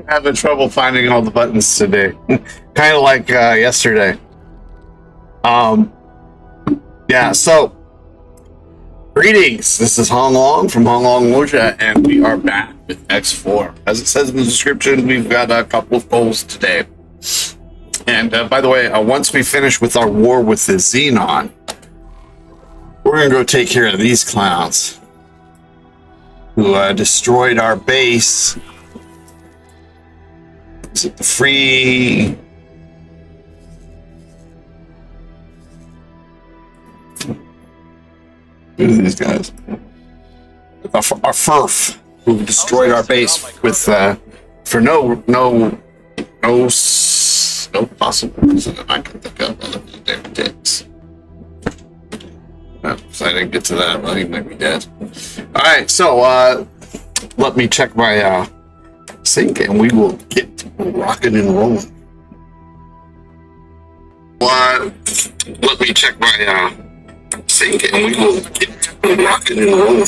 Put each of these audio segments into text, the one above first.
Having trouble finding all the buttons today. Kind of like yesterday. Yeah, so greetings. This is Hong Long from Hong Long Loja, and we are back with X4. As it says in the description, we've got a couple of goals today. And by the way, once we finish with our war with the Xenon, we're going to go take care of these clowns who destroyed our base. Is it the free? Who are these guys? Our FERF, who destroyed our base with for no possible reason that I can think of other than their dicks. No, so I didn't get to that. Well, he might be dead. All right, so let me check my sync, and we will get rocking and rolling. Let me check my sync, and we will get rocking and rolling.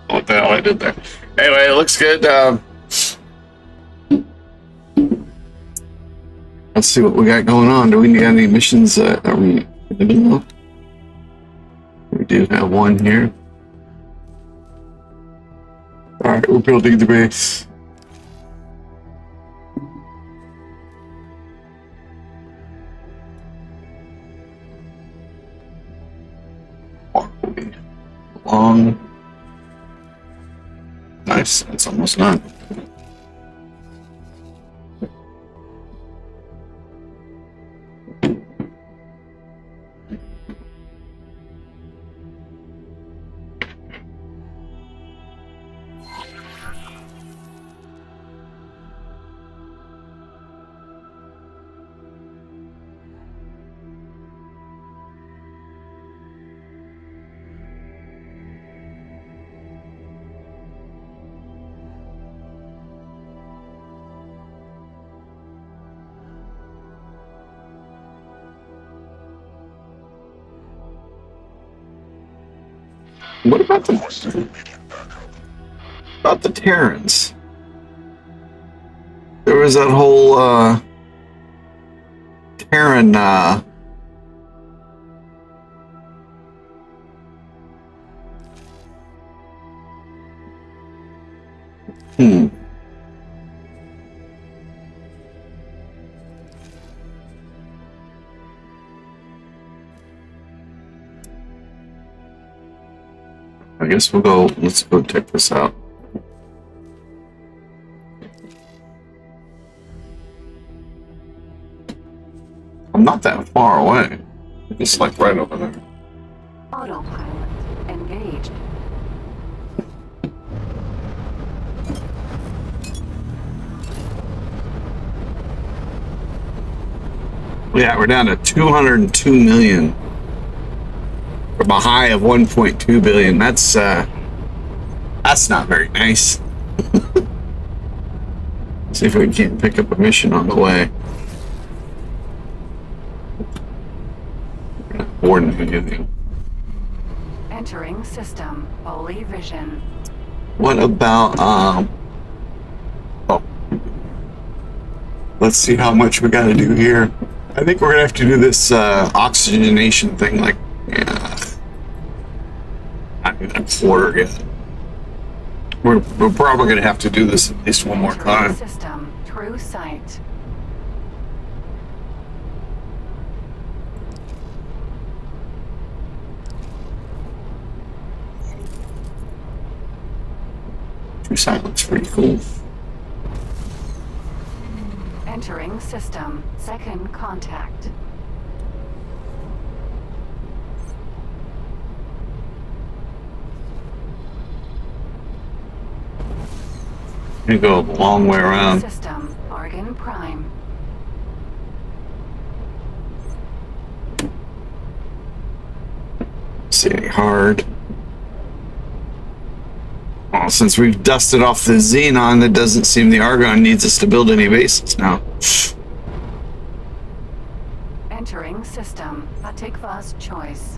What the hell I did there? Anyway, it looks good. Let's see what we got going on. Do we need any missions? Are we in the middle of? We do have one here. Alright, we're building the base. Long. Nice, it's almost done. What about the Terrans? There was that whole Terran I guess we'll go, let's go check this out. I'm not that far away. It's like right over there. Autopilot engaged. Yeah, we're down to 202 million. From a high of 1.2 billion. That's not very nice. See if we can't pick up a mission on the way. Boarding anything. Entering system. Fully vision. What about oh. Let's see how much we gotta do here. I think we're gonna have to do this oxygenation thing like not even a quarter yet. We're probably going to have to do this at least one more time. System, true sight. True sight looks pretty cool. Entering system, second contact. You go a long way around. System, Argon Prime. See, hard. Well, since we've dusted off the Xenon, it doesn't seem the Argon needs us to build any bases now. Entering system, Atikva's choice.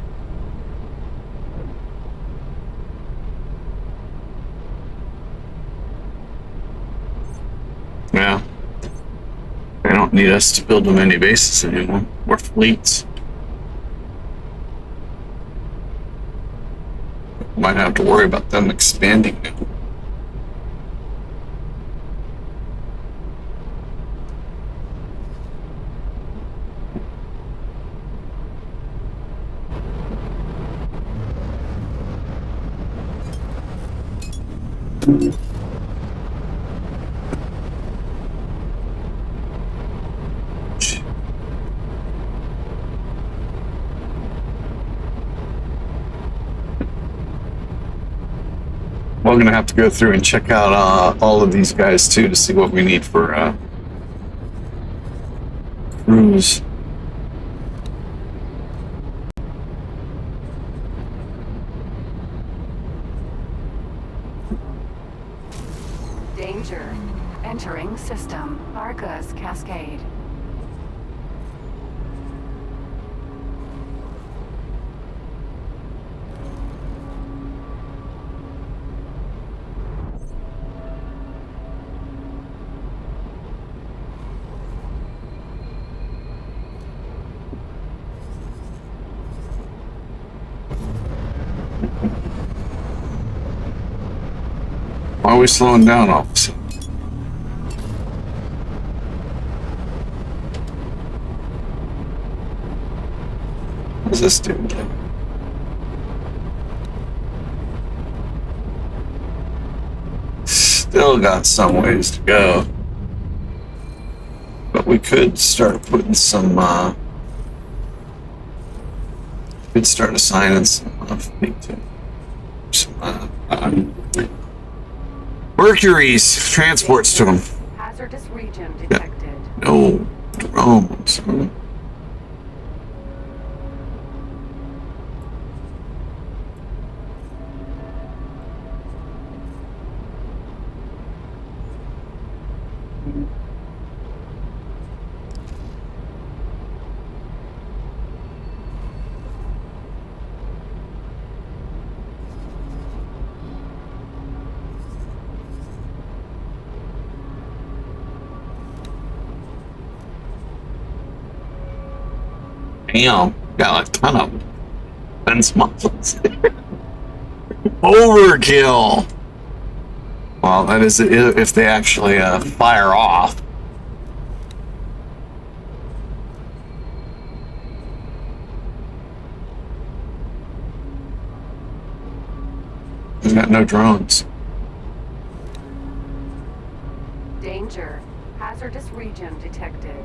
don't need us to build them any bases anymore, or fleets. Might have to worry about them expanding now. We're gonna have to go through and check out all of these guys too to see what we need for crews. Danger. Entering system. Argus Cascade. Why are we slowing down all of a sudden? What is this doing? Still got some ways to go. But we could start putting some, could start assigning some fleet to some, Mercury's transports to them. Hazardous region detected. No drones. Damn, got a ton of defense muscles. Overkill. Well, that is if they actually fire off. He's got no drones. Danger. Hazardous region detected.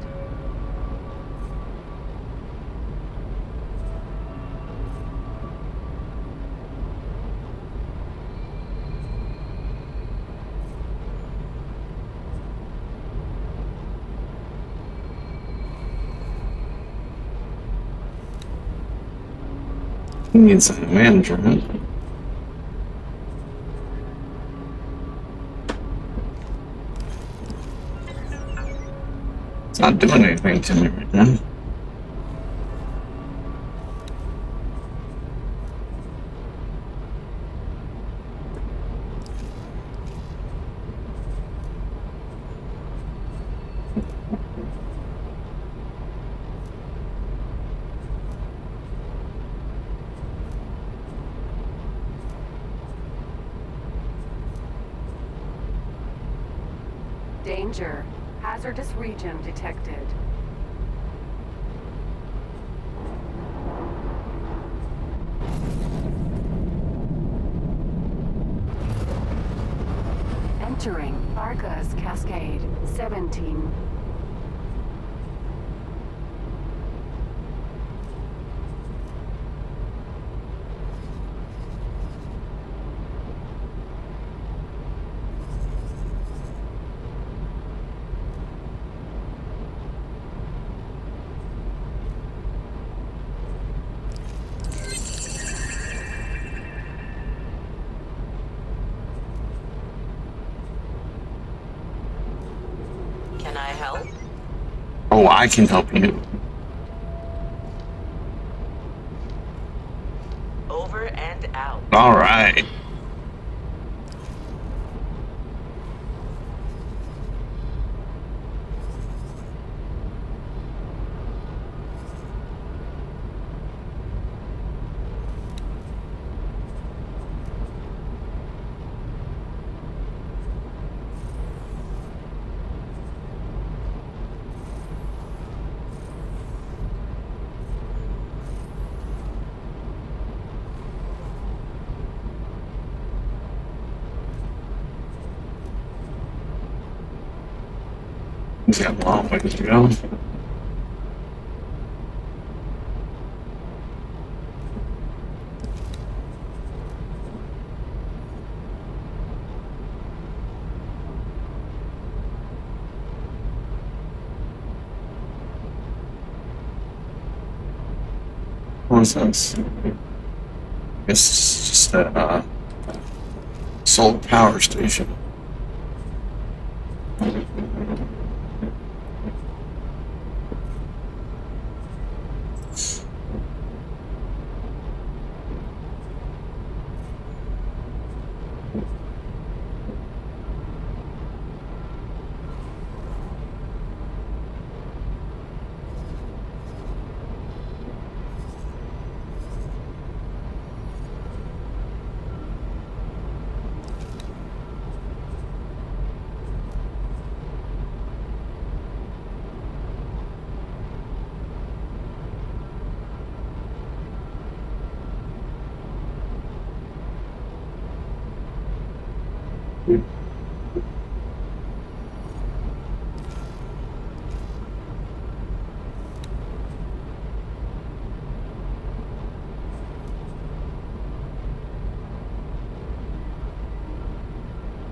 He needs a manager. It's not doing anything to me right now. Danger. Hazardous region detected. Entering Argus Cascade 17. Can I help? Oh, I can help you. Over and out. All right. He's got a long ways to go. What is this? I guess it's just a solar power station.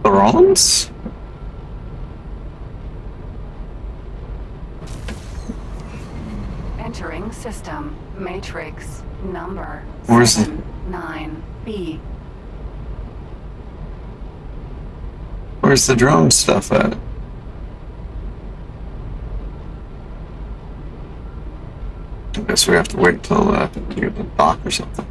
Bronze? Entering system. Matrix. Number Where's the- 9B. Where's the drone stuff at? I guess we have to wait till we get the dock or something.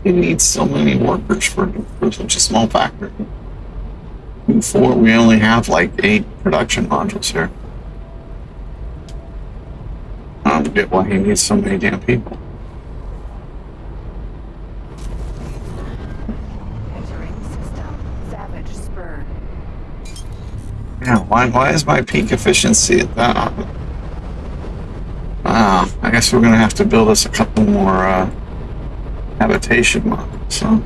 It needs so many workers for such a small factory. Before we only have like 8 production modules here. I don't get why he needs so many damn people. Entering system. Savage Spur. Yeah, why is my peak efficiency at that? I guess we're gonna have to build us a couple more habitation modules, huh?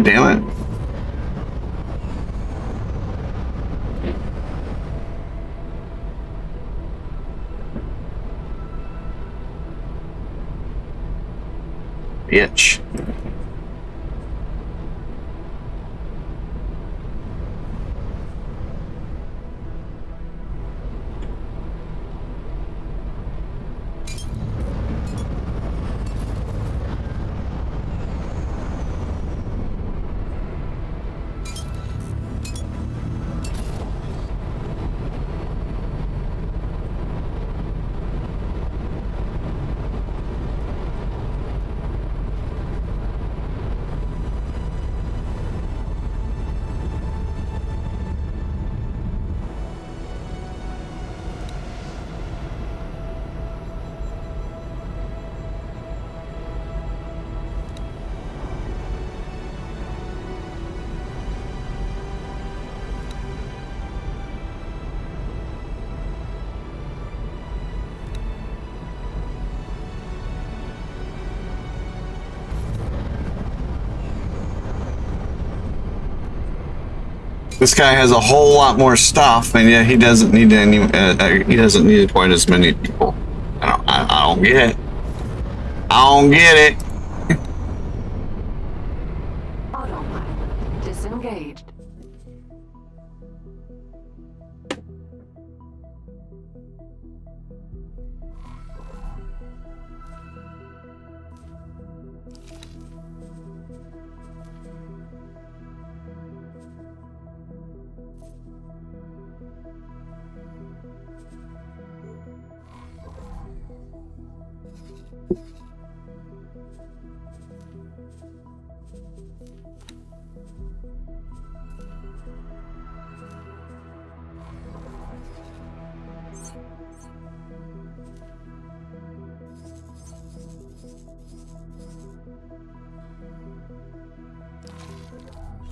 God damn it. Bitch. This guy has a whole lot more stuff, and yet he doesn't need any. He doesn't need quite as many people. I don't get it. I don't get it. Autopilot disengaged.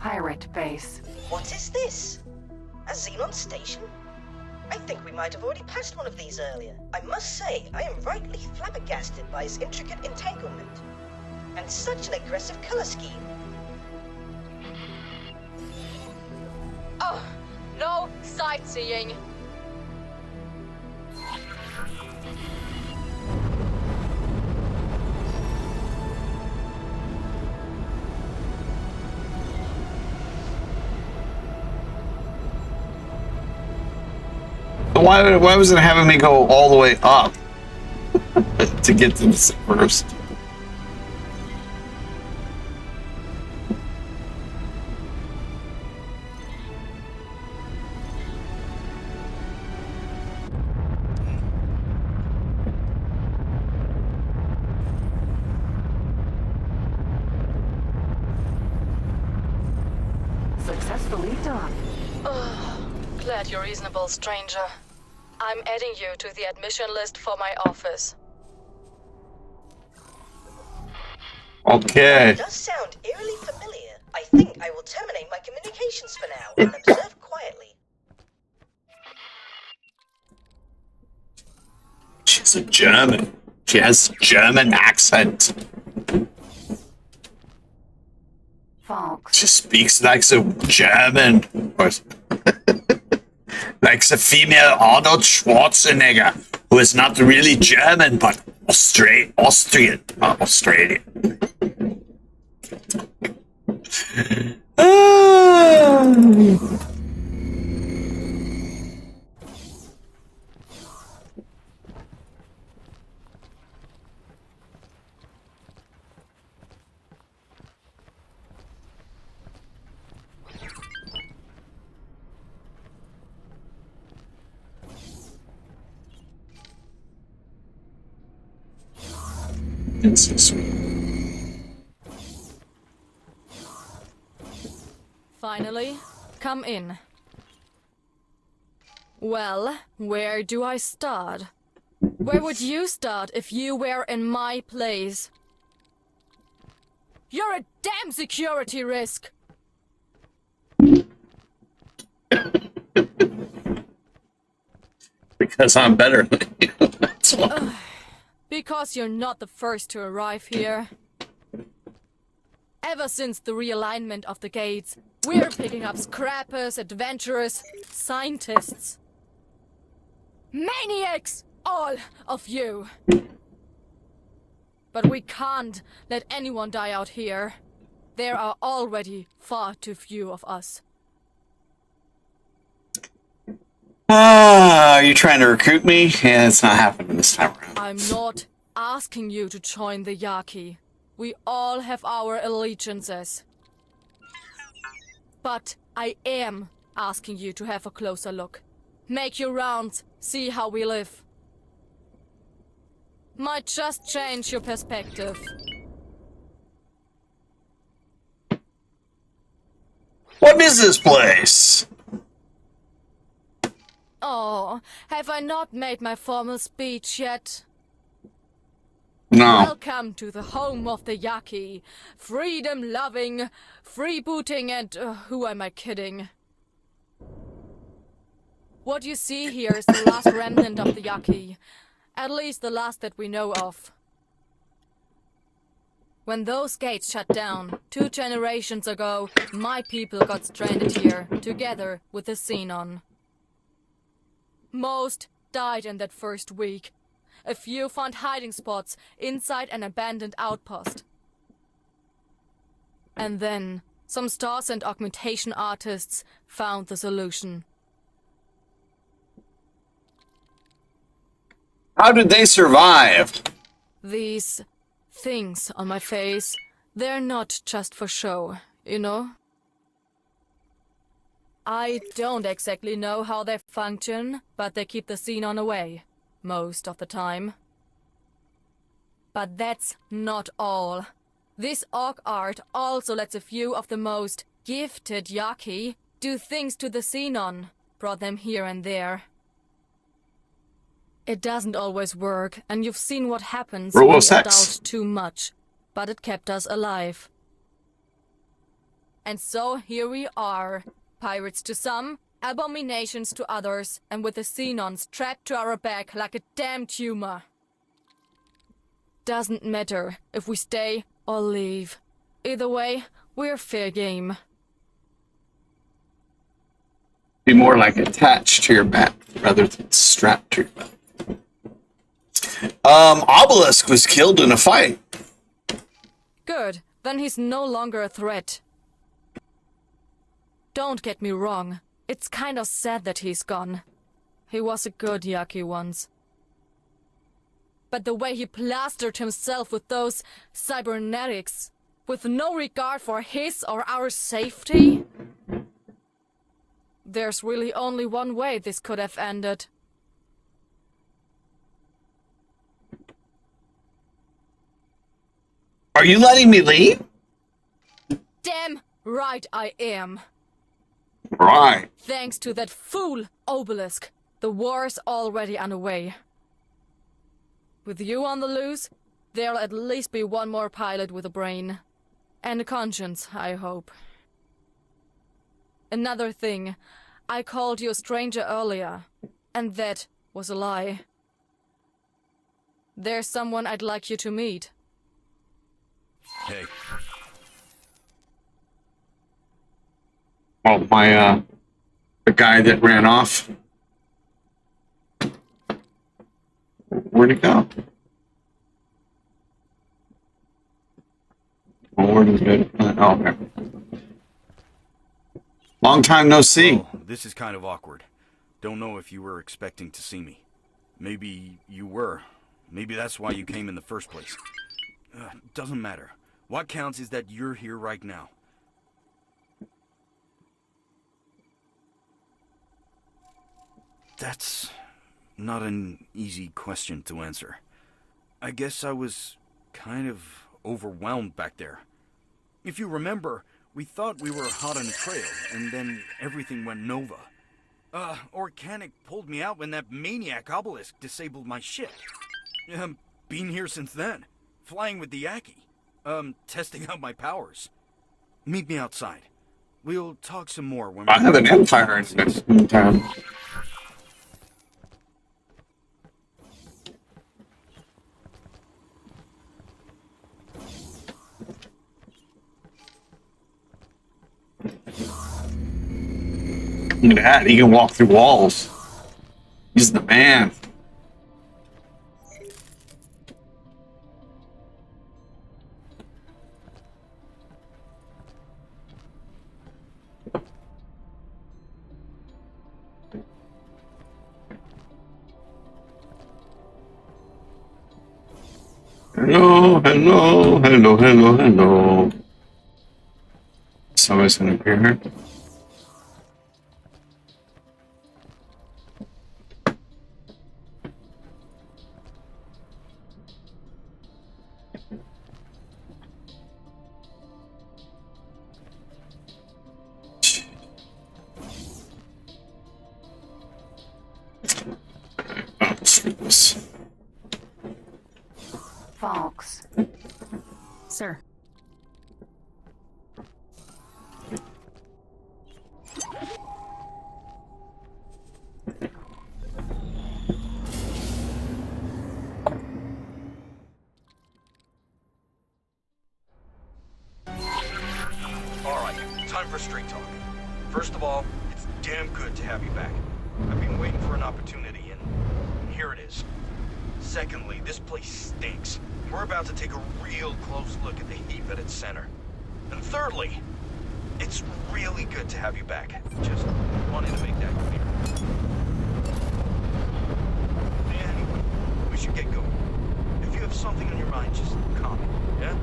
Pirate base. What is this? A Xenon station? I think we might have already passed one of these earlier. I must say, I am rightly flabbergasted by its intricate entanglement. And such an aggressive color scheme. Oh, no sightseeing. Why was it having me go all the way up to get to this first? Successfully done. Oh, glad you're reasonable, stranger. I'm adding you to the admission list for my office. Okay. It does sound eerily familiar. I think I will terminate my communications for now and observe quietly. She's a German. She has a German accent. Fox. She speaks like a German. Or like the female Arnold Schwarzenegger, who is not really German, but Australian. Australian. It's so sweet. Finally, come in. Well, where do I start? Where would you start if you were in my place? You're a damn security risk! Because I'm better than you. That's why. Because you're not the first to arrive here. Ever since the realignment of the gates, we're picking up scrappers, adventurers, scientists. Maniacs! All of you! But we can't let anyone die out here. There are already far too few of us. Are you trying to recruit me? Yeah, it's not happening this time around. I'm not asking you to join the Yaki. We all have our allegiances. But I am asking you to have a closer look. Make your rounds, see how we live. Might just change your perspective. What is this place? Oh, have I not made my formal speech yet? No. Welcome to the home of the Yaki. Freedom-loving, freebooting, and who am I kidding? What you see here is the last remnant of the Yaki. At least the last that we know of. When those gates shut down, 2 generations ago, my people got stranded here, together with the Xenon. Most died in that first week. A few found hiding spots inside an abandoned outpost. And then, some stars and augmentation artists found the solution. How did they survive? These things on my face, they're not just for show, you know? I don't exactly know how they function, but they keep the Xenon away, most of the time. But that's not all. This orc art also lets a few of the most gifted Yaki do things to the Xenon, brought them here and there. It doesn't always work, and you've seen what happens when you indulge too much, but it kept us alive. And so here we are, pirates to some, abominations to others, and with the Xenon strapped to our back like a damn tumor. Doesn't matter if we stay or leave. Either way, we're fair game. Be more like attached to your back rather than strapped to your back. Obelisk was killed in a fight. Good, then he's no longer a threat. Don't get me wrong, it's kind of sad that he's gone. He was a good Yaki once. But the way he plastered himself with those cybernetics, with no regard for his or our safety? There's really only one way this could have ended. Are you letting me leave? Damn right I am. Right. Thanks to that fool Obelisk, the war's already underway. With you on the loose, there'll at least be one more pilot with a brain. And a conscience, I hope. Another thing, I called you a stranger earlier, and that was a lie. There's someone I'd like you to meet. Hey. Oh, the guy that ran off. Where'd he go? Oh, where did he go? Oh, okay. Long time no see. Oh, this is kind of awkward. Don't know if you were expecting to see me. Maybe you were. Maybe that's why you came in the first place. Doesn't matter. What counts is that you're here right now. That's not an easy question to answer. I guess I was kind of overwhelmed back there. If you remember, we thought we were hot on the trail, and then everything went nova. Organic pulled me out when that maniac Obelisk disabled my ship. Been here since then. Flying with the Yaki. Testing out my powers. Meet me outside. We'll talk some more when I have an empire in town. Look at that. He can walk through walls. He's the man. Hello, hello, hello, hello, hello. Somebody's gonna appear here. Let's read this. Fox. Sir. Alright, time for straight talk. First of all, it's damn good to have you back. I've been waiting for an opportunity, and here it is. Secondly, this place stinks. We're about to take a real close look at the heap at its center. And thirdly, it's really good to have you back. Just wanted to make that clear. Anyway, we should get going. If you have something on your mind, just comment, yeah?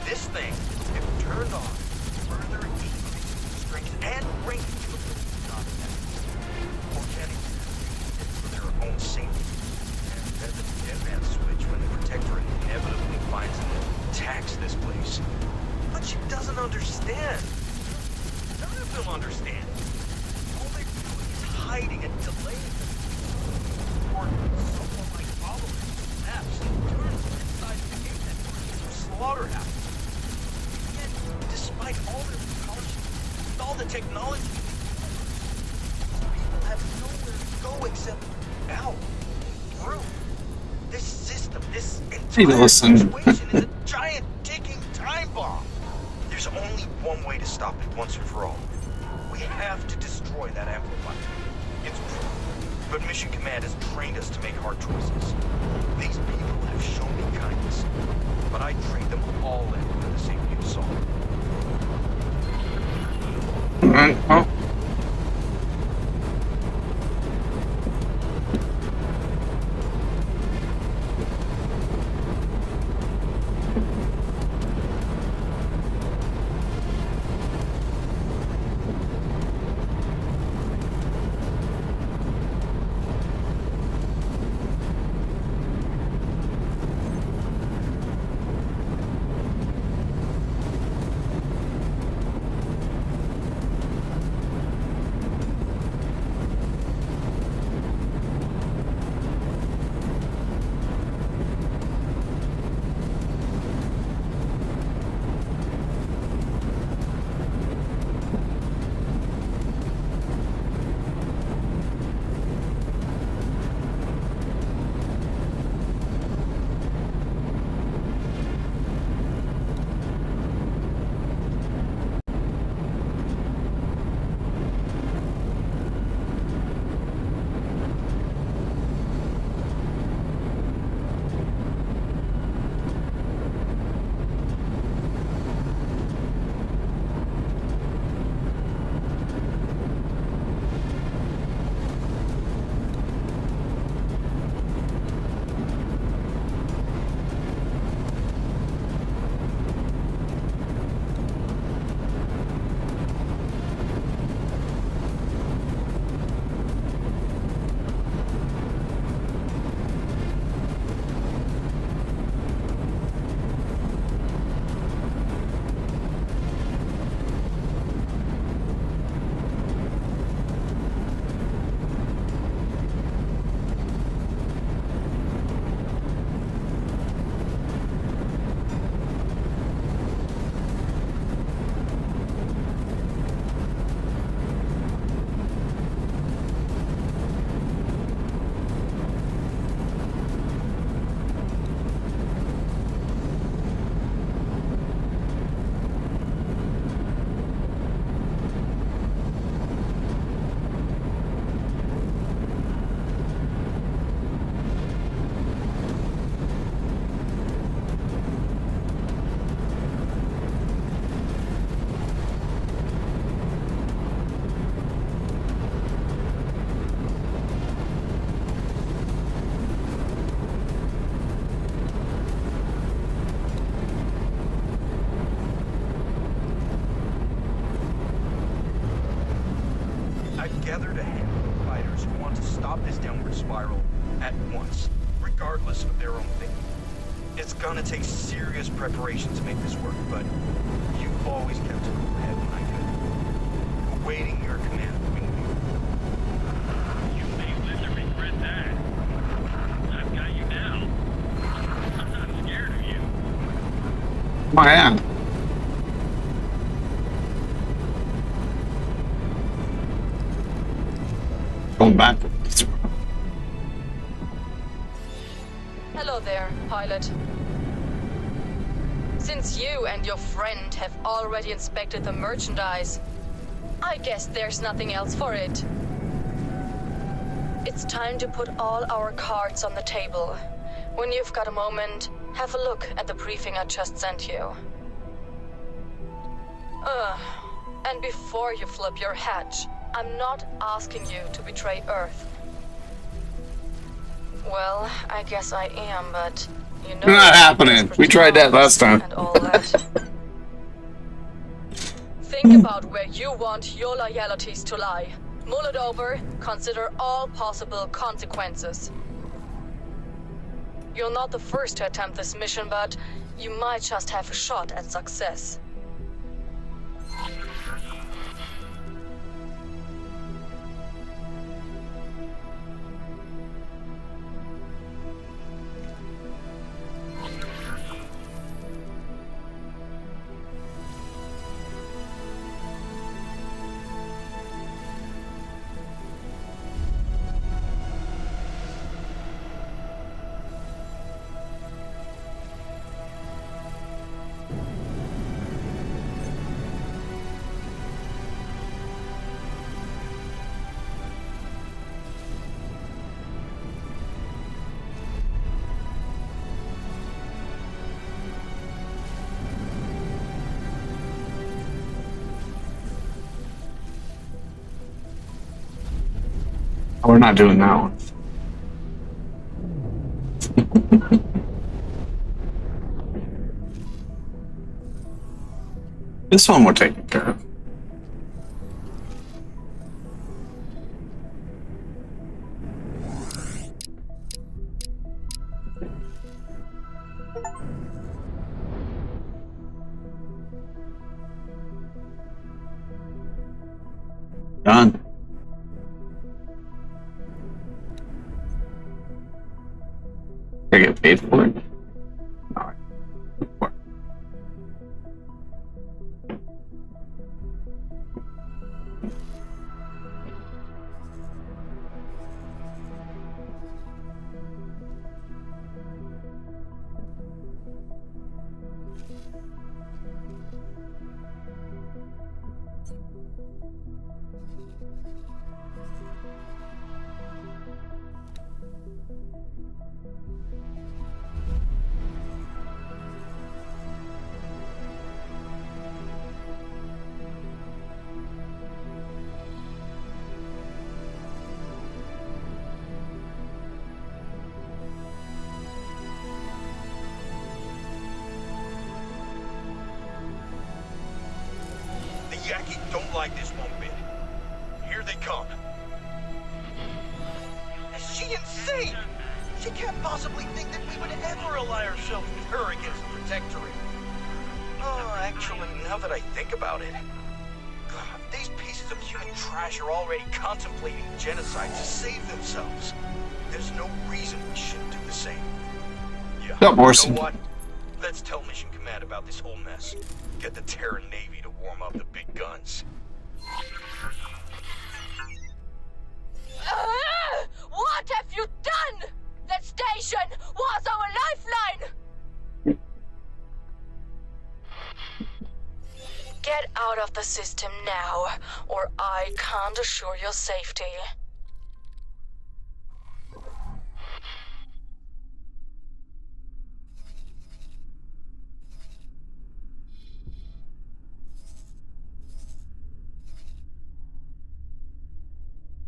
This thing, if turned on, further increases strength and range of the contact. Organic for their own safety. And that's a dead man's switch when the Protector inevitably finds and attacks this place. But she doesn't understand. None of them understand. All they're doing is hiding and delaying the or someone like following maps turns inside the gate that turns into a slaughterhouse. Despite all their precautions, with all the technology, people have nowhere to go except out, through. This system, this entire situation is a giant ticking time bomb. There's only one way to stop it once and for all. We have to destroy that amplifier. It's true, but Mission Command has trained us to make hard choices. These people have shown me kindness, but I trade them all in for the safety of Saul. Alright, well. spiral at once, regardless of their own thinking. It's gonna take serious preparation to make this work, but you've always kept a cool head when I could. Awaiting your command, Wingweaver. You may live to regret that. I've got you now. I'm not scared of you. I am. Going back. Hello there, pilot. Since you and your friend have already inspected the merchandise, I guess there's nothing else for it. It's time to put all our cards on the table. When you've got a moment, have a look at the briefing I just sent you. And before you flip your hatch, I'm not asking you to betray Earth. Well, I guess I am, but you know... Not happening. We tried that last time. And all that. Think about where you want your loyalties to lie. Mull it over, consider all possible consequences. You're not the first to attempt this mission, but you might just have a shot at success. We're not doing that one. This one we're taking care of. Done. I get paid for it. All right. The Yaki don't like this one bit. Here they come. Is she insane? She can't possibly think that we would ever ally ourselves with her against the Protectorate. Oh, actually, now that I think about it, God, these pieces of human trash are already contemplating genocide to save themselves. There's no reason we shouldn't do the same. Yeah, Stop, you Orson. know what? Let's tell Mission Command about this whole mess. Get the Terran Navy to warm up the big guns. What have you done? That station was our lifeline! Get out of the system now, or I can't assure your safety.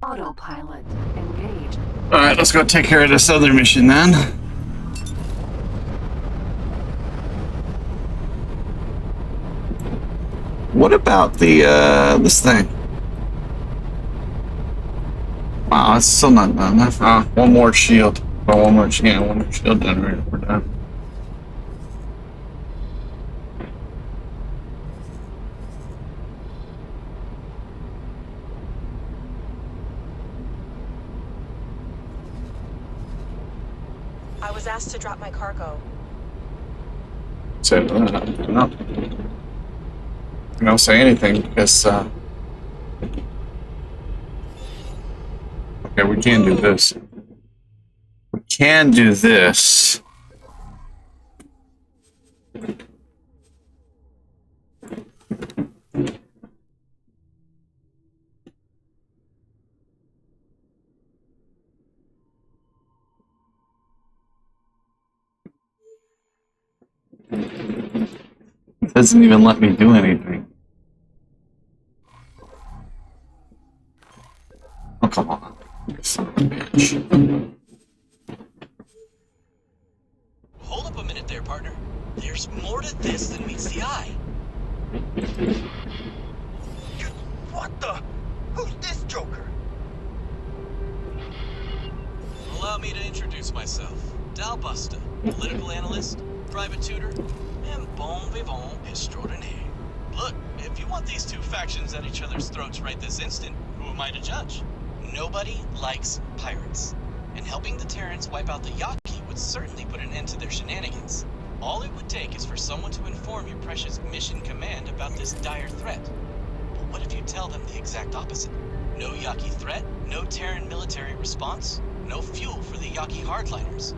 Autopilot engaged. Alright, let's go take care of this other mission then. What about the, this thing? Wow, it's still not done. One more shield. Oh, one more shield generator. We're done. I was asked to drop my cargo. So, no. Don't say anything because, okay, we can do this. We can do this. It doesn't even let me do anything. Oh, come on. You son of a bitch. Hold up a minute there, partner. There's more to this than meets the eye. What the? Who's this joker? Allow me to introduce myself. Dal Busta, political analyst, private tutor, and bon vivant extraordinaire. Look, if you want these two factions at each other's throats right this instant, who am I to judge? Nobody likes pirates, and helping the Terrans wipe out the Yaki would certainly put an end to their shenanigans. All it would take is for someone to inform your precious mission command about this dire threat. But what if you tell them the exact opposite? No Yaki threat, no Terran military response, no fuel for the Yaki hardliners.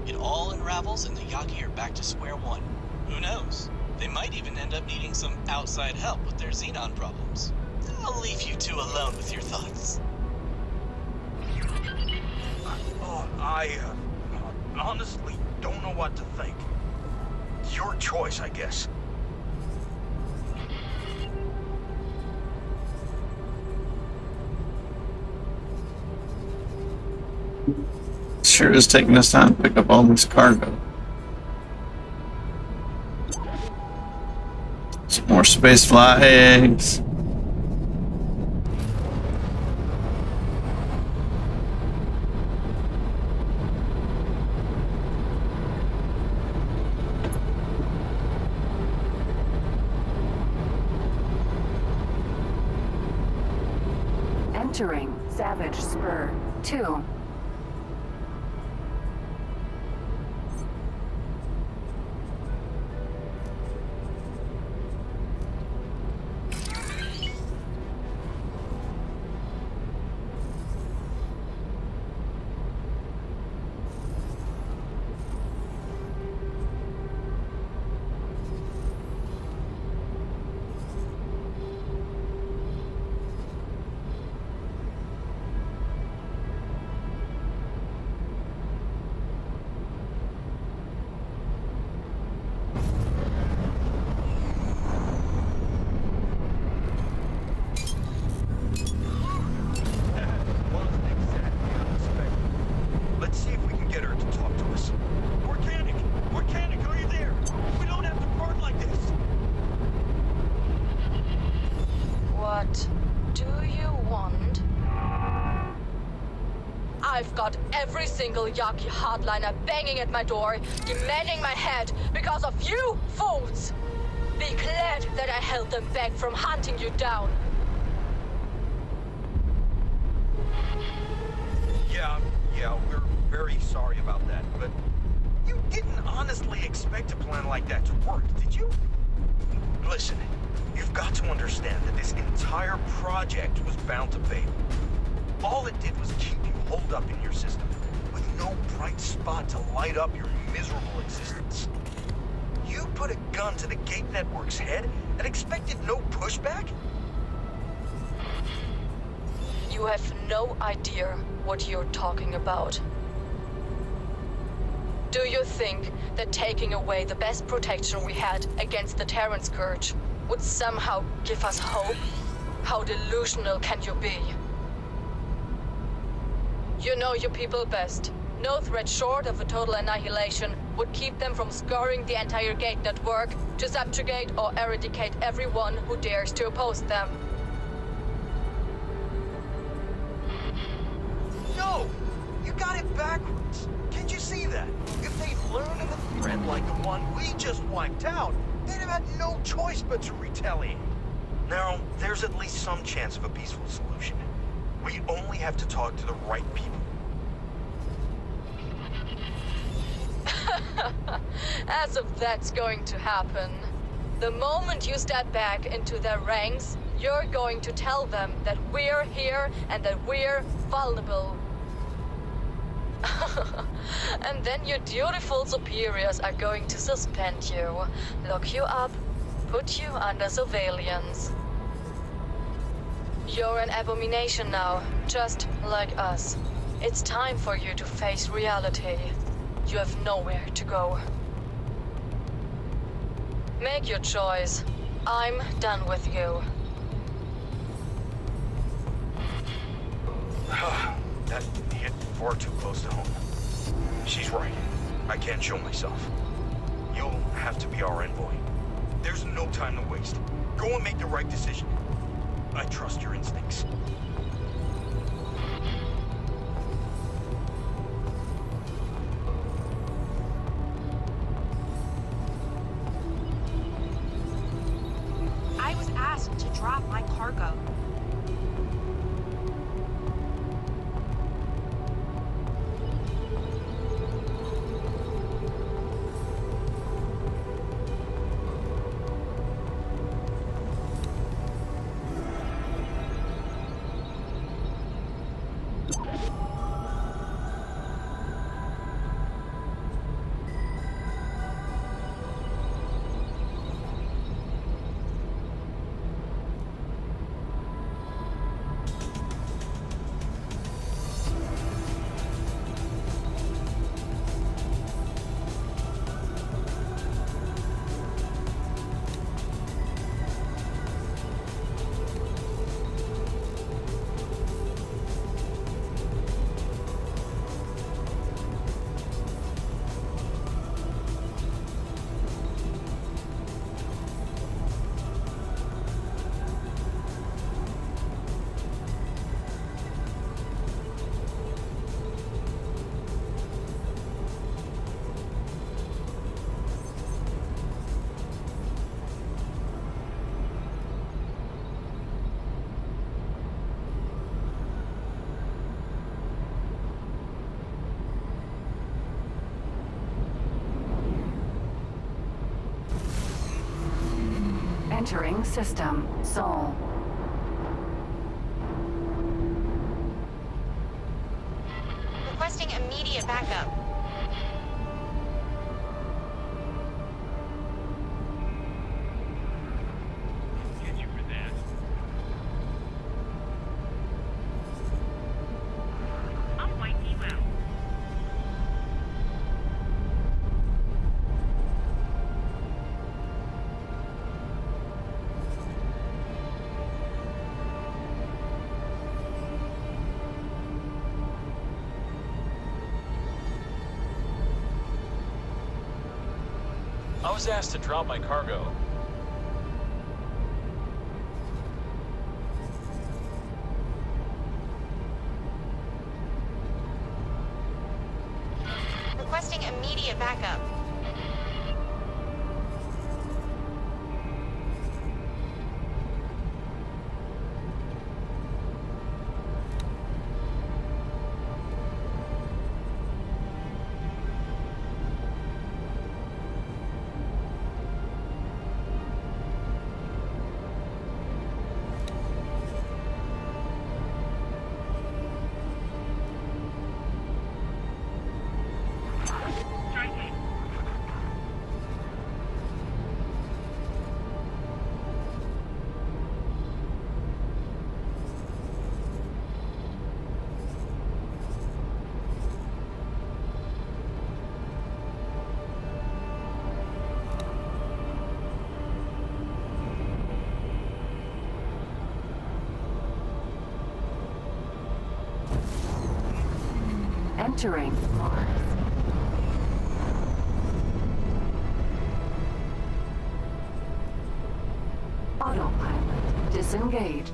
It all unravels and the Yaki are back to square one. Who knows? They might even end up needing some outside help with their Xenon problems. I'll leave you two alone with your thoughts. I honestly don't know what to think. Your choice, I guess. Sure is taking us time to pick up all this cargo. Some more space flags. Entering Savage Spur 2. I've got every single Yaki hardliner banging at my door, demanding my head because of you fools! Be glad that I held them back from hunting you down. Yeah, we're very sorry about that, but you didn't honestly expect a plan like that to work, did you? Listen, you've got to understand that this entire project was bound to fail. All it did was keep you holed up in your system, with no bright spot to light up your miserable existence. You put a gun to the Gate Network's head and expected no pushback? You have no idea what you're talking about. Do you think that taking away the best protection we had against the Terran Scourge would somehow give us hope? How delusional can you be? You know your people best. No threat short of a total annihilation would keep them from scouring the entire Gate Network to subjugate or eradicate everyone who dares to oppose them. backwards. Can't you see that? If they learn of a threat like the one we just wiped out, they'd have had no choice but to retaliate. Now, there's at least some chance of a peaceful solution. We only have to talk to the right people. As if that's going to happen. The moment you step back into their ranks, you're going to tell them that we're here and that we're vulnerable. And then your dutiful superiors are going to suspend you, lock you up, put you under surveillance. You're an abomination now, just like us. It's time for you to face reality. You have nowhere to go. Make your choice. I'm done with you. That hit far too close to home. She's right. I can't show myself. You'll have to be our envoy. There's no time to waste. Go and make the right decision. I trust your instincts. I was asked to drop my cargo. Entering system. Sol. Requesting immediate backup. Get you for that. I'll wipe you out. I was asked to drop my cargo. Requesting immediate backup. Striking. Entering Mars. Autopilot disengaged.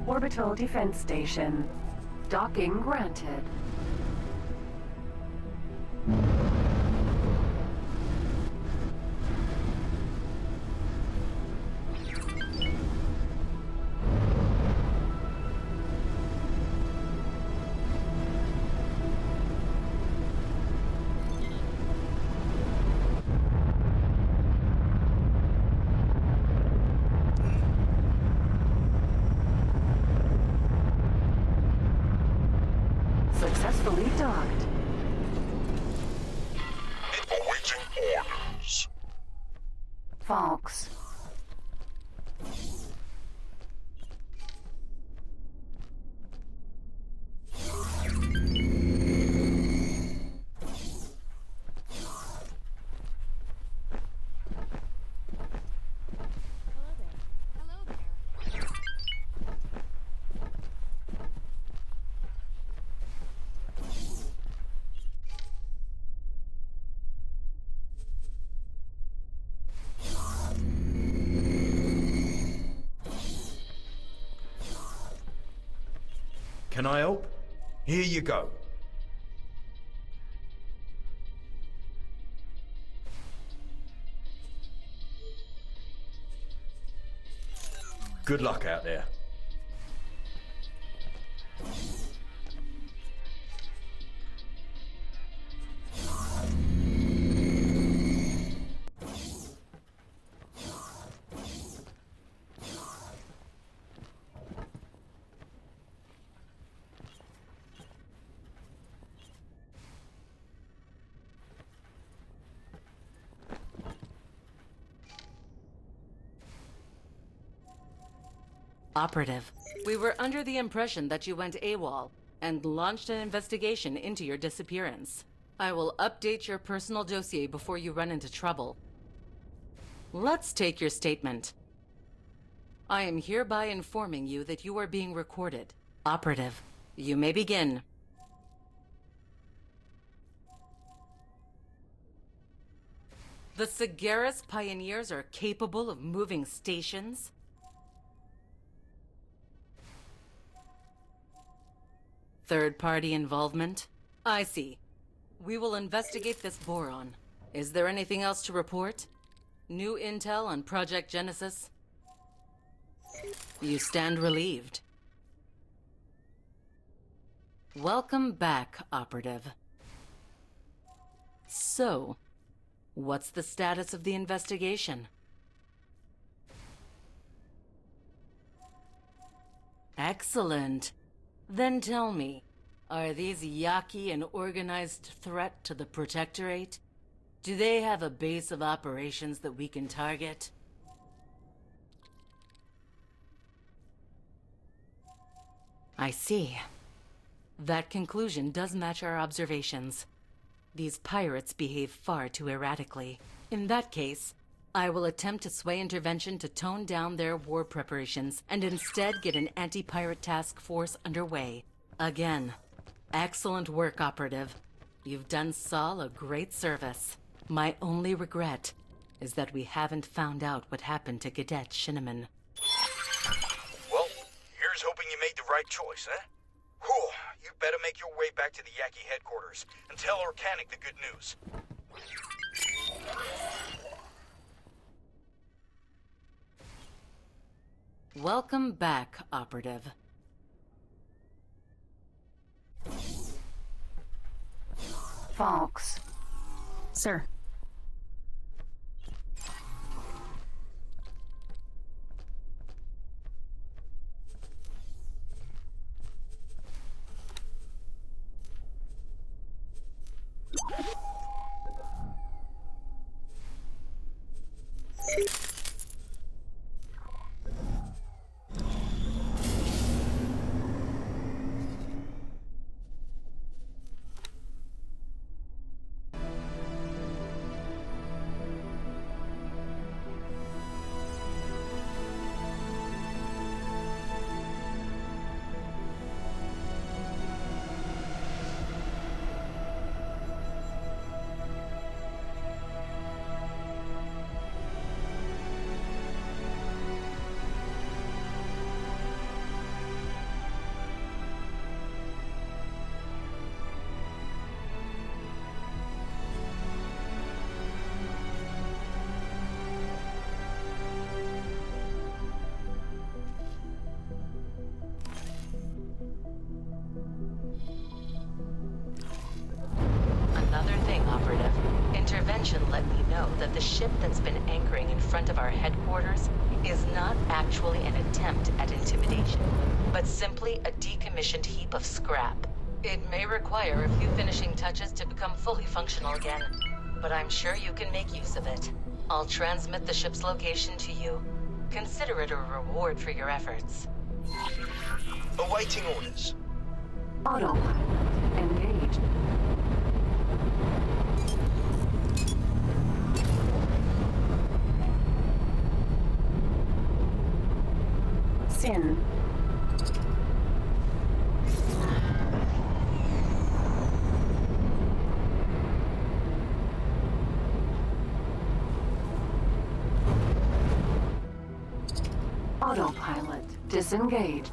Orbital Defense Station. Docking granted. Successfully docked. Awaiting orders. Fox. Can I help? Here you go. Good luck out there. Operative. We were under the impression that you went AWOL and launched an investigation into your disappearance. I will update your personal dossier before you run into trouble. Let's take your statement. I am hereby informing you that you are being recorded. Operative, you may begin. The Sagaris pioneers are capable of moving stations? Third-party involvement? I see. We will investigate this boron. Is there anything else to report? New intel on Project Genesis? You stand relieved. Welcome back, Operative. So, what's the status of the investigation? Excellent. Then tell me, are these Yaki an organized threat to the Protectorate? Do they have a base of operations that we can target? I see. That conclusion does match our observations. These pirates behave far too erratically. In that case, I will attempt to sway intervention to tone down their war preparations and instead get an anti-pirate task force underway. Again, excellent work, Operative. You've done Saul a great service. My only regret is that we haven't found out what happened to Cadet Shinneman. Well, here's hoping you made the right choice, huh? Whew, you better make your way back to the Yaki headquarters and tell Organic the good news. Welcome back, Operative. Fox. Sir. intention let me know that the ship that's been anchoring in front of our headquarters is not actually an attempt at intimidation, but simply a decommissioned heap of scrap. It may require a few finishing touches to become fully functional again, but I'm sure you can make use of it. I'll transmit the ship's location to you. Consider it a reward for your efforts. Awaiting orders. Autopilot engaged. Sin. Autopilot disengaged.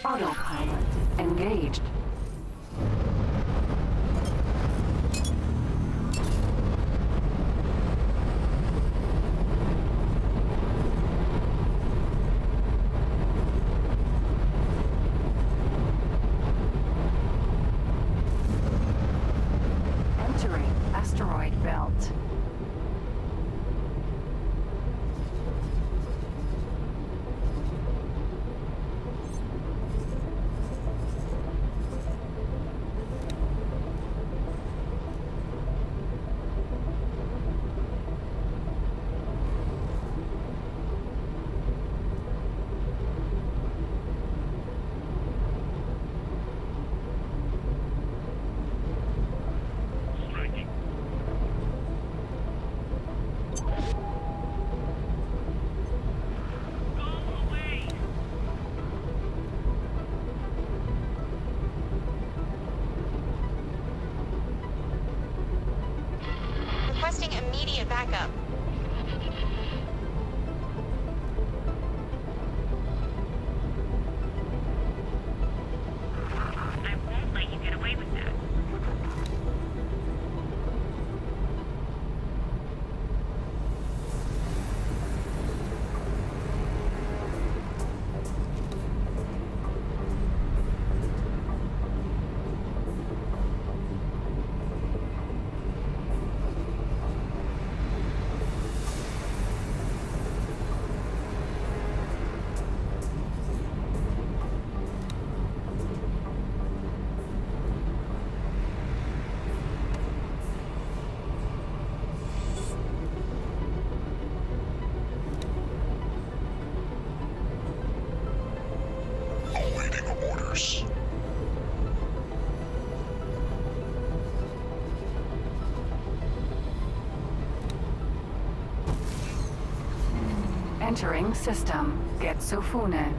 Autopilot engaged. need backup. I won't let you get away with that. Awaiting orders. Entering system. Getsufune.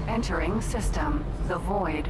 Entering system. The Void.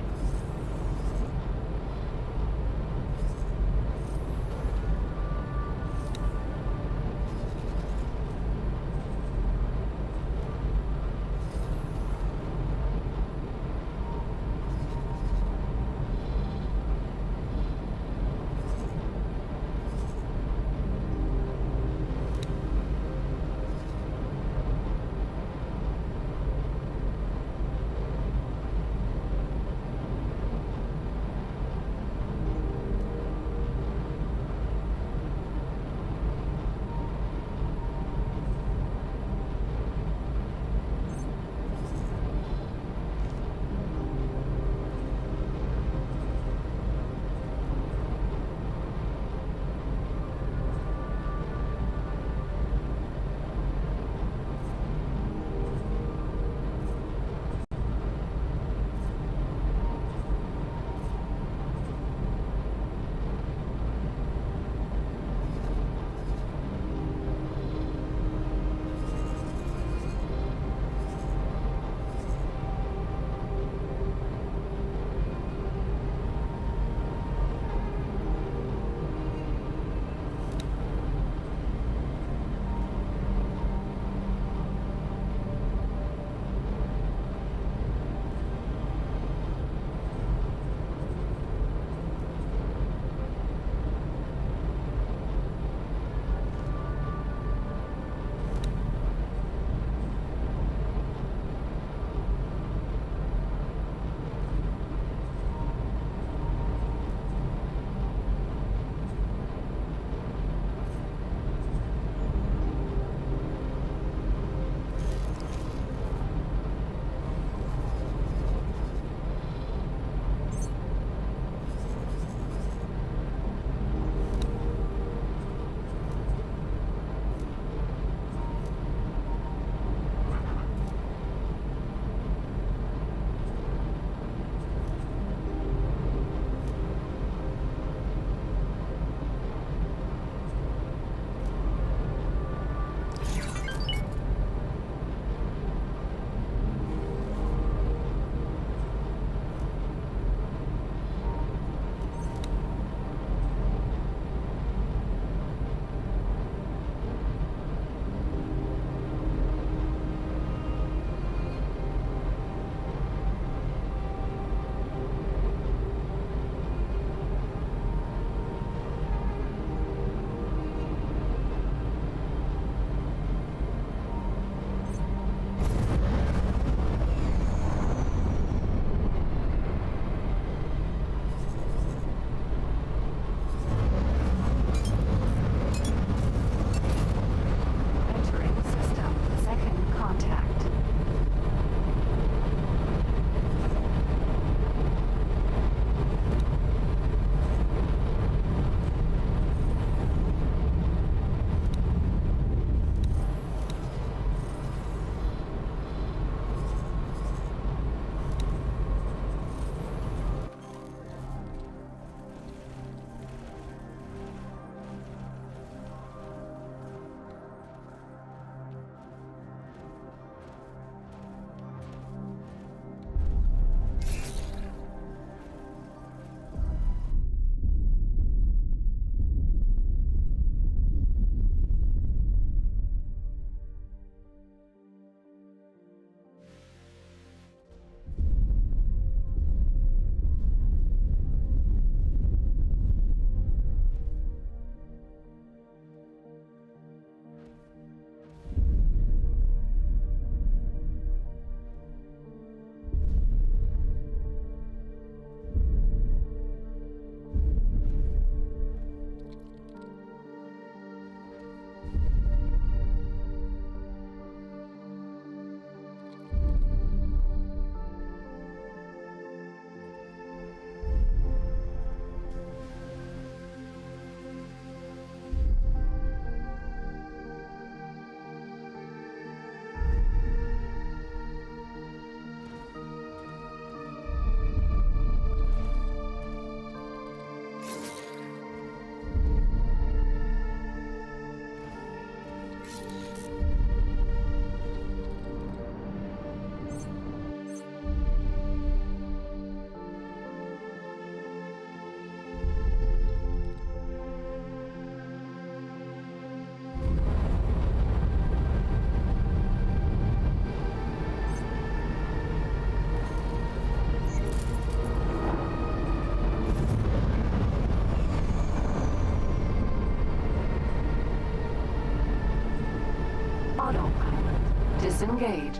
Disengaged.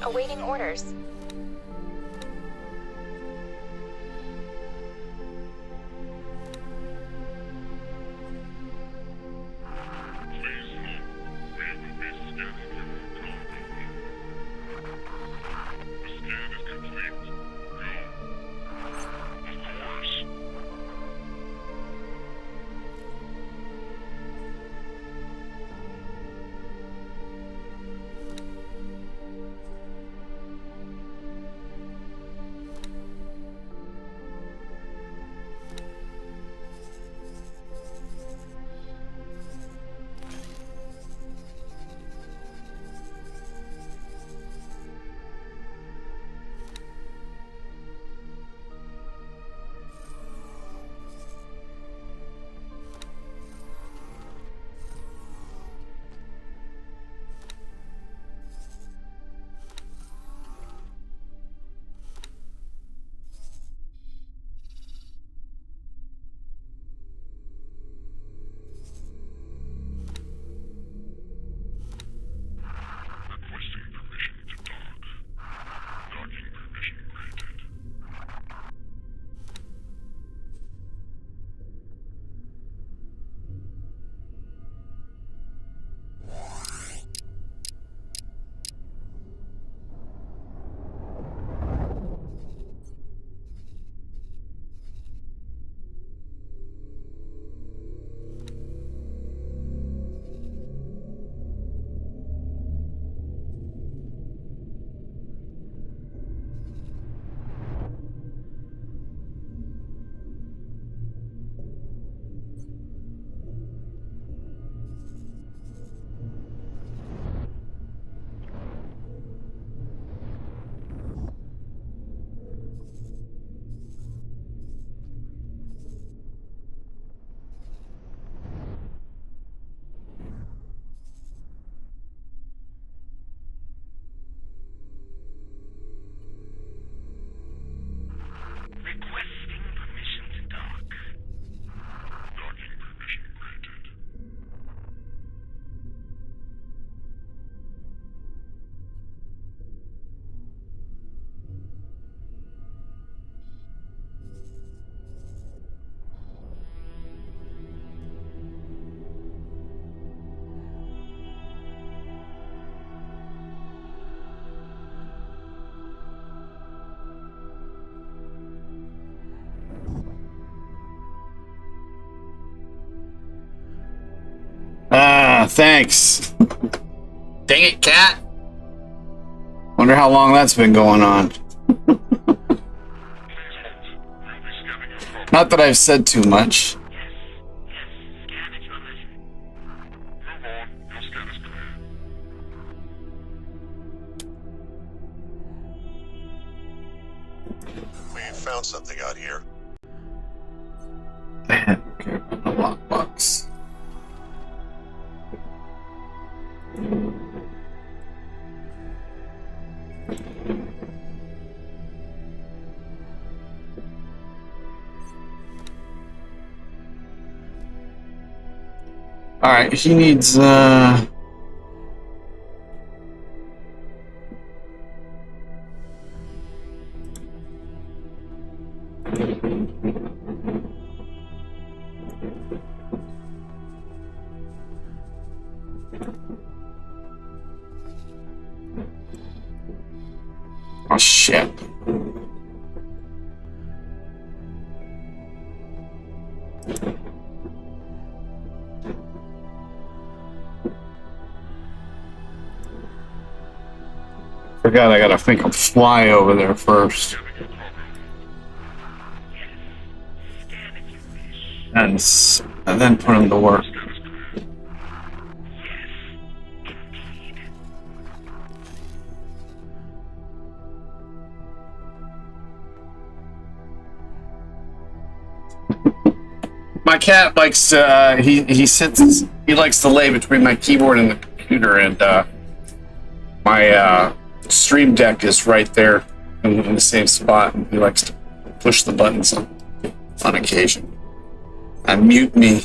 Awaiting orders. Thanks. Dang it, cat. Wonder how long that's been going on. Not that I've said too much. We found something out here. I don't care about the lockbox. Alright, he needs, oh shit. Forgot I gotta think of fly over there first. And and then put them to work. My cat likes to, he likes to lay between my keyboard and the computer, and my Stream Deck is right there in the same spot, and he likes to push the buttons on occasion and mute me.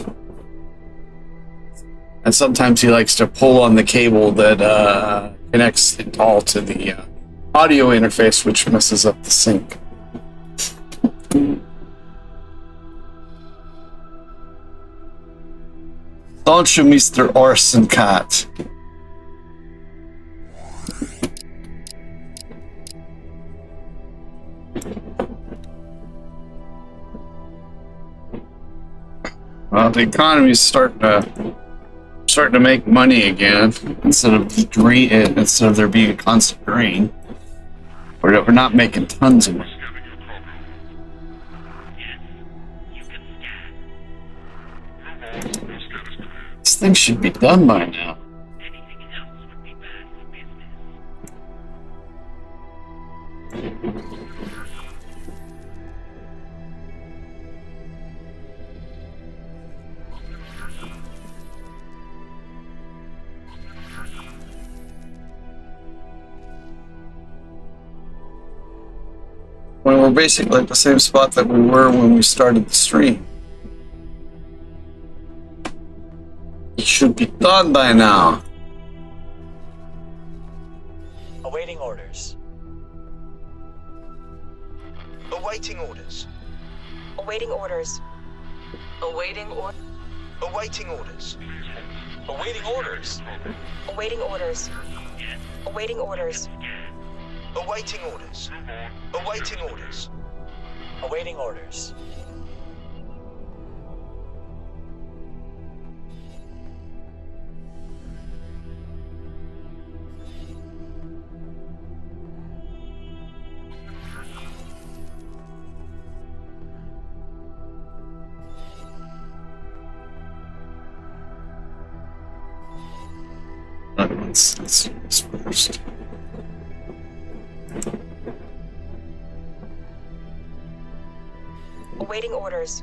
And sometimes he likes to pull on the cable that connects it all to the audio interface, which messes up the sync. Don't you, Mr. Orson Cat? Well, the economy's starting to make money again instead of there being a constant drain. We're not making tons of money. This thing should be done by now. Well, we're basically at the same spot that we were when we started the stream. It should be done by now. Awaiting orders. Awaiting orders. Awaiting orders. Awaiting or Awaiting orders. Awaiting orders. Awaiting orders. Awaiting orders. Awaiting orders. Awaiting orders. Awaiting orders. Let's do this first. Awaiting orders.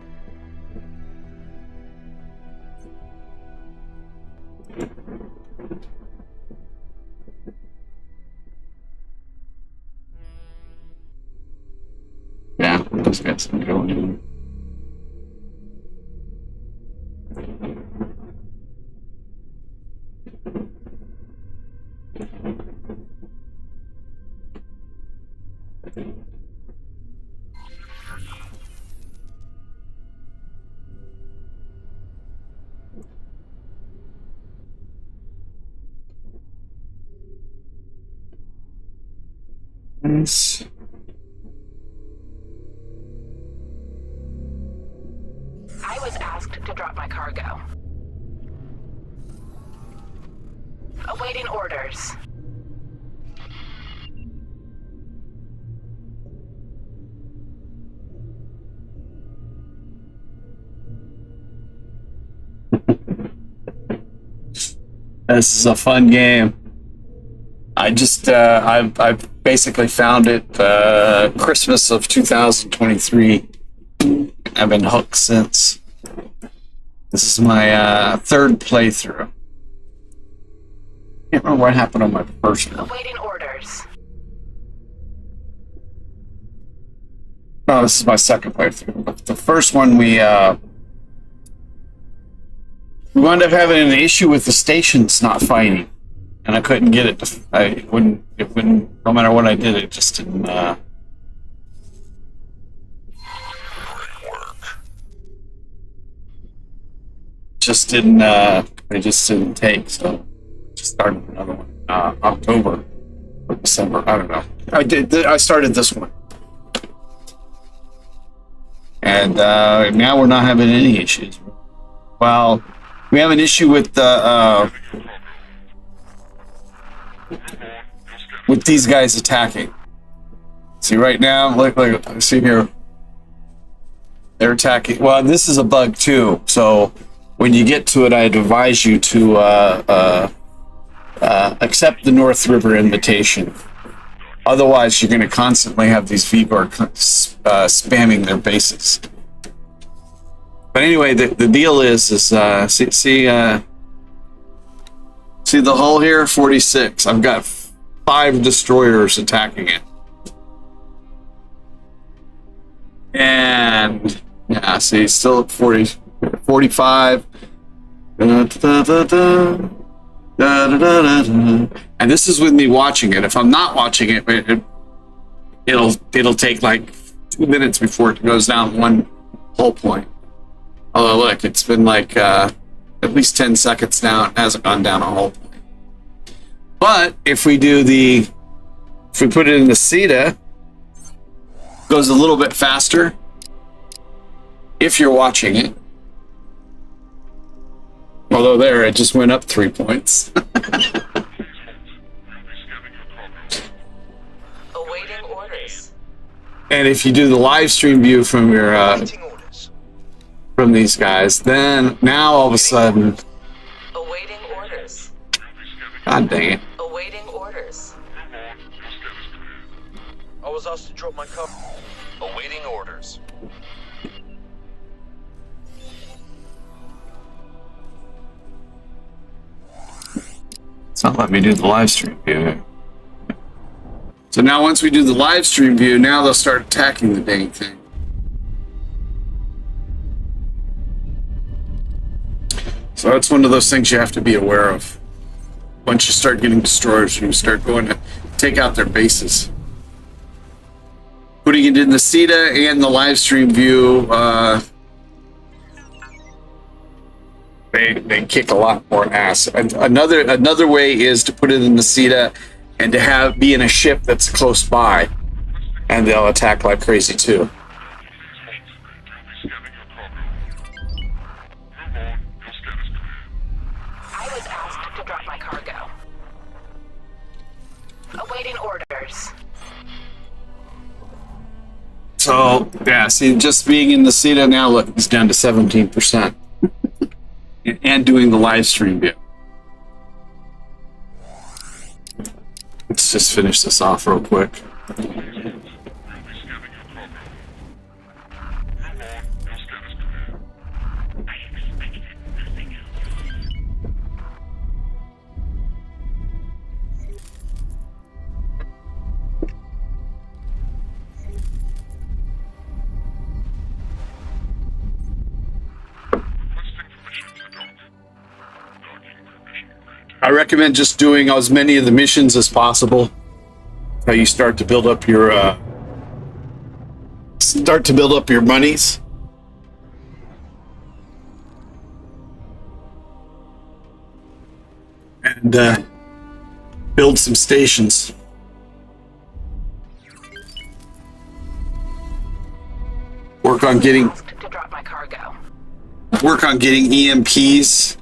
Yeah, just got some going on. Nice. I was asked to drop my cargo. Awaiting orders. This is a fun game. I just, I've basically found it Christmas of 2023. I've been hooked since. This is my third playthrough. Can't remember what happened on my first one. Awaiting orders. No, this is my second playthrough. The first one we wound up having an issue with the stations not fighting. And I couldn't get it to, it wouldn't, no matter what I did, it just didn't, it just didn't take, so I just started another one, October or December, I don't know. I started this one. And, now we're not having any issues. Well, we have an issue with these guys attacking. See right now, look, see here. They're attacking. Well, this is a bug too. So when you get to it, I'd advise you to accept the North River invitation. Otherwise, you're going to constantly have these Vigor spamming their bases. But anyway, the deal is see the hull here, 46. I've got 5 destroyers attacking it, and yeah, see, it's still at 40, 45. And this is with me watching it. If I'm not watching it, it'll take like 2 minutes before it goes down 1 hull point. Although look, it's been like at least 10 seconds now. It hasn't gone down a hull point. But if we put it in the CETA, it goes a little bit faster. If you're watching it. Although there, it just went up 3 points. Awaiting orders. And if you do the live stream view from your from these guys, then now all of a sudden, Awaiting orders. God dang it! Awaiting orders. I was asked to drop my car. Awaiting orders. It's not letting me do the live stream view. So now once we do the live stream view, now they'll start attacking the dang thing. So that's one of those things you have to be aware of. Once you start getting destroyers, you start going to take out their bases. Putting it in the CETA and the live stream view, they kick a lot more ass. And another way is to put it in the CETA and to be in a ship that's close by, and they'll attack like crazy too. I was asked to drop my cargo. Awaiting orders. So yeah, see, just being in the CETA now, look, it's down to 17%, and doing the live stream view. Let's just finish this off real quick. I recommend just doing as many of the missions as possible. How you start to build up your monies. And build some stations. Work on getting EMPs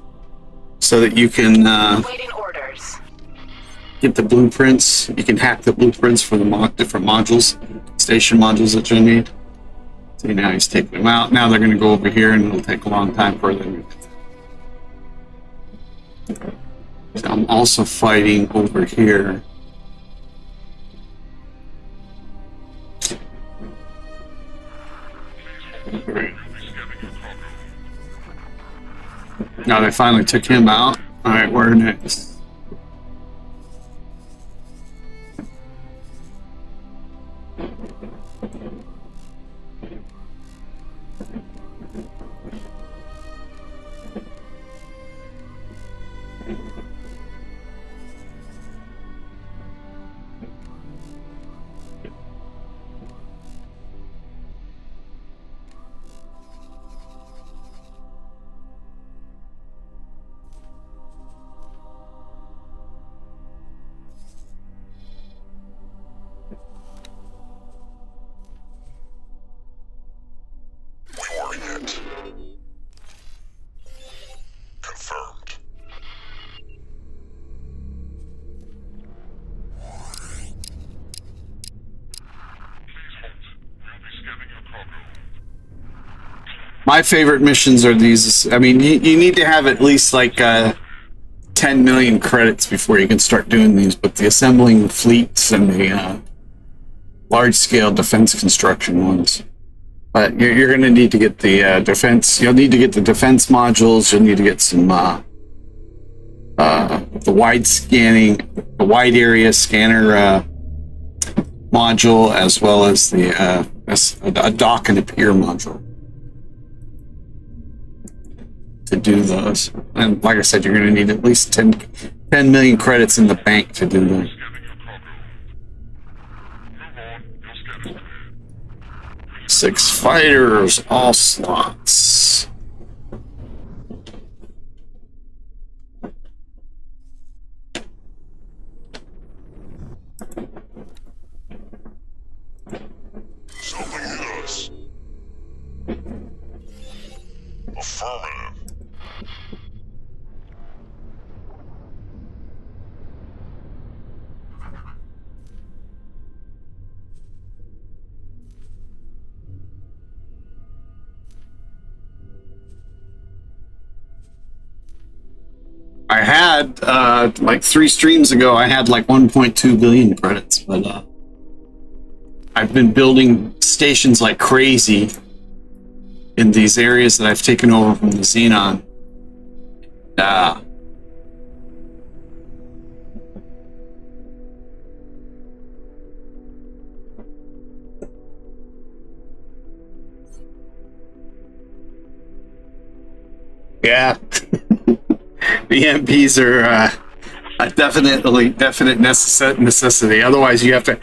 so that you can get the blueprints. You can hack the blueprints for the different modules, station modules that you need. See, now he's taking them out. Now they're going to go over here, and it'll take a long time for them. So I'm also fighting over here. Now they finally took him out. All right, where next? My favorite missions are these. I mean, you need to have at least like 10 million credits before you can start doing these, but the assembling fleets and the large-scale defense construction ones. But you're going to need to get the defense. You'll need to get the defense modules. You'll need to get some the wide area scanner module, as well as a dock and a pier module to do those. And like I said, you're going to need at least 10 million credits in the bank to do those. 6 fighters, all slots. Something hit us. Affirmative. I had, like 3 streams ago, I had like 1.2 billion credits, but I've been building stations like crazy in these areas that I've taken over from the Xenon. Yeah. The MPs are a definite necessity. Otherwise, you have to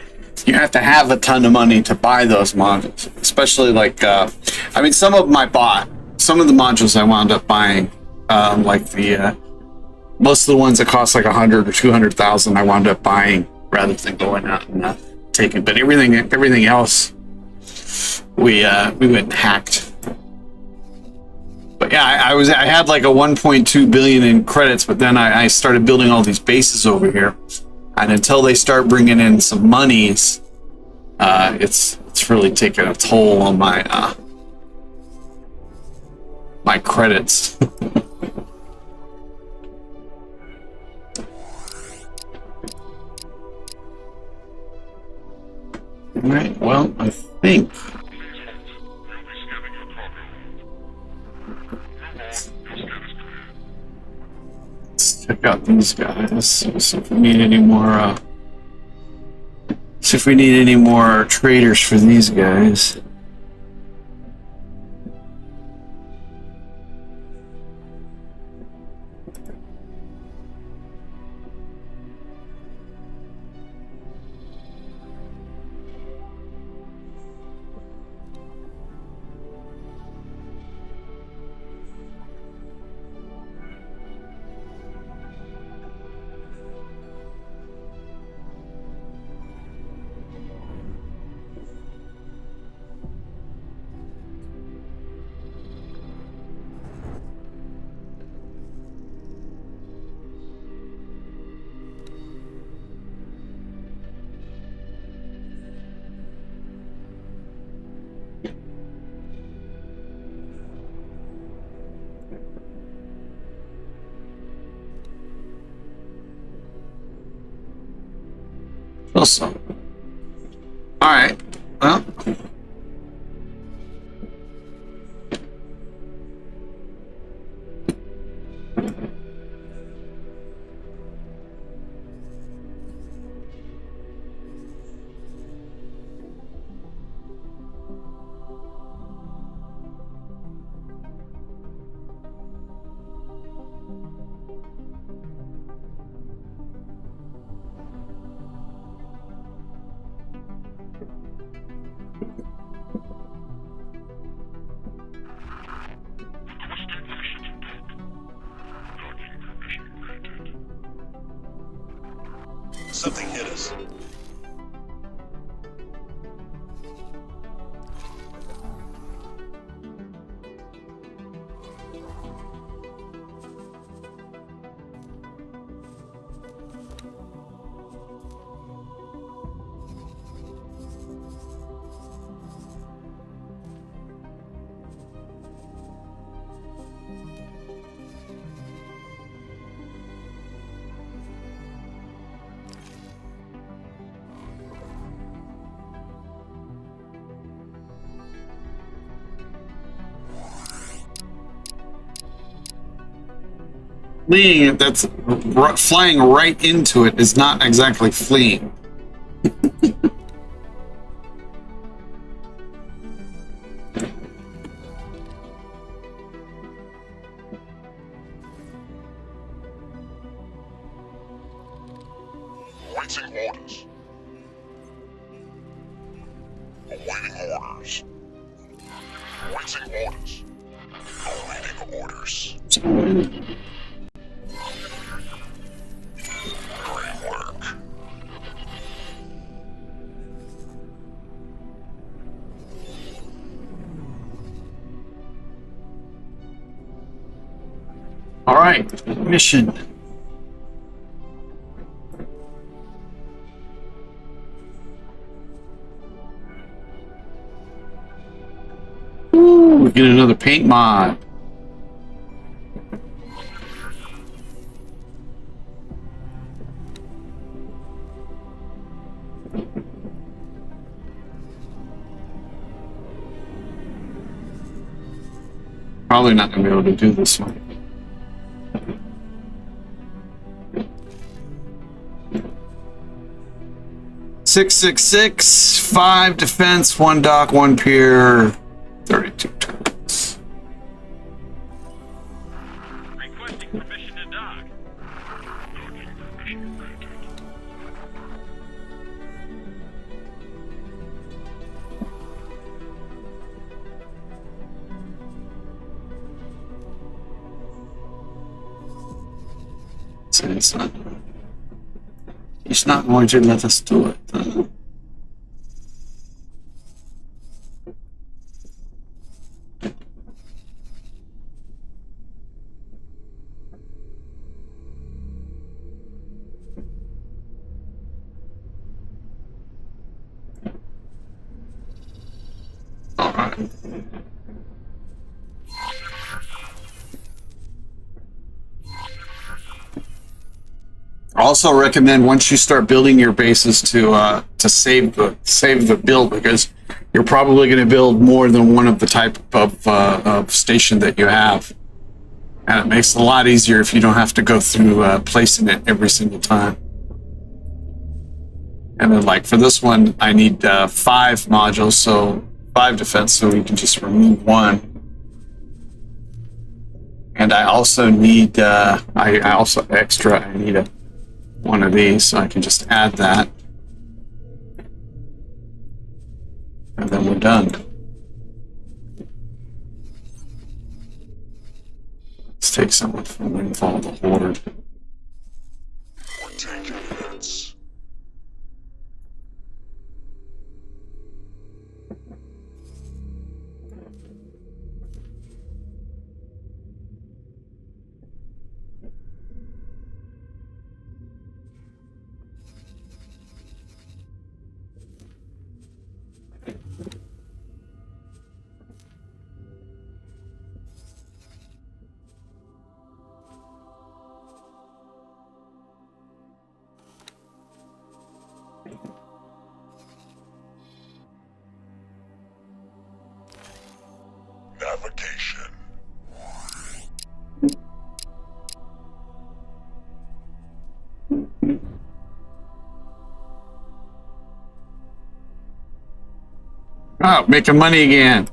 have a ton of money to buy those modules. Especially like, I mean, some of them I bought. Some of the modules I wound up buying, like the most of the ones that cost like 100 or 200,000, I wound up buying rather than going out and taking. But everything else, we went and hacked. But yeah, I had like a 1.2 billion in credits, but then I started building all these bases over here, and until they start bringing in some monies, it's really taking a toll on my my credits. All right. Well, I think. Check out these guys. See if we need any more. See if we need any more traders for these guys. Awesome. All right. Well. Something hit us. Fleeing, that's flying right into it is not exactly fleeing. Awaiting orders. Awaiting orders. Awaiting orders. Awaiting orders. Great work. All right, mission. Ooh, we get another paint mod. Probably not going to be able to do this one. "666, 5 defense, 1 dock, 1 pier, 32 turns." Requesting permission to dock. So he's not going to let us do it. All right. Also recommend once you start building your bases to save the build, because you're probably going to build more than one of the type of station that you have, and it makes it a lot easier if you don't have to go through placing it every single time. And then, like for this one, I need 5 modules, so 5 defense, so we can just remove 1. And I also need I also extra. I need one of these, so I can just add that, and then we're done. Let's take someone from Windfall the Horde. We're taking hits. Navigation. Oh, making money again.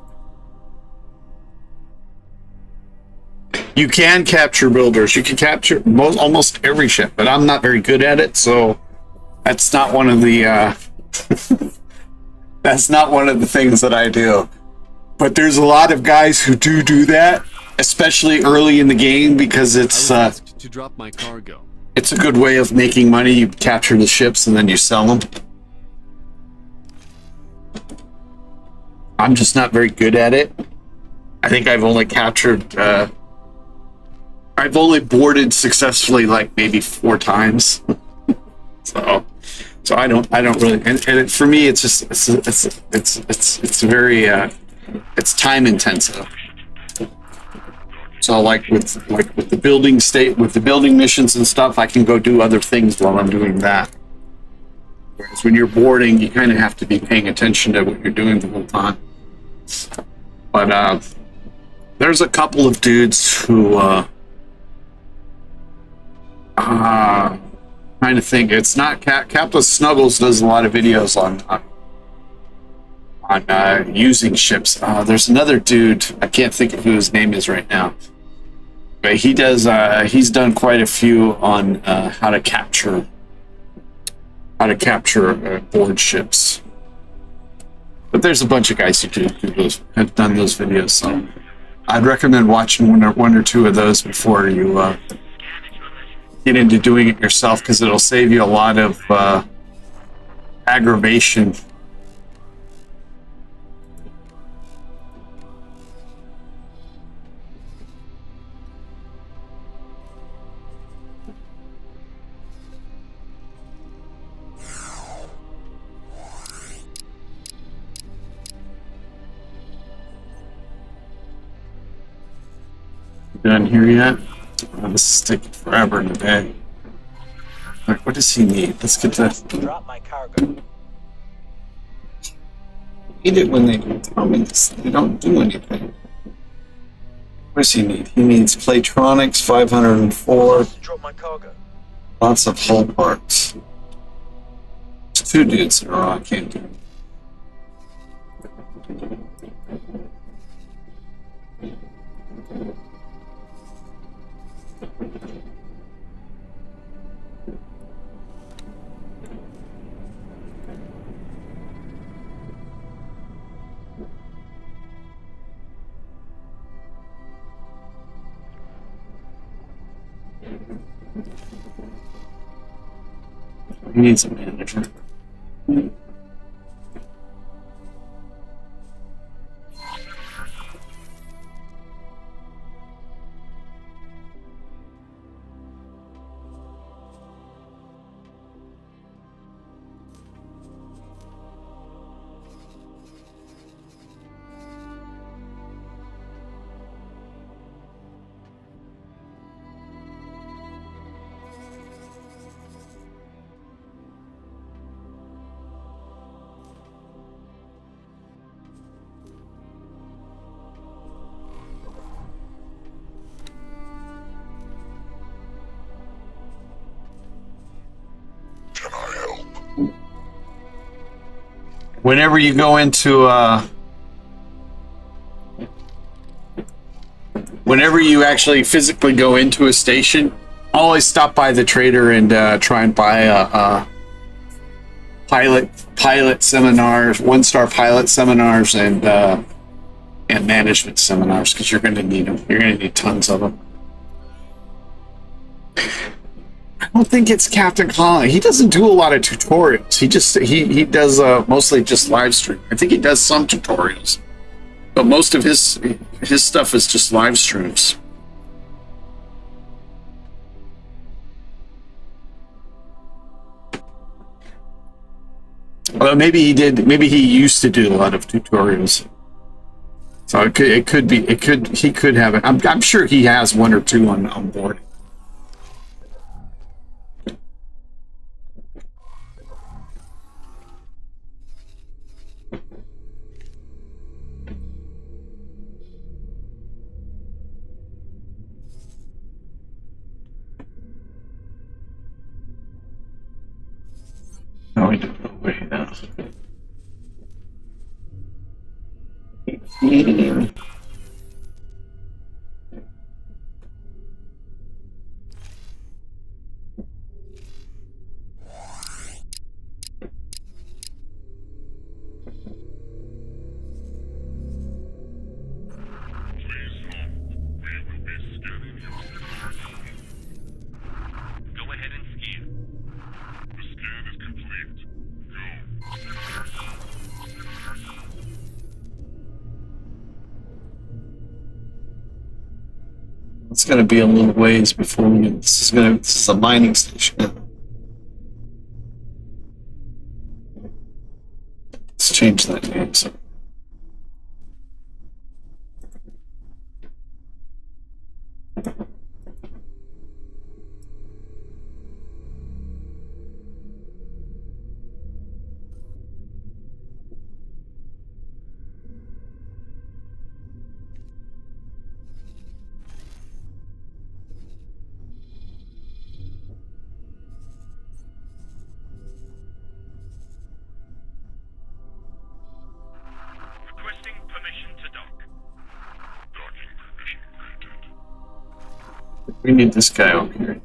You can capture builders. You can capture almost every ship, but I'm not very good at it, so that's not one of the that's not one of the things that I do. But there's a lot of guys who do that, especially early in the game, because it's to drop my cargo. It's a good way of making money. You capture the ships and then you sell them. I'm just not very good at it. I think I've only captured I've only boarded successfully like maybe 4 times. so I don't really, and for me it's just it's very it's time intensive. So like with the building missions and stuff, I can go do other things while I'm doing that. Whereas when you're boarding, you kind of have to be paying attention to what you're doing the whole time. But there's a couple of dudes who Trying to think. It's not Capless Snuggles does a lot of videos on using ships. There's another dude. I can't think of who his name is right now. But he does. He's done quite a few on how to capture board ships. But there's a bunch of guys who have done those videos. So I'd recommend watching one or two of those before you get into doing it yourself, because it'll save you a lot of aggravation. Done here yet? Oh, this is taking forever in the day. Like, what does he need? Let's get that. Drop my cargo. Need it when they tell me this. They don't do anything. What does he need? He needs Playtronics 504. Drop my cargo. Lots of hull parts. There's two dudes in a row. I can't do it. He needs a manager. Whenever you go into whenever you actually physically go into a station, always stop by the trader and try and buy a pilot seminars, 1-star pilot seminars, and management seminars, because you're going to need them. You're going to need tons of them. I don't think it's Captain Colin. He doesn't do a lot of tutorials. He does mostly just live stream. I think he does some tutorials, but most of his stuff is just live streams. Well, maybe he did. Maybe he used to do a lot of tutorials. So he could have it. I'm sure he has one or two on board. No, he didn't know where he is. Go ahead and scan. The scan is complete. It's going to be a little ways before we get. This is a mining station. Let's change that name. So. We need this guy over here.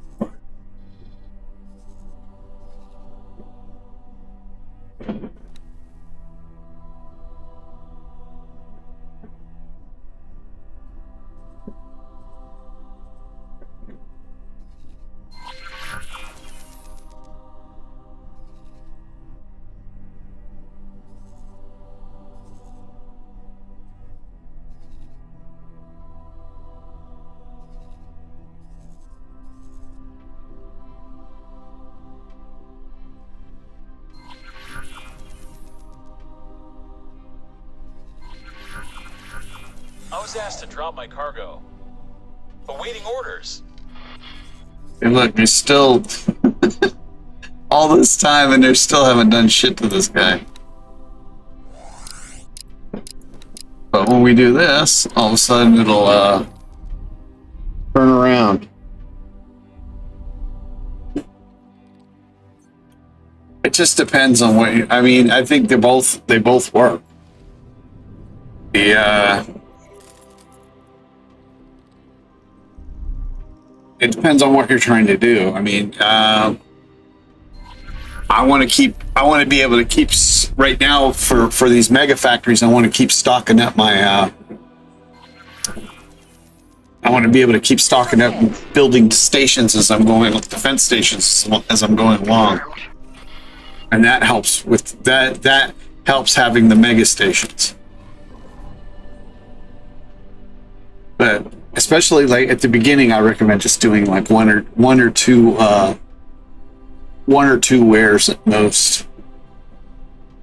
I was asked to drop my cargo. Awaiting orders. Hey, look, there's still all this time, and they still haven't done shit to this guy. But when we do this, all of a sudden it'll turn around. It just depends on what I mean. I think they both work. It depends on what you're trying to do. I mean, I want to be able to keep right now for these mega factories. I want to keep stocking up my. I want to be able to keep stocking up, building stations as I'm going, defense stations as I'm going along, and that helps with that. That helps having the mega stations. But especially like at the beginning, I recommend just doing like one or two wares at most,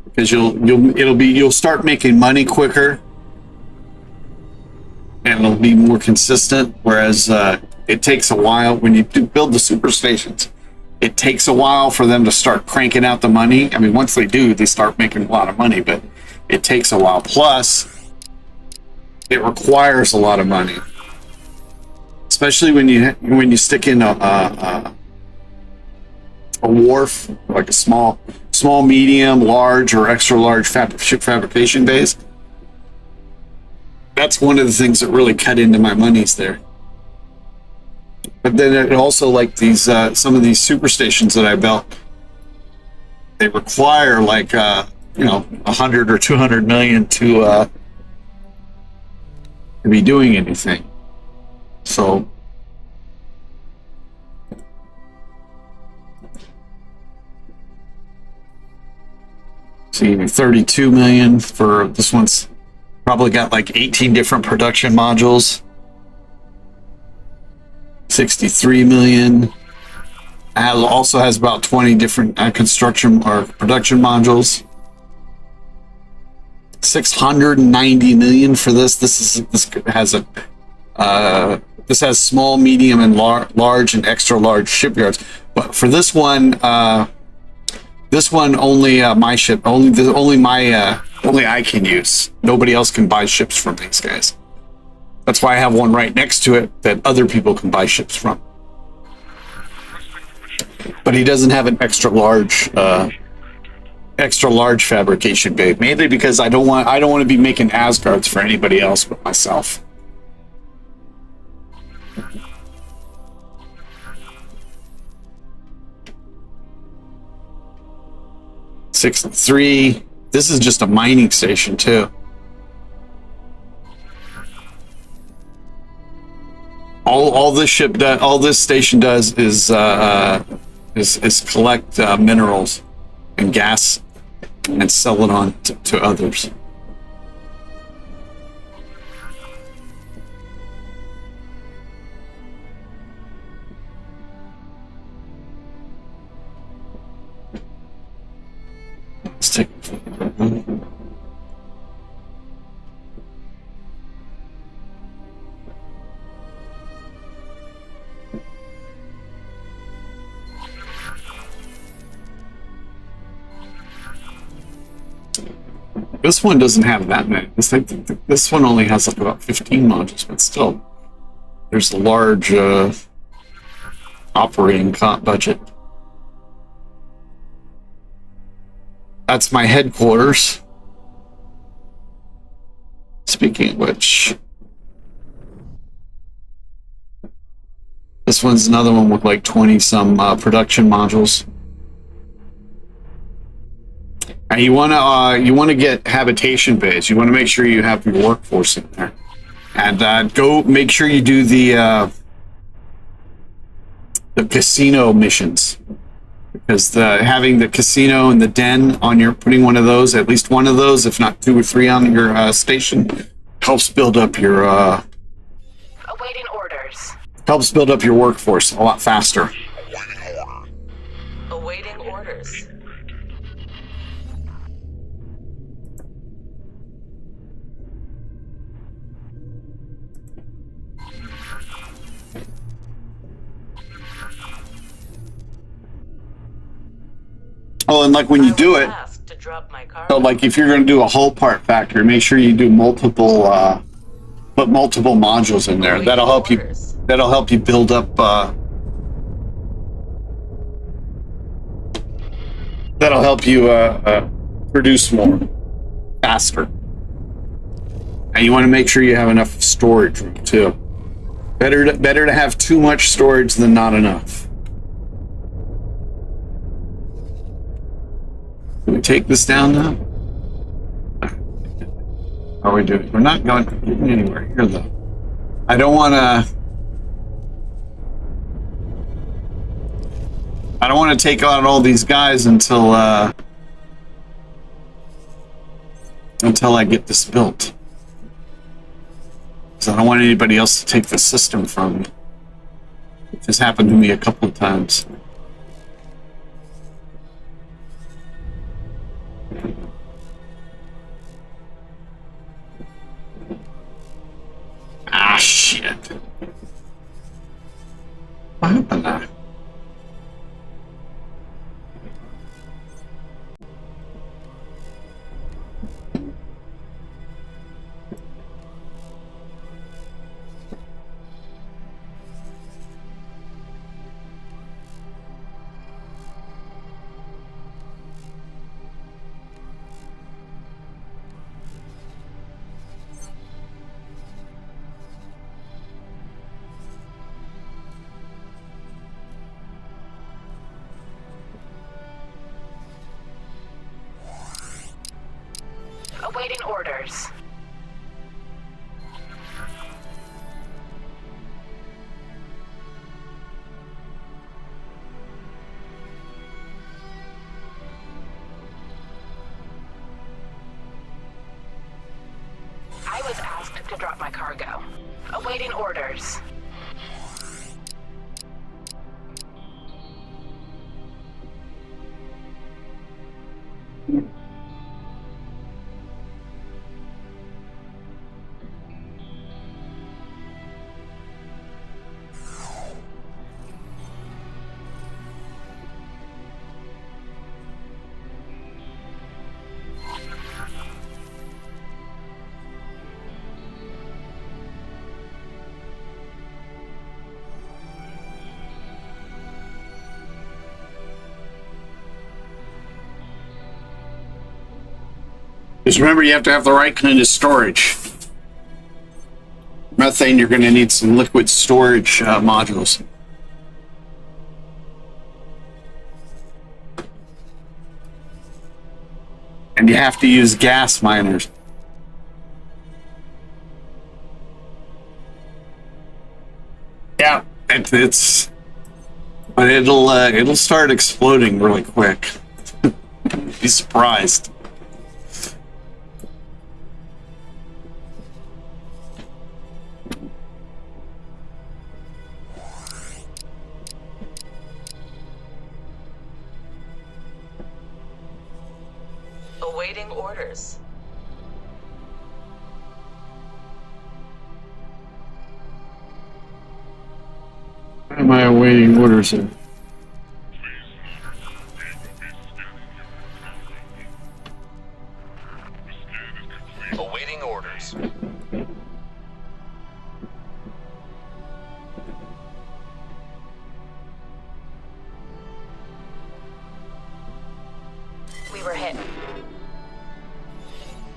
because you'll start making money quicker, and it'll be more consistent. Whereas it takes a while when you build the super stations. It takes a while for them to start cranking out the money. I mean, once they do, they start making a lot of money, but it takes a while. Plus, it requires a lot of money, especially when you stick in a wharf, like a small, medium, large, or extra large ship fabrication base. That's one of the things that really cut into my monies there. But then it also, like these some of these super stations that I built, they require like 100 or 200 million to be doing anything. So see, 32 million for this one's probably got like 18 different production modules. 63 million. Also has about 20 different construction or production modules. 690 million for this. This has small, medium, and large and extra large shipyards. But for this one only only I can use. Nobody else can buy ships from these guys. That's why I have one right next to it that other people can buy ships from. But he doesn't have an extra large fabrication bay, mainly because I don't want to be making Asgards for anybody else but myself. $63. This is just a mining station too. All this station does is collect minerals and gas and sell it on to others. Let's take this one doesn't have that many. This one only has like about 15 modules, but still, there's a large operating budget. That's my headquarters. Speaking of which, This one's another one with like 20 some production modules. And you want to get habitation base. You want to make sure you have your workforce in there, and go make sure you do the casino missions, because having the casino and the den on your putting one of those, at least one of those, if not 2 or 3 on your station, helps build up your Awaiting orders. helps build up your workforce a lot faster. Awaiting orders. Oh, and like when you do it, Asked to drop my car. so like if you're going to do a whole part factory, make sure you do multiple, put multiple modules in there. That'll help you. That'll help you build up. That'll help you produce more faster. And you want to make sure you have enough storage room too. Better to have too much storage than not enough. Can we take this down now? How are we doing? We're not going anywhere here though. I don't want to take on all these guys until I get this built. Because I don't want anybody else to take the system from me. This has happened to me a couple of times. Ah, shit. What happened now? Awaiting orders. I was asked to drop my cargo. Awaiting orders. Just remember, you have to have the right kind of storage. Methane, you're going to need some liquid storage modules. And you have to use gas miners. Yeah, it's but it'll start exploding really quick. Be surprised. Awaiting orders. Why am I awaiting orders here? Awaiting orders. We were hit.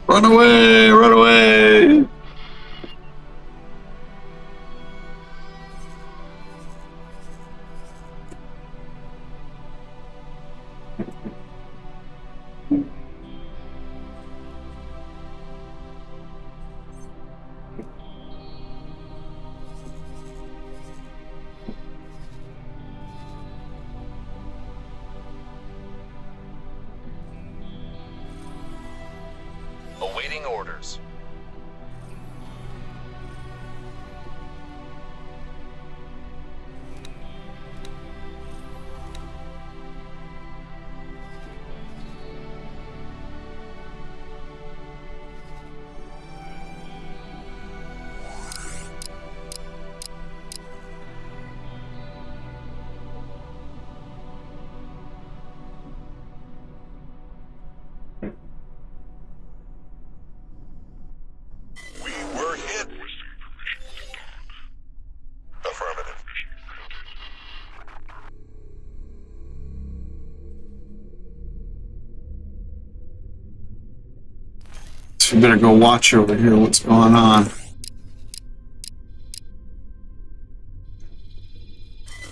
Run away! Run away! Awaiting orders. We were hit. Affirmative. So you better go watch over here what's going on.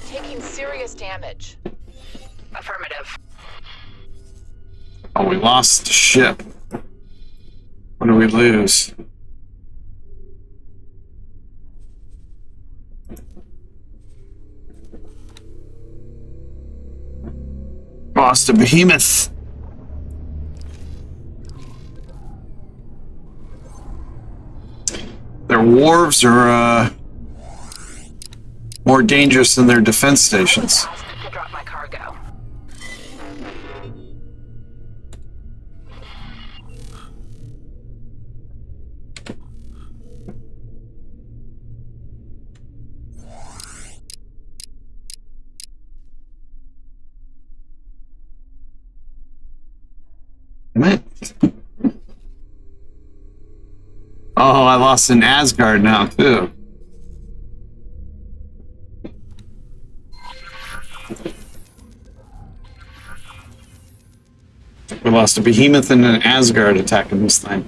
Taking serious damage. Affirmative. Oh, we lost the ship. What do we lose? Lost a behemoth. Their wharves are more dangerous than their defense stations. I was asked to drop my cargo. Man. Oh, I lost in Asgard now, too. We lost a behemoth and an Asgard attacking this thing.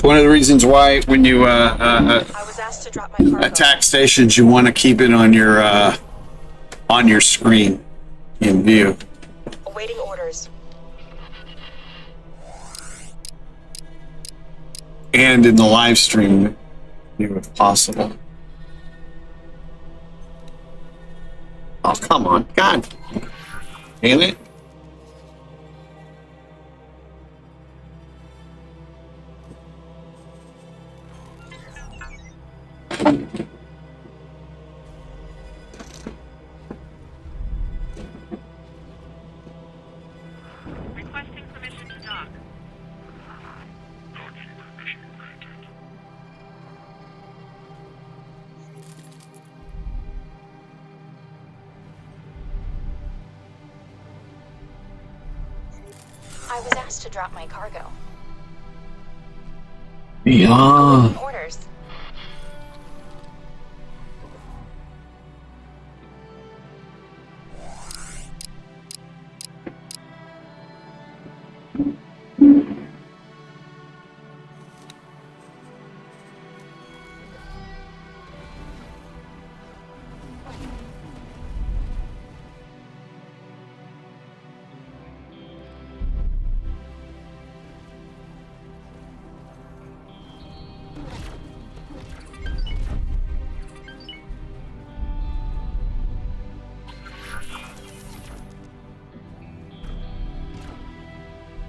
One of the reasons why when you I was asked to drop my cargo. attack stations, you want to keep it on your screen in view. Awaiting orders. And in the live stream view if possible. Oh, come on. God. Damn it. Requesting permission to dock. I was asked to drop my cargo. Yeah. Orders.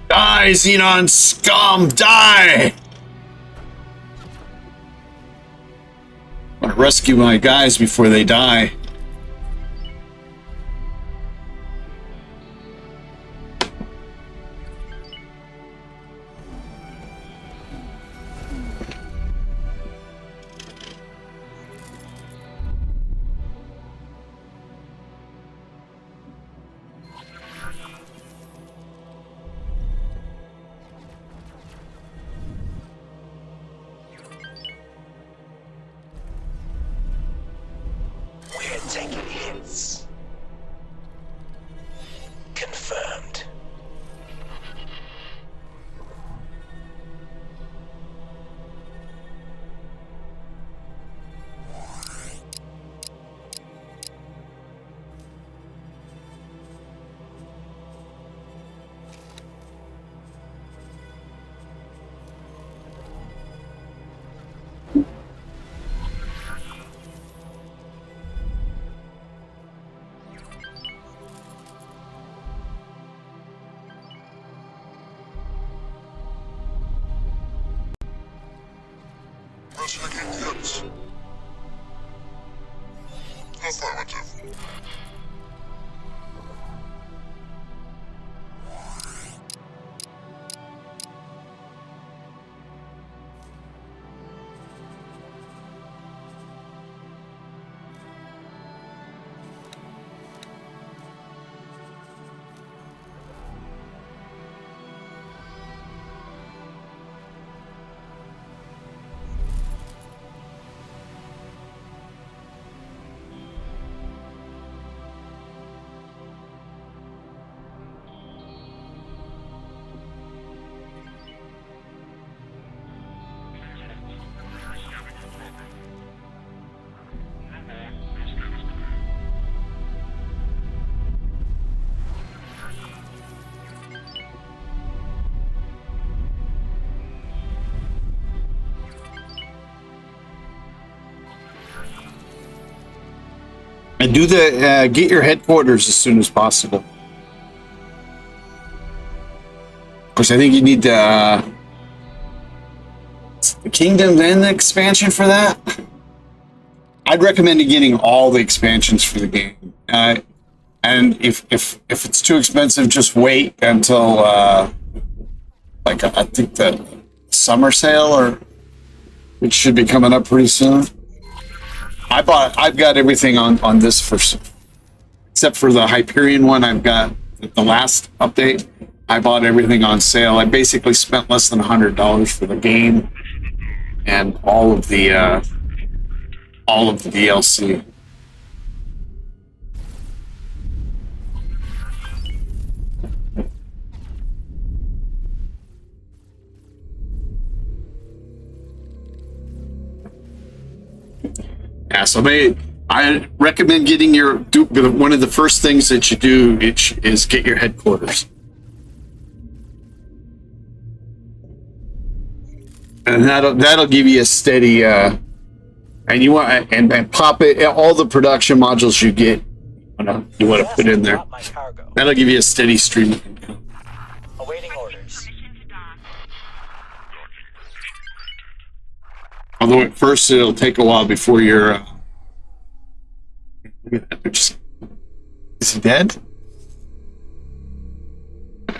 Die, Xenon scum, die! I want to rescue my guys before they die. We're checking tips. Affirmative. And do the get your headquarters as soon as possible. Of course, I think you need the kingdom and the expansion for that. I'd recommend getting all the expansions for the game. And if it's too expensive, just wait until like I think the summer sale, or it should be coming up pretty soon. I've got everything on this first, except for the Hyperion one. I've got the last update. I bought everything on sale. I basically spent less than $100 for the game and all of the DLC. Yeah, so I recommend getting one of the first things that you do is get your headquarters. And that'll give you a steady and you want and pop it all the production modules you get you want to put in there. That'll give you a steady stream of income. Awaiting orders. Although at first it'll take a while before you're is he dead?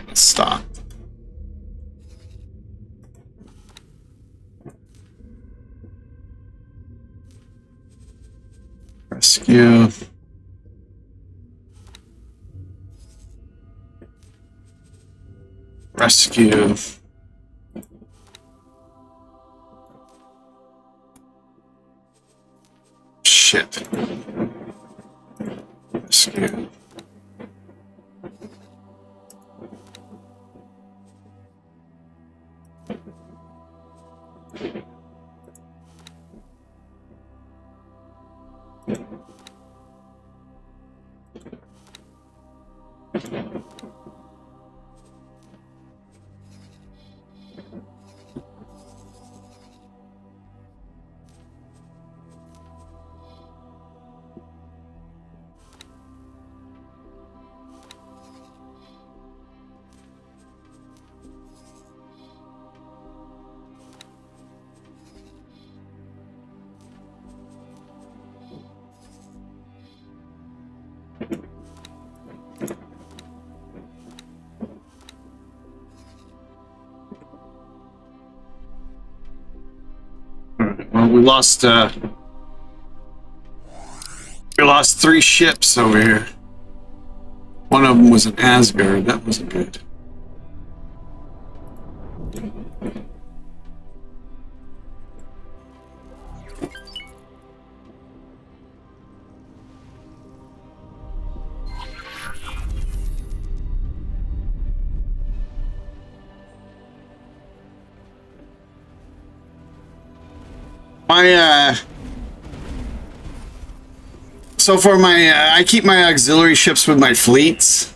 Let's stop. Rescue. Rescue. Shit. Rescue. Well, we lost 3 ships over here. One of them was an Asgard. That wasn't good. I keep my auxiliary ships with my fleets.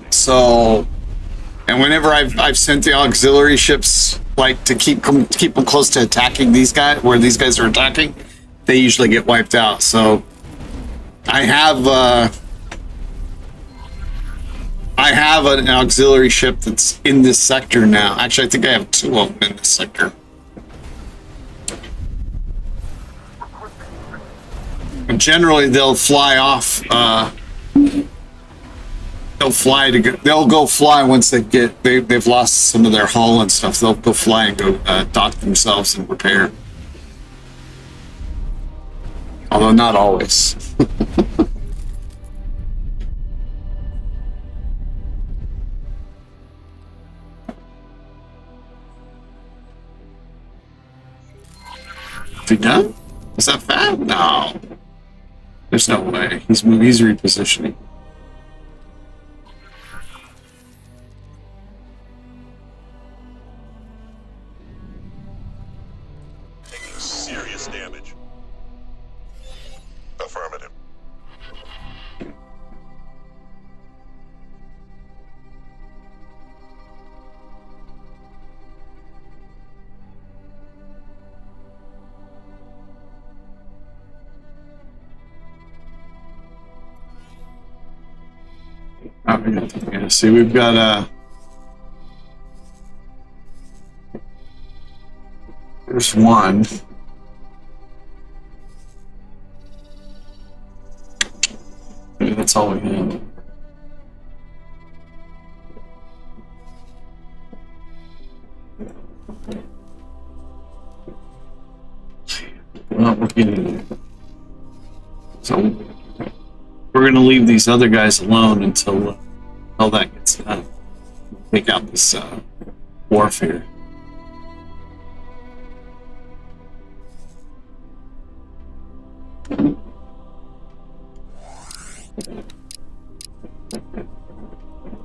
So, and whenever I've sent the auxiliary ships, like to keep them close to attacking these guys, where these guys are attacking, they usually get wiped out. So, I have an auxiliary ship that's in this sector now. Actually, I think I have 2 of them in this sector. And generally, they'll fly off. They'll go fly once they've lost some of their hull and stuff. They'll go fly and go dock themselves and repair. Although not always. Is he done? Is that fat? No. There's no way. He's repositioning. Taking serious damage. Affirmative. Yeah, see, we've got there's one. Maybe that's all we have. Well, we're getting so we're going to leave these other guys alone until that gets done. Take out this warfare.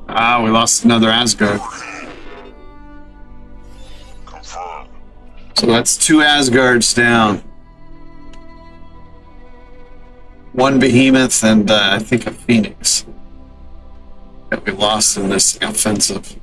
Ah, we lost another Asgard. Confirmed. So that's 2 Asgards down. 1 Behemoth and I think a Phoenix that we lost in this offensive.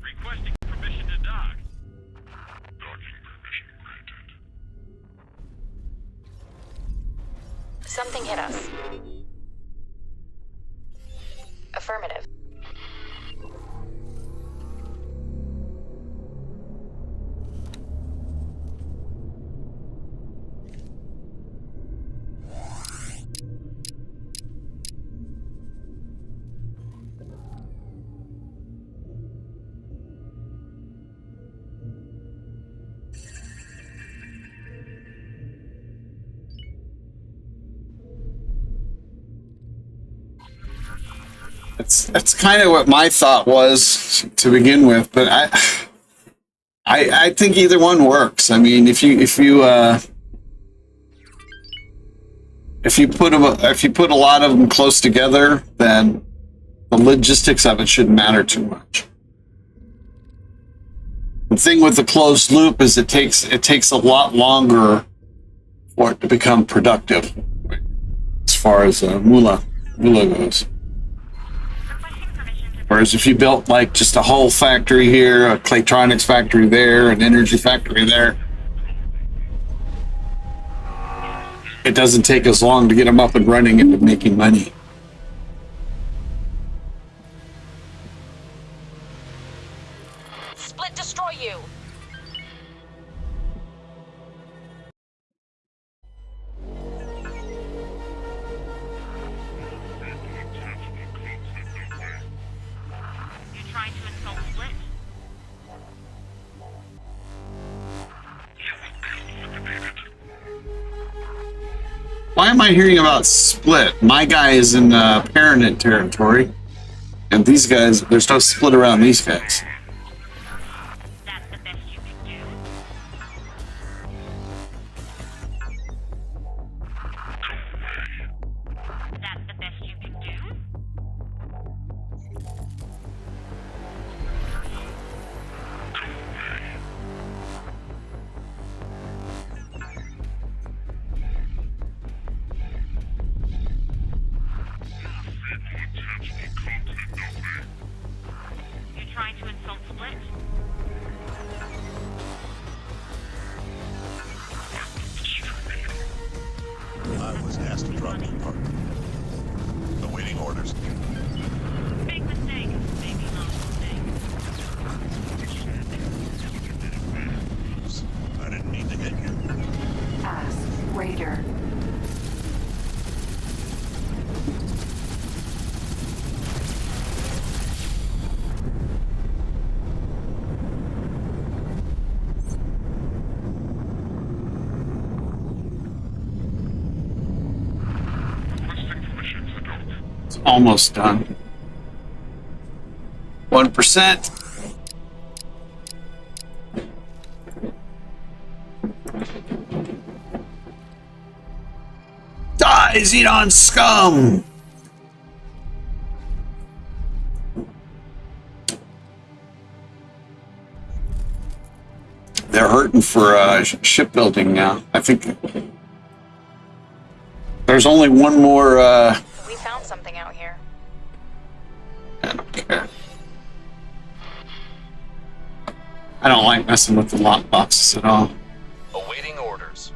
Requesting permission to dock. Docking permission granted. Something hit us. Affirmative. That's kind of what my thought was to begin with, but I think either one works. I mean, if you put a lot of them close together, then the logistics of it shouldn't matter too much. The thing with the closed loop is it takes a lot longer for it to become productive, as far as Mula goes. Whereas if you built like just a whole factory here, a Claytronics factory there, an energy factory there, it doesn't take as long to get them up and running and making money. Split destroy you. Why am I hearing about split? My guy is in Paranit territory. And these guys, there's no split around these guys. That's the best you can do. That's the best you can do. You're trying to insult Split? I was asked to drop my cargo. Awaiting orders. Big mistake. Maybe not a mistake. I didn't mean to hit you. Ask Raider. It's almost done. 1%. Die, Xenon scum! They're hurting for shipbuilding now. I think there's only one more. We found something out here. I don't care. I don't like messing with the lockboxes at all. Awaiting orders.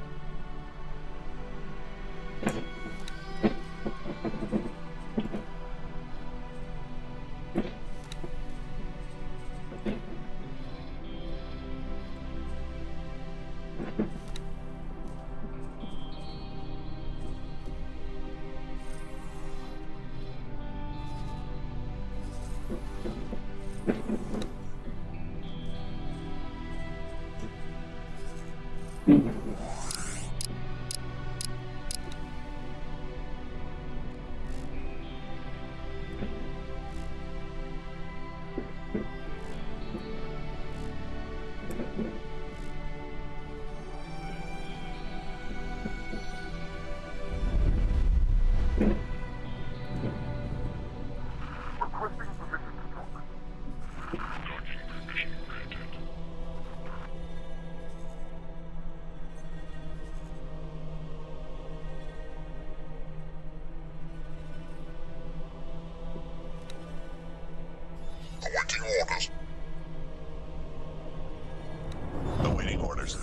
Awaiting orders. Awaiting orders. Awaiting orders. Awaiting orders.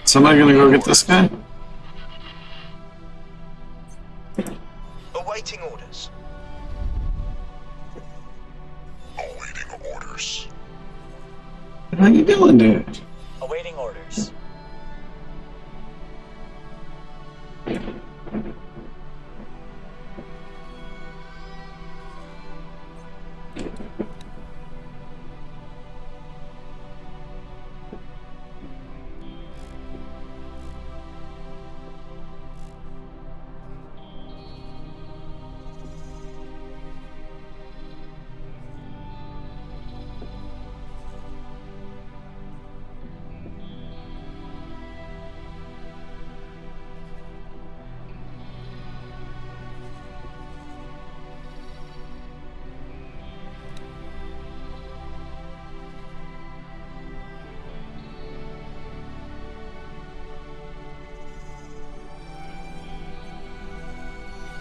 Somebody gonna go get this guy? Awaiting orders. Awaiting orders. How you doing, dude? Awaiting orders.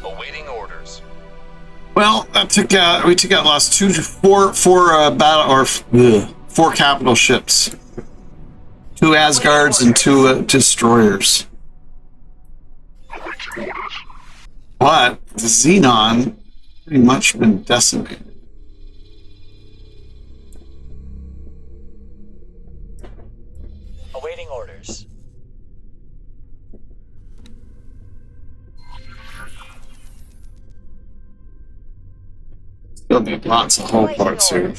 Awaiting orders. Well, that took out. We took out lost four battle or four capital ships, 2 Asgards and 2 destroyers. But the Xenon pretty much been decimated. Awaiting orders. Still need lots of hull parts here.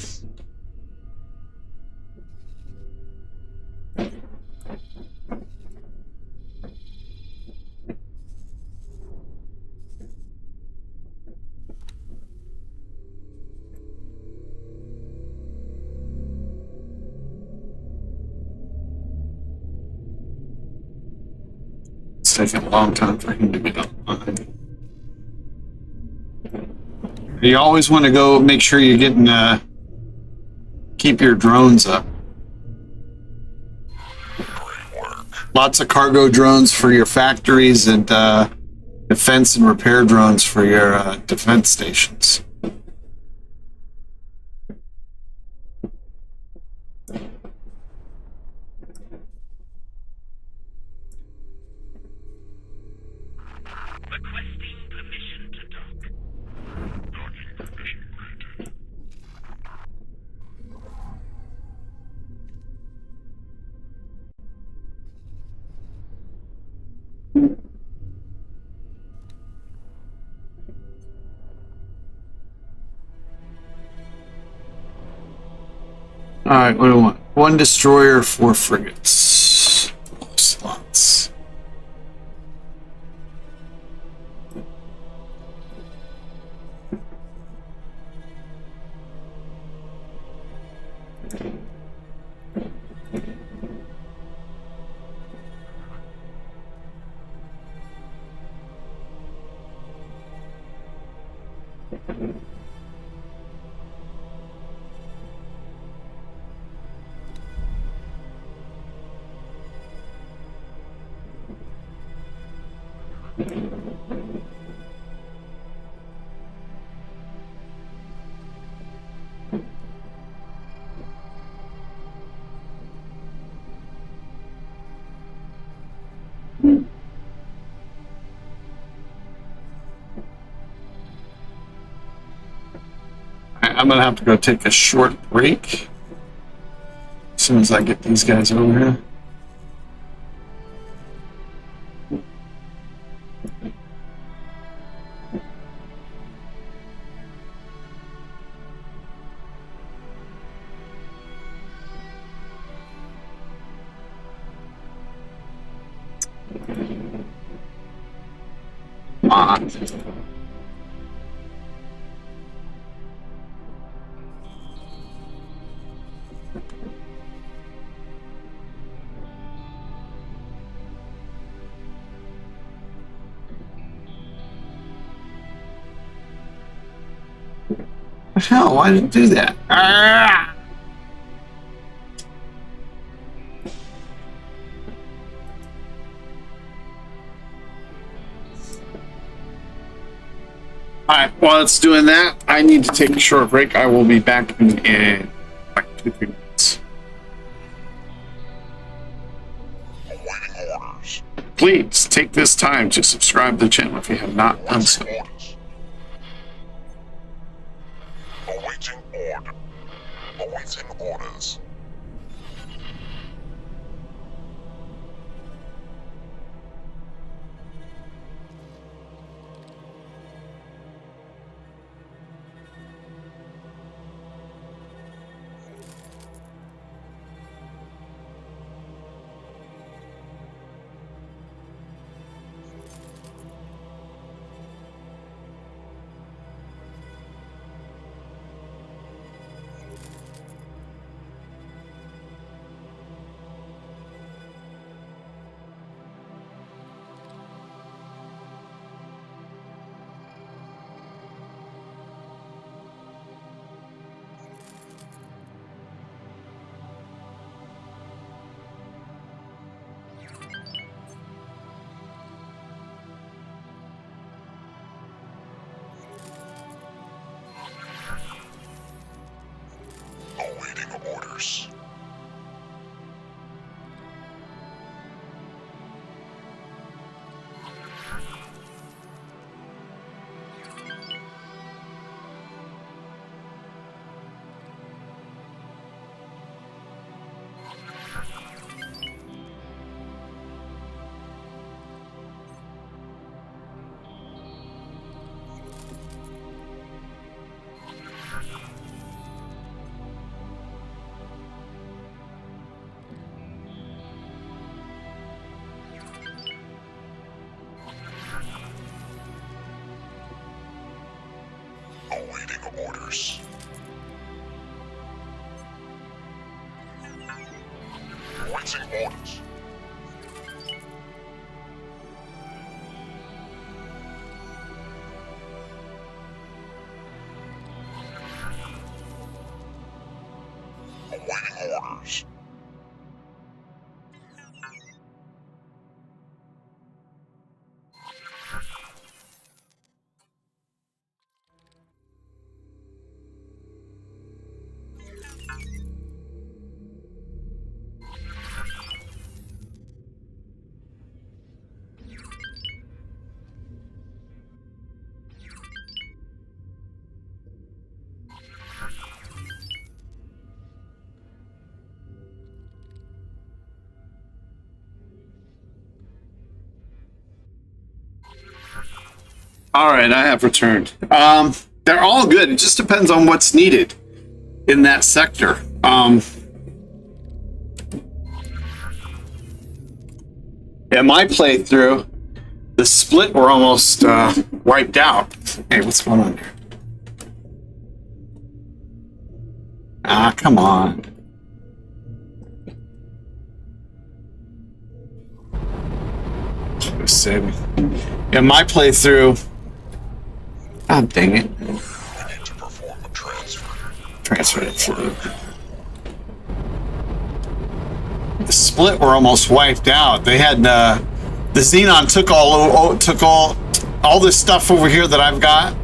It's taking a long time for him to get online. You always want to go make sure you're getting keep your drones up. Lots of cargo drones for your factories and defense and repair drones for your defense stations. Requesting permission to dock. Docking permission granted. Alright, what do we want? 1 destroyer, 4 frigates. Slots. I'm gonna have to go take a short break as soon as I get these guys over here. Come on. What the hell? Why did it do that? Ah! Alright, while it's doing that, I need to take a short break. I will be back in like 2-3 minutes. Please take this time to subscribe to the channel if you have not done so. Awaiting order. Awaiting orders. Awaiting orders. Awaiting orders. Awaiting orders. All right, I have returned. They're all good. It just depends on what's needed in that sector. Yeah, my playthrough, the split were almost wiped out. Hey, what's going on here? Ah, come on. Save me. Yeah, my playthrough. God dang it. I need to perform a transfer. Transfer it through. The split were almost wiped out. They had the Xenon took all this stuff over here that I've got.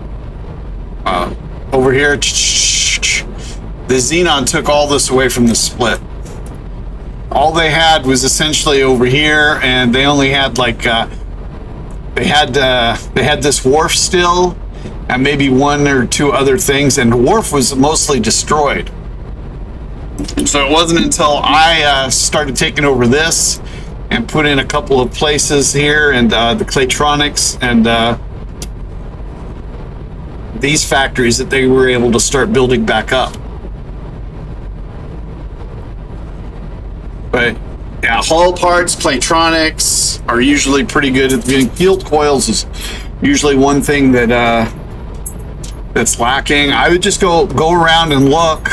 Over here, the Xenon took all this away from the split. All they had was essentially over here, and they only had like they had this wharf still, and maybe one or two other things, and the wharf was mostly destroyed. So it wasn't until I started taking over this and put in a couple of places here, and the Claytronics and these factories, that they were able to start building back up. But yeah, hull parts, Claytronics are usually pretty good at the beginning. Field coils is usually one thing that that's lacking. I would just go around and look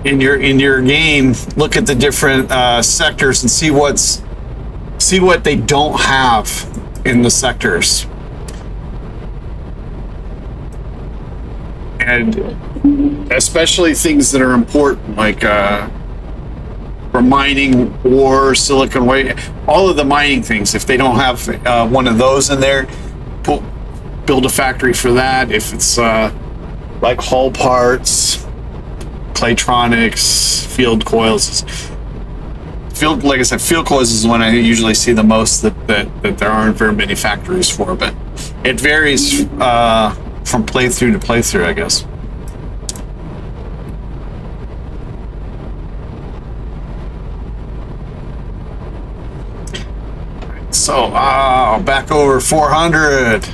in your game, look at the different sectors and see what they don't have in the sectors. And especially things that are important, like for mining ore, silicon waste, all of the mining things. If they don't have one of those in there, build a factory for that. If it's like hull parts, Claytronics, field coils. Like I said, field coils is the one I usually see the most that there aren't very many factories for, but it varies from playthrough to playthrough, I guess. So, back over 400.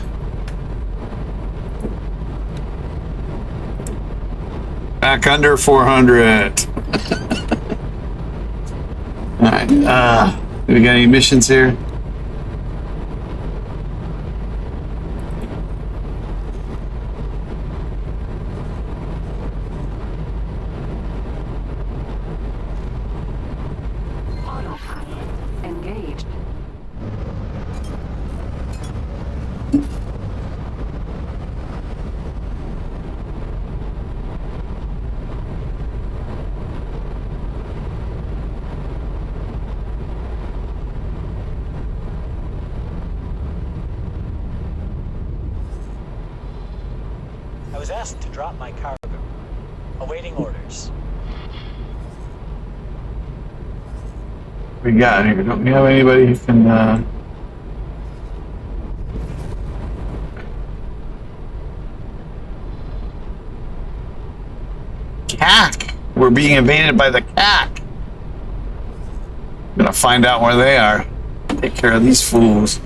Back under 400. Alright, do we got any missions here? Engaged. I was asked to drop my cargo. Awaiting orders. We got here. Don't we have anybody who can CAC! We're being invaded by the CAC. Gonna find out where they are. Take care of these fools.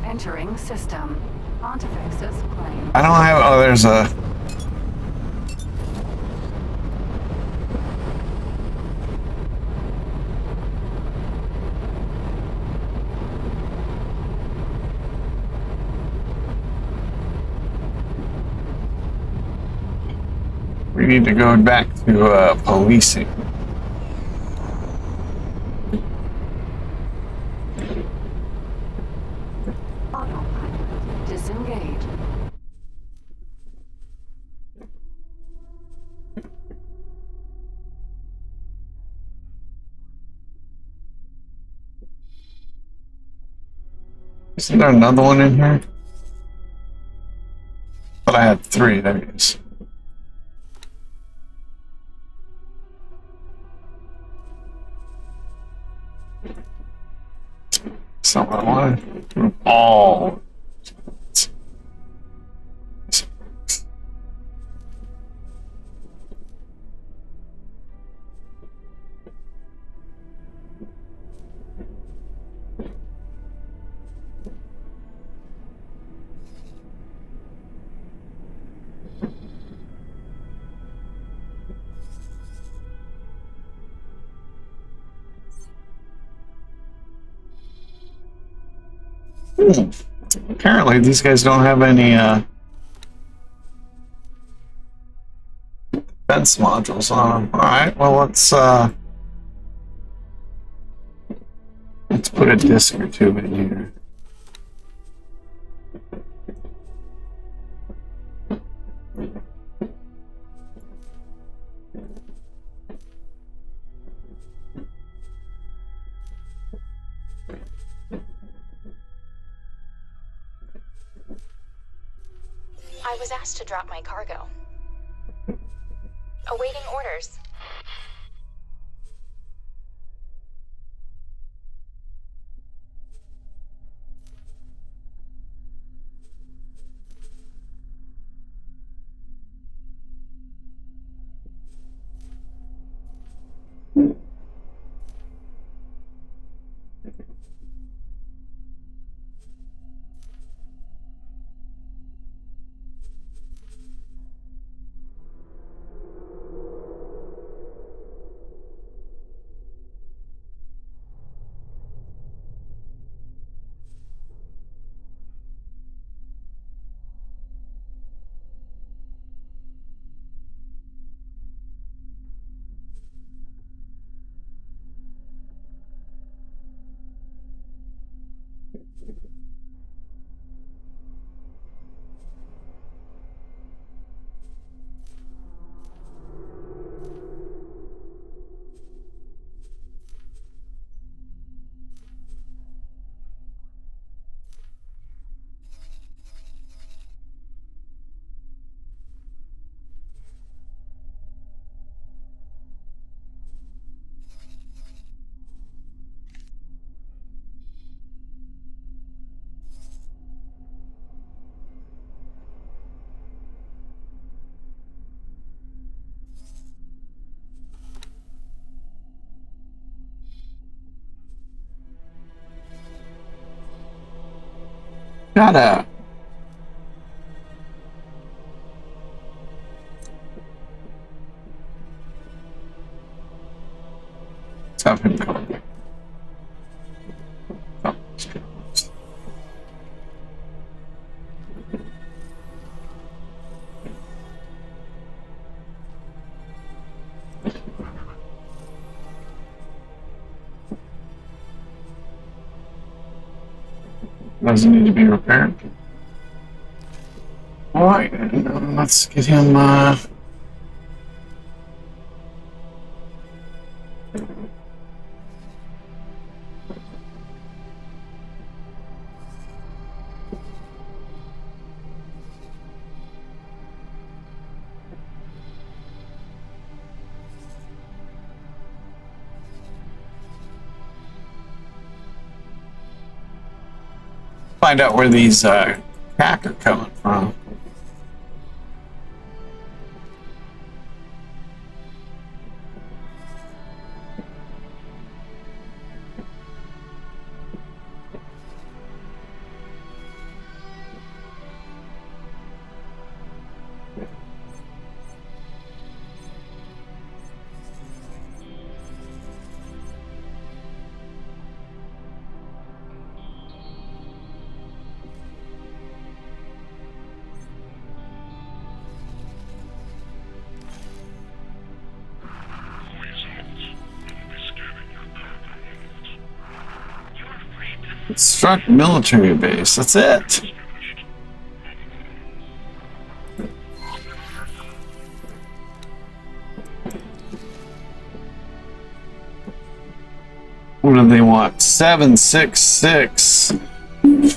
Entering system. Pontifex's claim. I don't have. Oh, there's a. We need to go back to policing. Disengage. Isn't there another one in here? But I had 3, there it is. That's not what I wanted. Oh. Apparently these guys don't have any defense modules on them. Alright, well let's put a disc or 2 in here. I was asked to drop my cargo. Awaiting orders. Gotta. Let's have him come. Oh, doesn't need to be repaired. Alright, let's get him, find out where these, crack are coming from. Construct military base. That's it. What do they want? 7, 6, 6.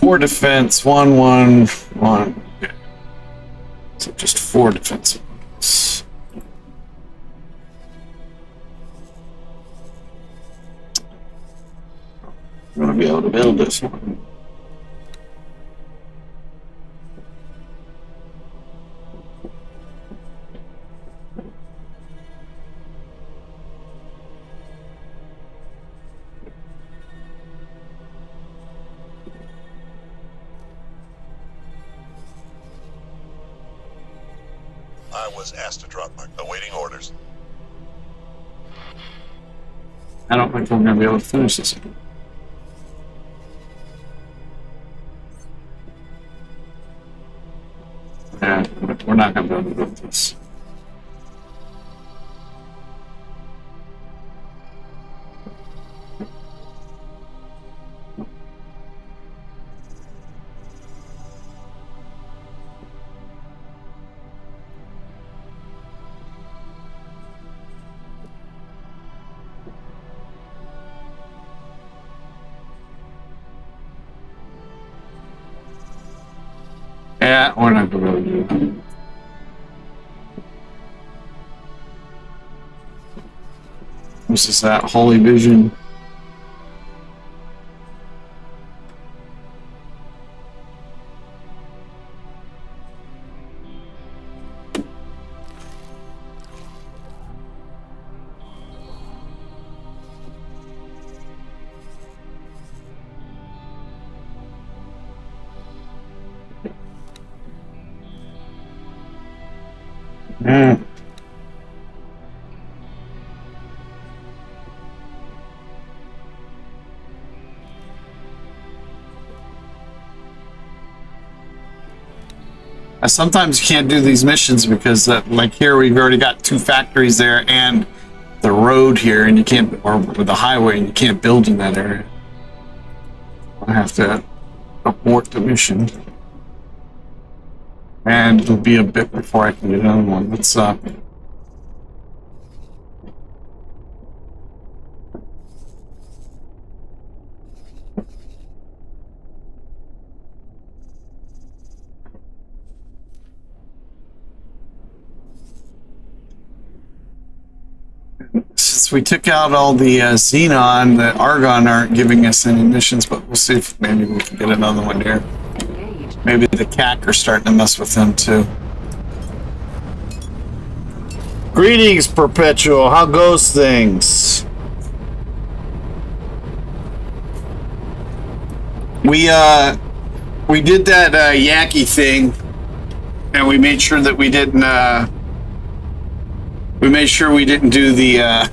4 defense, 1, 1, 1. Okay. So just 4 defense. I'm gonna be able to build this one. I was asked to drop my awaiting orders. I don't think I'm gonna be able to finish this one. Yeah, we're not gonna be able to build this. Yeah, we're not gonna really do that. This is that Holy Vision. Sometimes you can't do these missions because, like here, we've already got 2 factories there and the road here, and you can't, or the highway, and you can't build in that area. I have to abort the mission, and it'll be a bit before I can do another one. Let's since we took out all the Xenon, the Argon aren't giving us any missions, but we'll see if maybe we can get another one here. Maybe the CAC are starting to mess with them too. Greetings, Perpetual. How goes things? We did that Yaki thing, and we made sure that we didn't. We made sure we didn't do the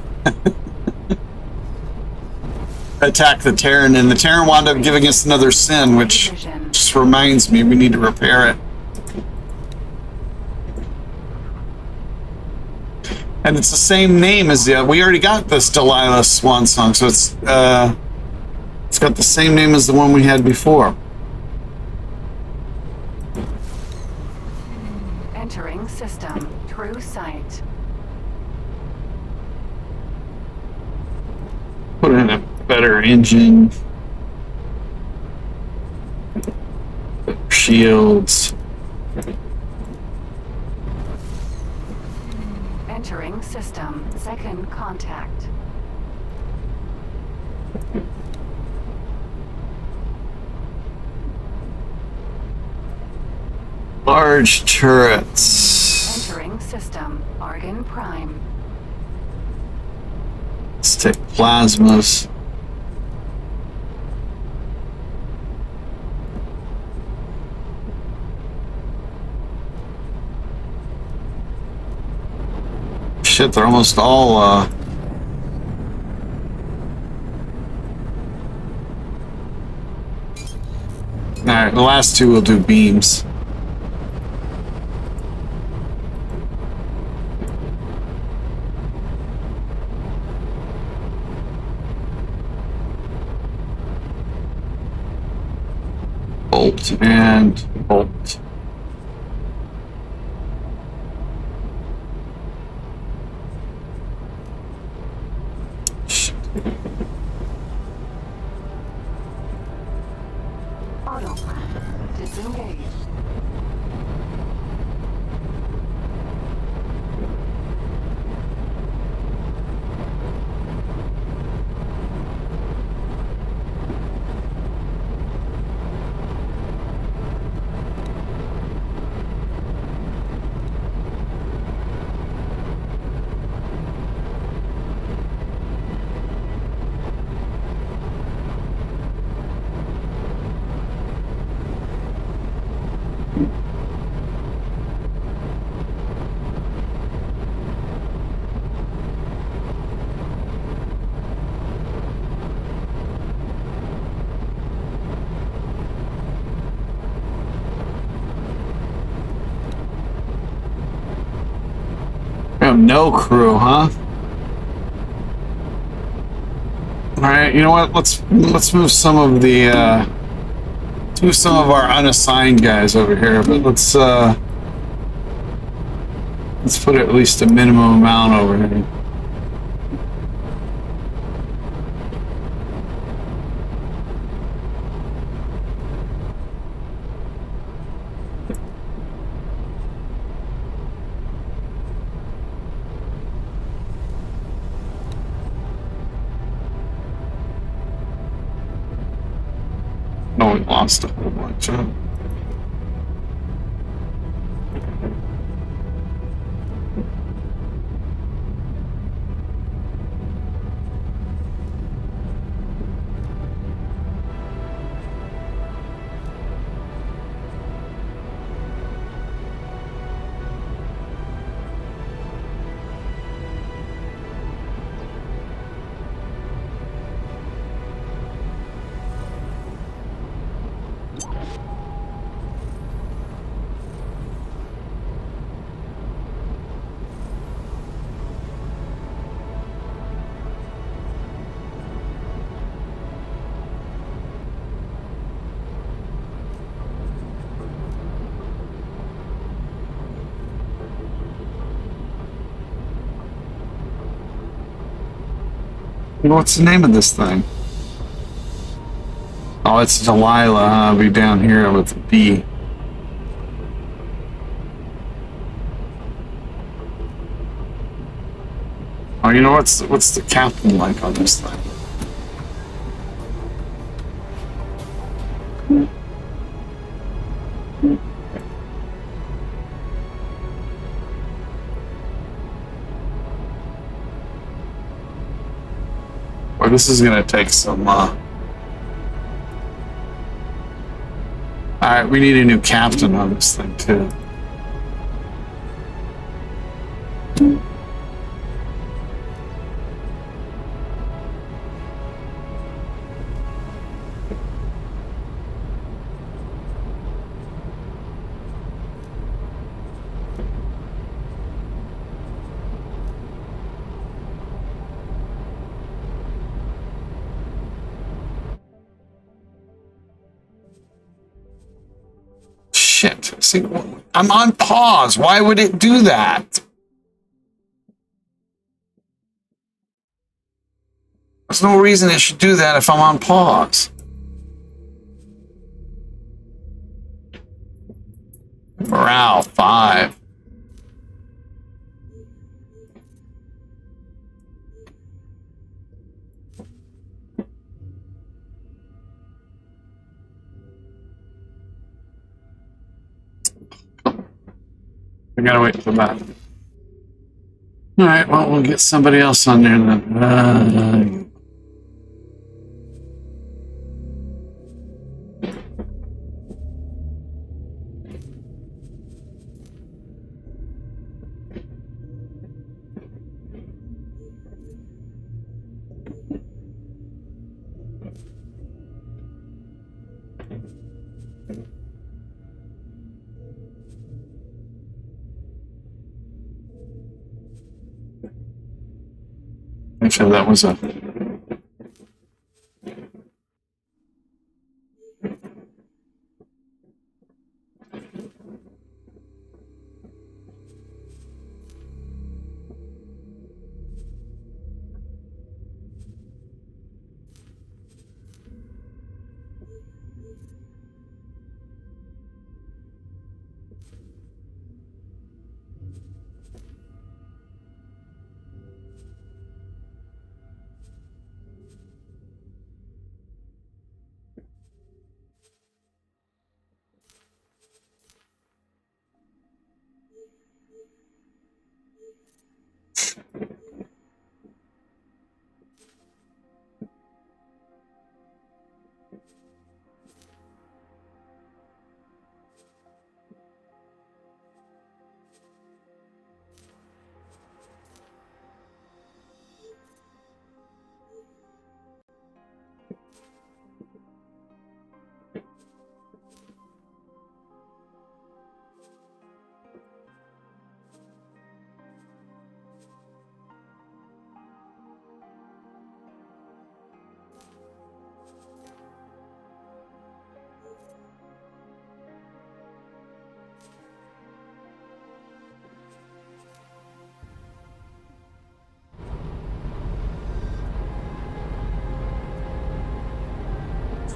attack the Terran, and the Terran wound up giving us another sin, which just reminds me we need to repair it. And it's the same name as the we already got this Delilah Swan Song, so it's got the same name as the one we had before. Entering system. True sight. Put in a better engine. Better shields. Entering system. Second contact. Large turrets. Entering system. Argon Prime. Let's take plasmas. Shit, they're almost all Alright, the last 2 will do beams. bolt and bolt. Autopilot disengaged. No crew, huh? All right, you know what? Let's move some of the let's move some of our unassigned guys over here, but let's put at least a minimum amount over here. No, we lost a whole bunch, huh? What's the name of this thing? Oh, it's Delilah. I'll be down here with a D. Oh, you know what's the captain like on this thing? Well, this is gonna take some. All right, we need a new captain on this thing too. Shit. See, I'm on pause. Why would it do that? There's no reason it should do that if I'm on pause. Morale 5. I gotta wait for that. All right, well, we'll get somebody else on there then. Actually, that was a...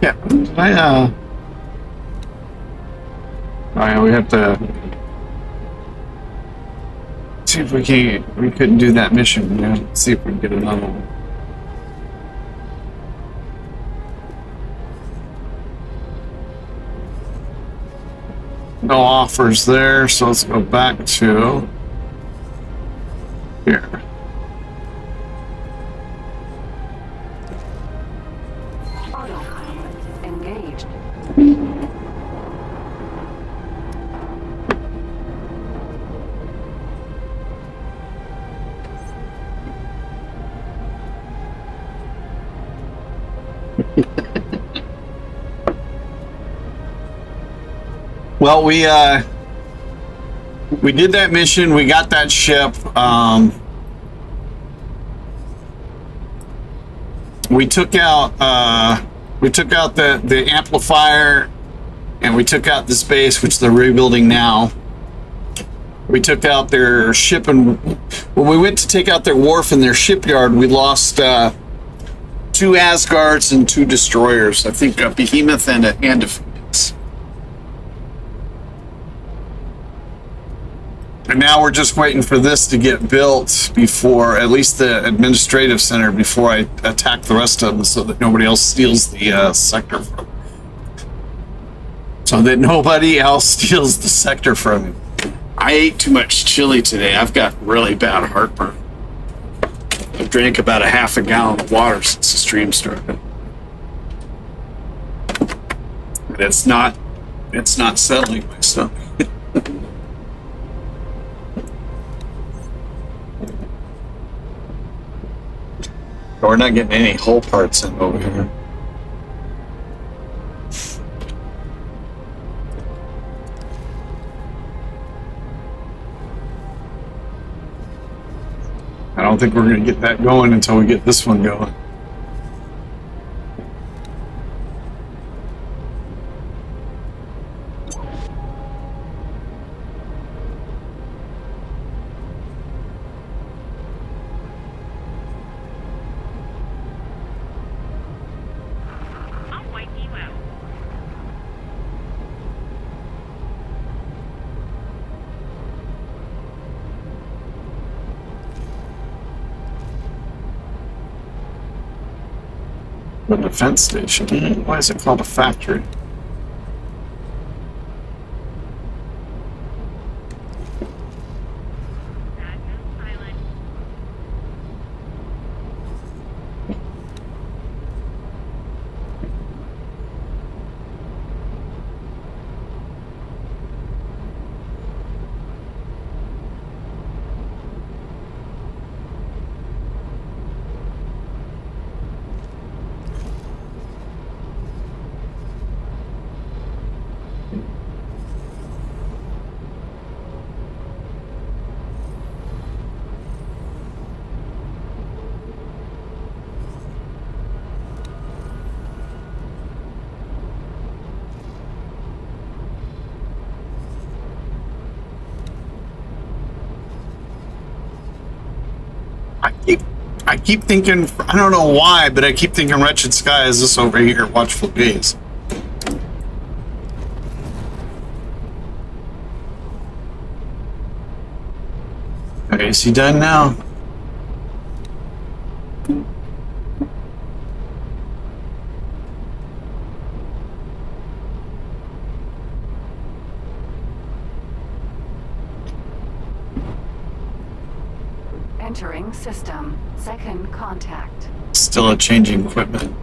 Yeah, did I, oh yeah, we have to see if we couldn't do that mission. Yeah, let's see if we can get another one. No offers there, so let's go back to here. Autopilot engaged. Well, we did that mission. We got that ship. We took out the amplifier, and we took out this base, which they're rebuilding now. We took out their ship, and when we went to take out their wharf and their shipyard, we lost 2 Asgards and 2 destroyers. I think a Behemoth and a Phoenix. And now we're just waiting for this to get built before, at least the administrative center, before I attack the rest of them, so that nobody else steals the sector from me. So that nobody else steals the sector from me. I ate too much chili today. I've got really bad heartburn. I've drank about a half a gallon of water since the stream started. And it's not settling my stomach. We're not getting any hull parts in over here. I don't think we're going to get that going until we get this one going. A defense station. Why is it called a factory? I keep thinking, I don't know why, but I keep thinking Wretched Sky is this over here, Watchful Gaze. Okay, is he done now? Entering system. Second contact. Still a changing equipment.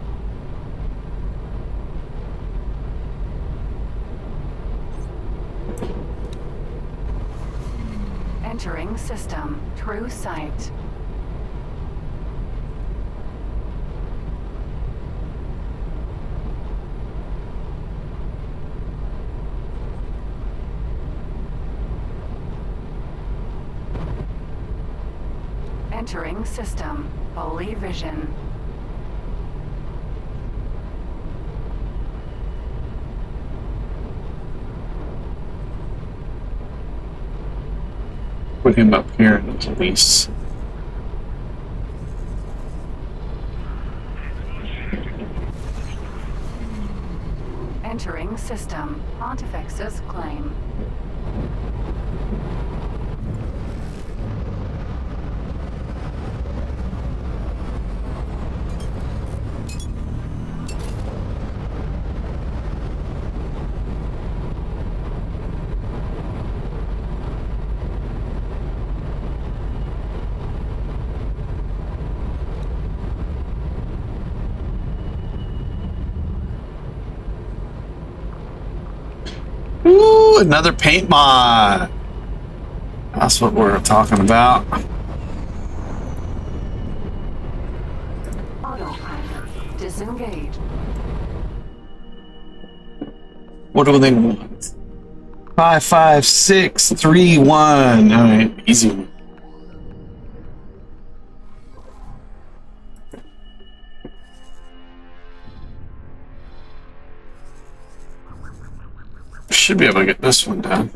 Entering system. True sight. Entering system. Holy vision. Put him up here in the police. Entering system. Pontifex's claim. Ooh, another paint mod. That's what we're talking about. Autopilot. Disengage. What do they want? 5, 5, 6, 3, 1. All right, easy one. Should be able to get this one done.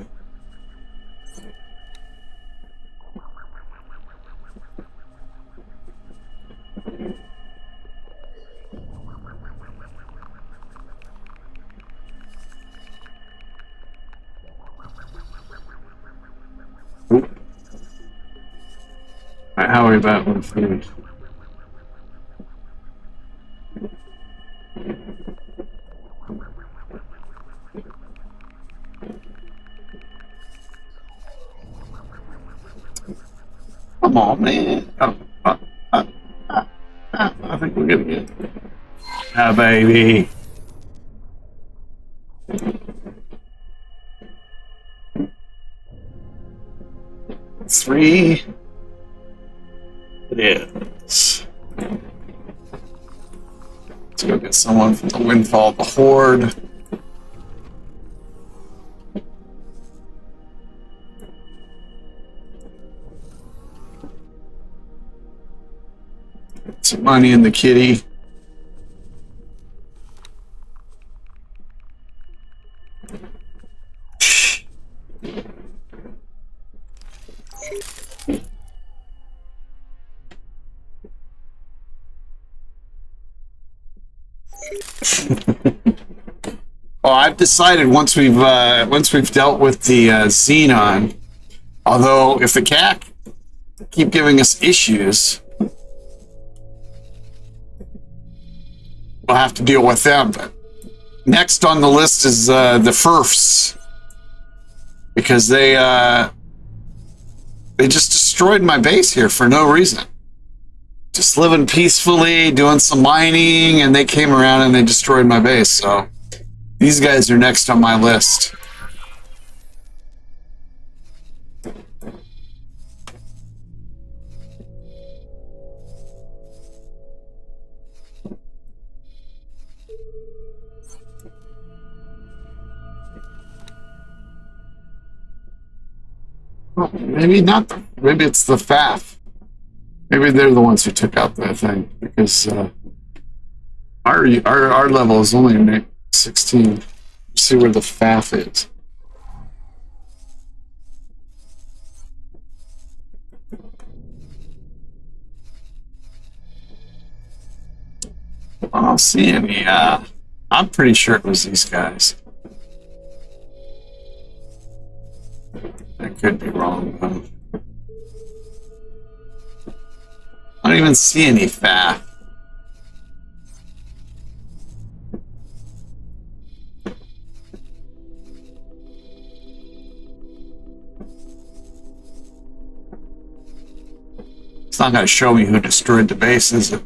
All right, how are we about with food? Come on, man. I think we're gonna get it. Ah, baby. Three. It is. Let's go get someone from the Windfall of the Horde. Some money in the kitty. Well, I've decided once we've dealt with the Xenon, although if the CAC keep giving us issues, we'll have to deal with them. But next on the list is the FERFs, because they just destroyed my base here for no reason. Just living peacefully, doing some mining, and they came around and they destroyed my base. So these guys are next on my list. Well, maybe not. Maybe it's the FAF. Maybe they're the ones who took out that thing, because our level is only 16. Let's see where the FAF is. I don't see any. I'm pretty sure it was these guys. I could be wrong, though. I don't even see any FAF. It's not going to show me who destroyed the base, is it?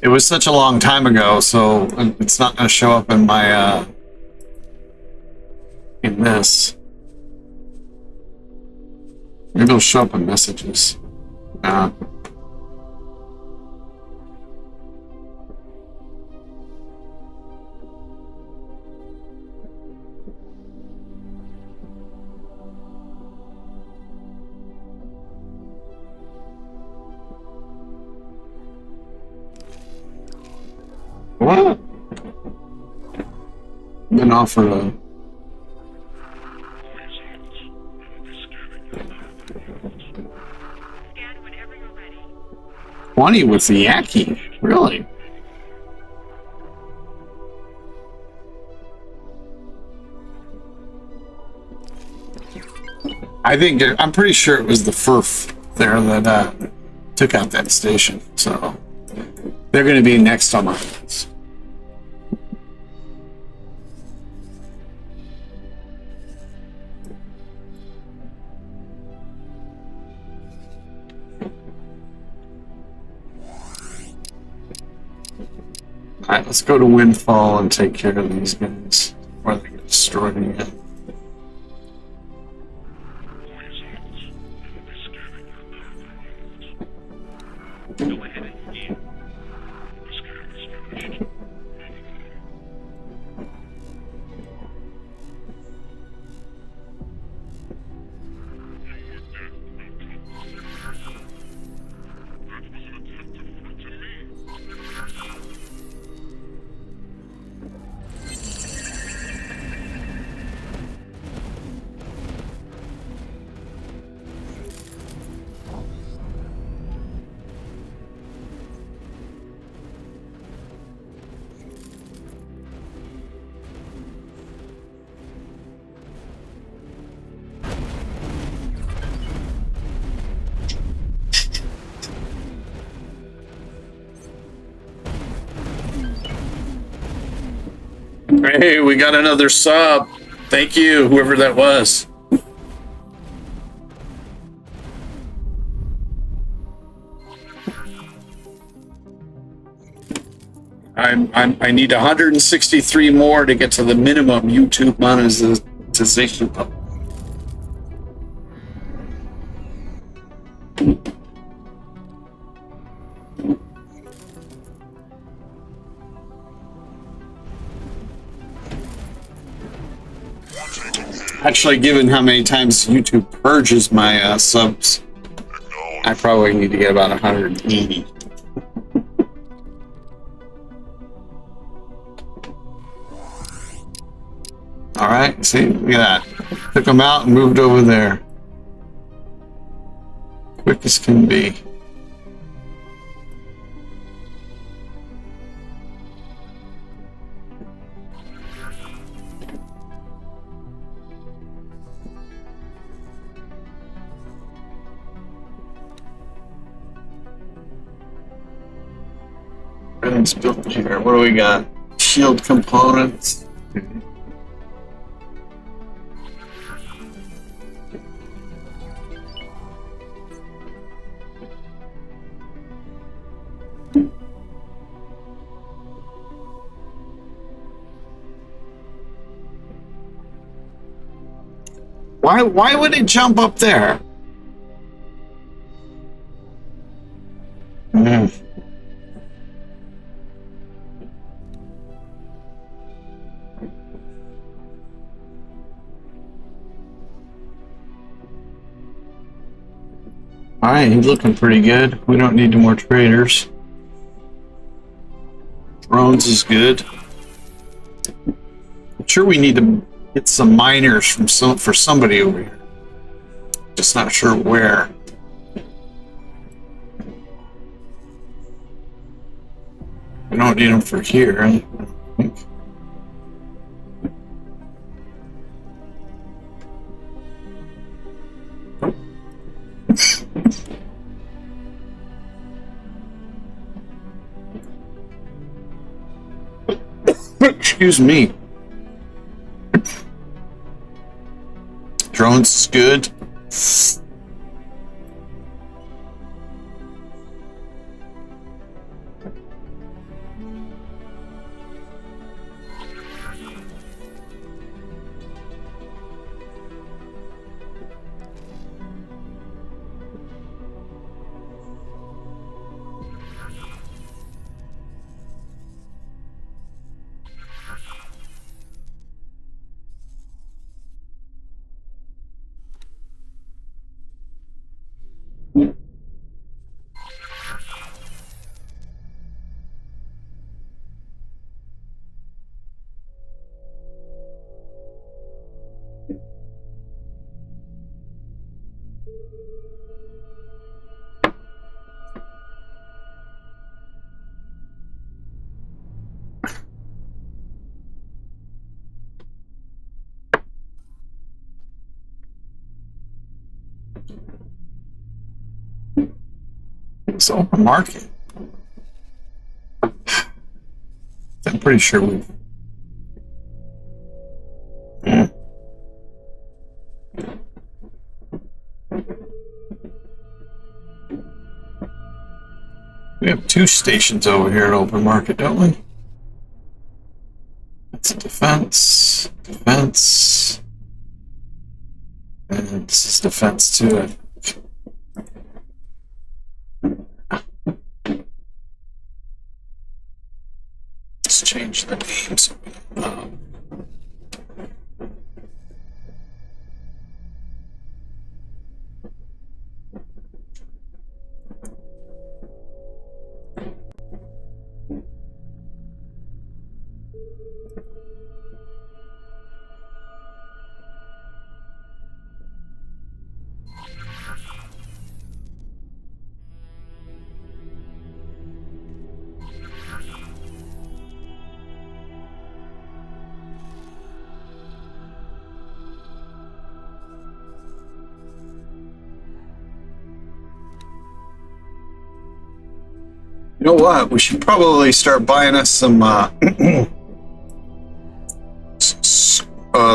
It was such a long time ago, so it's not going to show up in my, in this. Maybe it'll show up in messages. Nah. What? Been offered a... Scan whenever you're ready. 20 with the Yaki? Really? I'm pretty sure it was the FERF there that took out that station. So they're going to be next on my list. Alright, let's go to Windfall and take care of these guys before they get destroyed again. Go ahead and scan. The scan is finished. Hey, we got another sub. Thank you, whoever that was. I need 163 more to get to the minimum YouTube monetization level. Actually, given how many times YouTube purges my subs, I probably need to get about 180. Alright, see, look at that. Took them out and moved over there. Quick as can be. Everything's built here. What do we got? Shield components. Why would it jump up there? Alright, he's looking pretty good. We don't need more traders. Drones is good. I'm sure we need to get some miners for somebody over here. Just not sure where. We don't need them for here, I think. Excuse me. Drones is good. It's open market. I'm pretty sure we. Yeah. We have 2 stations over here at open market, don't we? It's defense, defense, and this is defense too. Let's change the names. You know what? We should probably start buying us some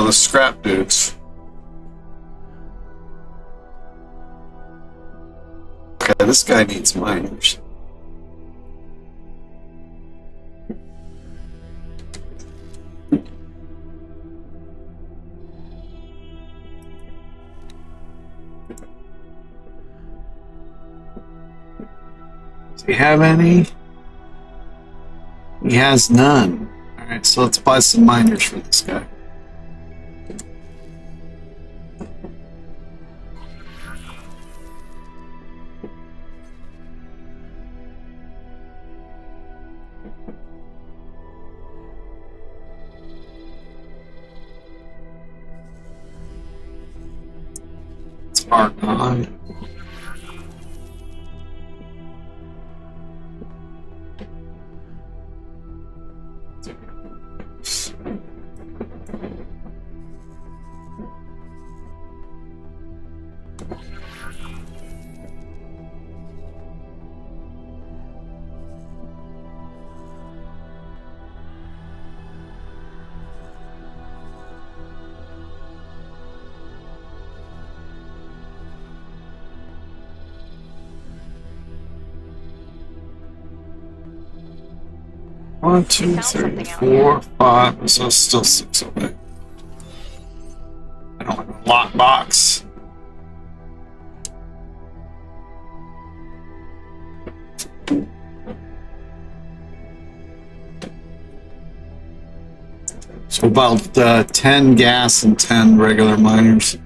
the scrap dudes. Okay, this guy needs miners. Does he have any? He has none. Alright, so let's buy some miners for this guy. It's Argon. One, two, three, 4, 5. So it's still 6 away. I don't have a lockbox. So about 10 gas and 10 regular miners.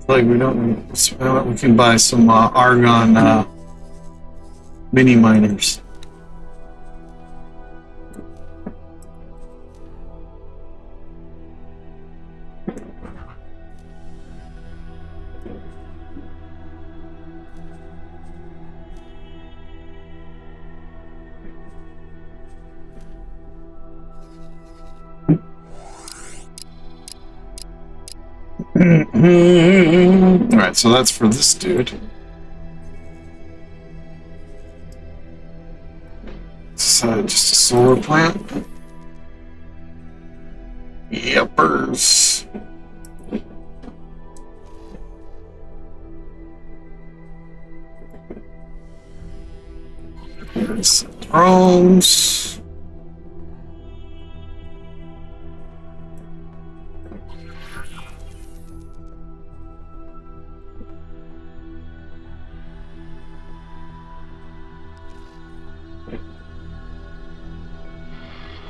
Like we don't, we can buy some argon mini miners. Alright, so that's for this dude. So just a solar plant. Yepers. There's some drones.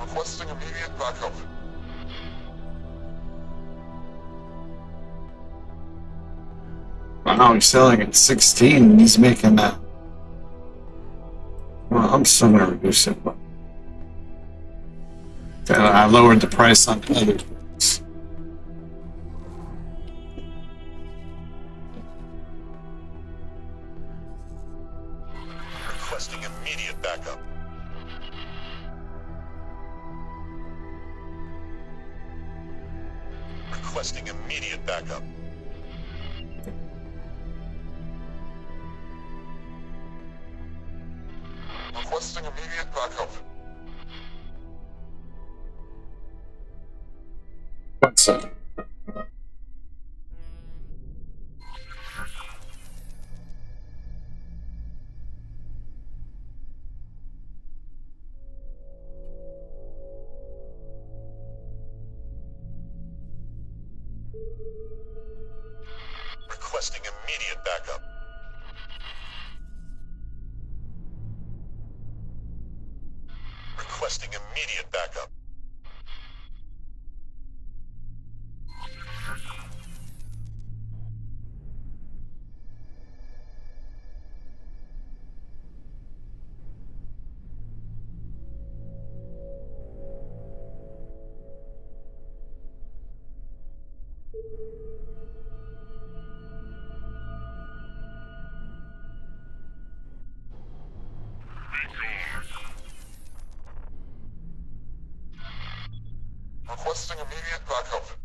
Requesting immediate backup. Wow, he's selling at 16 and he's making that. Well, I'm still gonna reduce it, but I lowered the price on other things. Requesting immediate backup. Requesting immediate backup. Requesting immediate backup. What's that? Requesting immediate backup. Requesting immediate backup. Requesting immediate backup.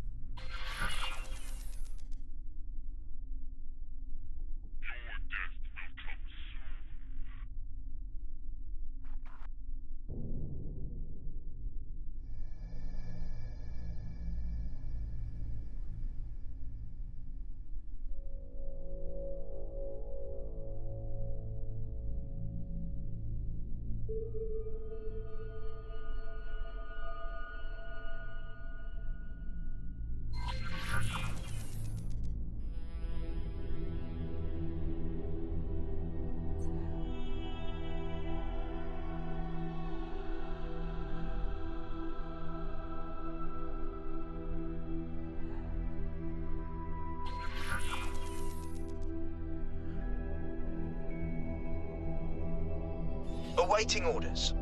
Awaiting orders.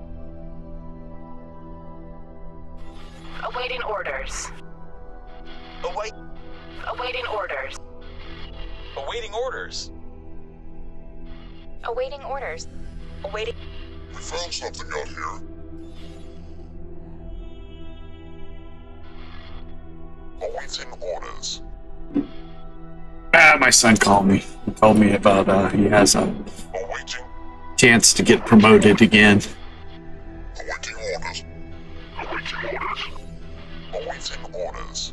Awaiting orders. Awaiting orders. Awaiting orders. Awaiting orders. Awaiting. We found something out here. Awaiting orders. My son called me. He told me about he has a chance to get promoted again. Awaiting orders. Awaiting orders.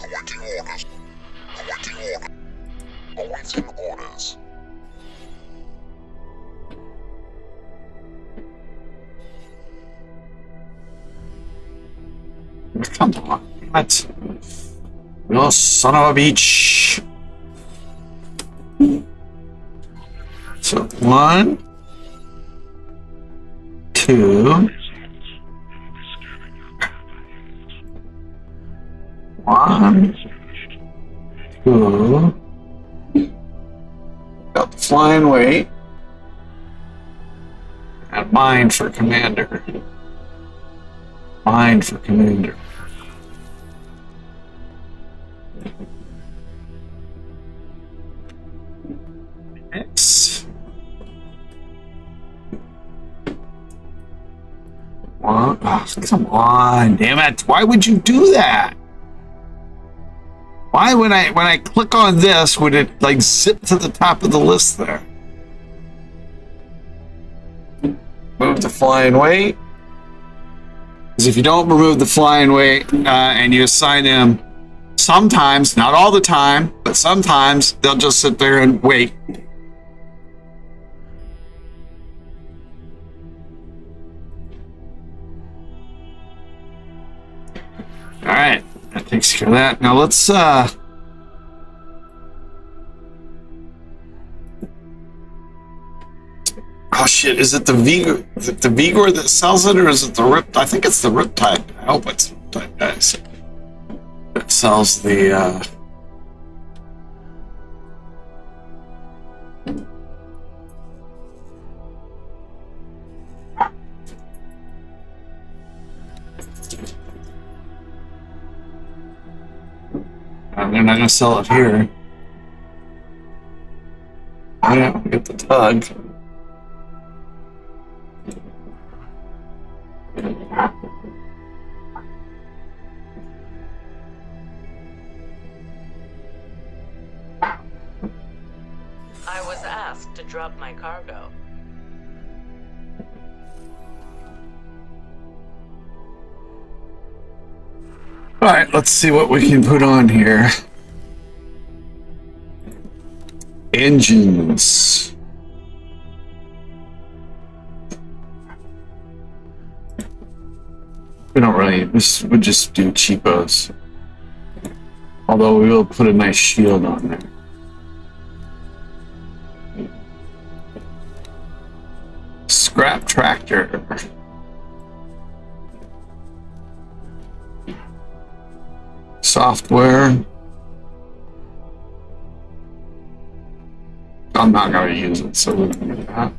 Awaiting orders. Awaiting orders. Awaiting orders. Awaiting orders. Come on, what? You son of a bitch. So 1, 2, 1, 2. Got the flying weight. And mine for commander. Mine for commander. X. Oh, come on, damn it. Why would you do that? Why when I click on this would it like zip to the top of the list there? Move the flying weight. Because if you don't remove the flying weight and you assign them, sometimes, not all the time, but sometimes they'll just sit there and wait. All right, that takes care of that. Now let's oh shit, is it the Vigor that sells it, or is it the Rip? I think it's the Riptide. I hope it's Riptide, guys. It sells the, they're not gonna sell it here. I don't get the tug. I was asked to drop my cargo. Alright, let's see what we can put on here. Engines. We don't really, we'll just do cheapos. Although we will put a nice shield on there. Scrap tractor. Software. I'm not going to use it, so we can do that.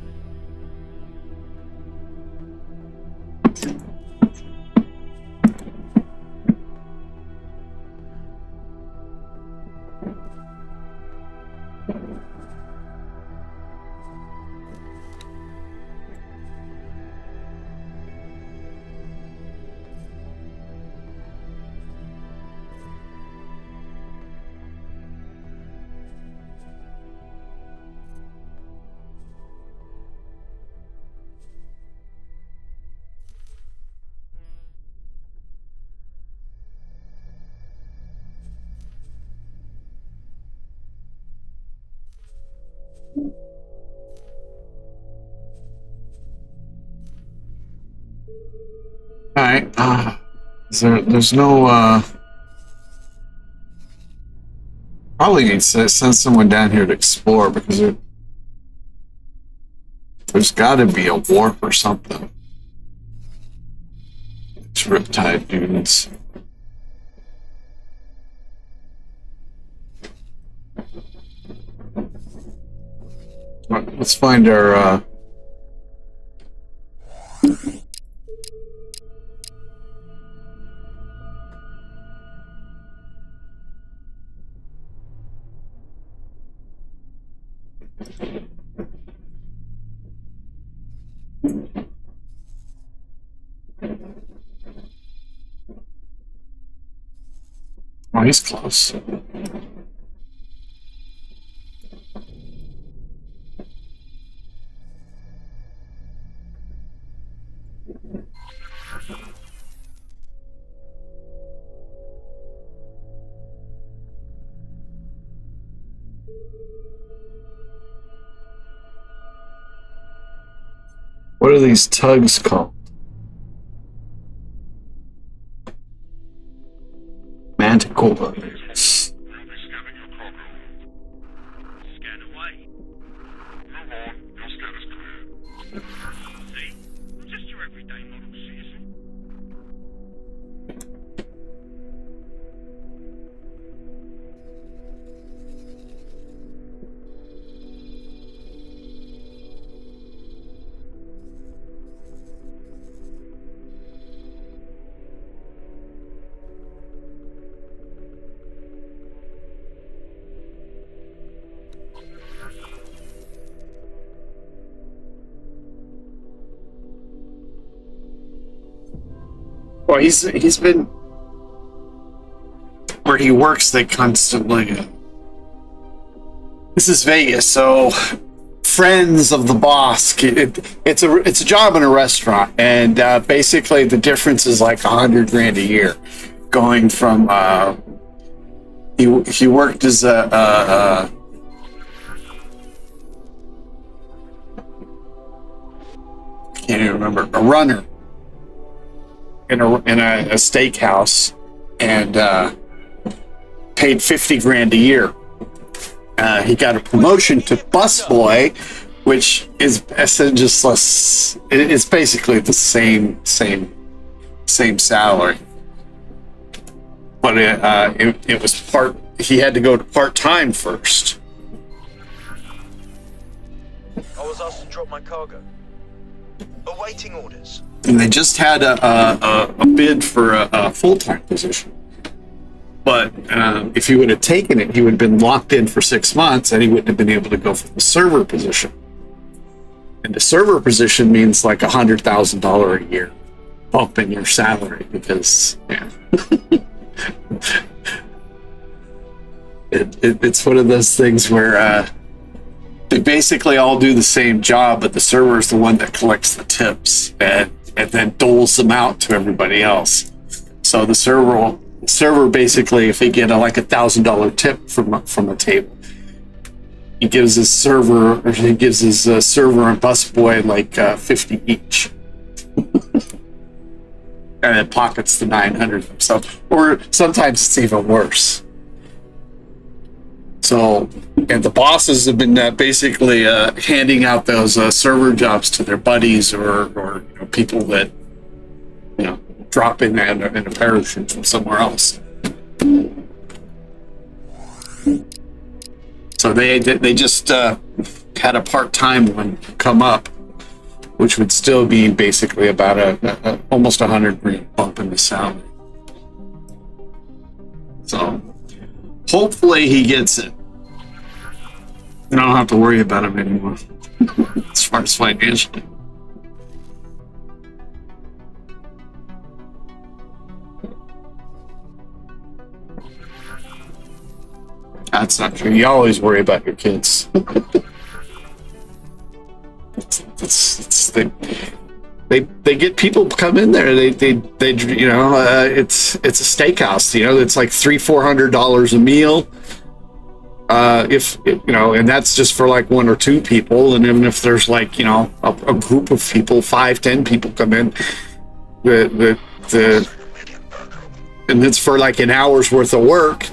Alright, there's no, probably need to send someone down here to explore, because there's gotta be a warp or something. It's Riptide dudes. Let's find our, oh, he's close. What are these tugs called? Manticores. Scan away. Move on. Your status clear. See? I'm just your everyday model citizen. Well, he's been where he works. They constantly. This is Vegas, so friends of the boss. It's a job in a restaurant, and basically the difference is like $100 grand a year, going from he worked as a can't even remember, a runner in a steakhouse, and paid $50 grand a year. He got a promotion to busboy, which is just less. It's basically the same salary, but it was part. He had to go to part-time first. I was asked to drop my cargo. Awaiting orders. And they just had a bid for a full-time position. But if he would have taken it, he would have been locked in for 6 months, and he wouldn't have been able to go for the server position. And the server position means like $100,000 a year bump in your salary, because it's one of those things where they basically all do the same job, but the server is the one that collects the tips and then doles them out to everybody else. So the server basically, if they get like $1,000 tip from a table, he gives his server and busboy like 50 each, and then pockets the 900 himself. Or sometimes it's even worse. So, and the bosses have been basically handing out those server jobs to their buddies or people that drop in a parachute from somewhere else. So they just had a part-time one come up, which would still be basically about a almost $100,000 bump in the salary. So hopefully he gets it. And I don't have to worry about him anymore as far as financially. That's not true. You always worry about your kids. They get people come in there. They it's a steakhouse. It's like $300-400 a meal. And that's just for like 1 or 2 people. And even if there's like a group of people, 5-10 people come in, and it's for like an hour's worth of work.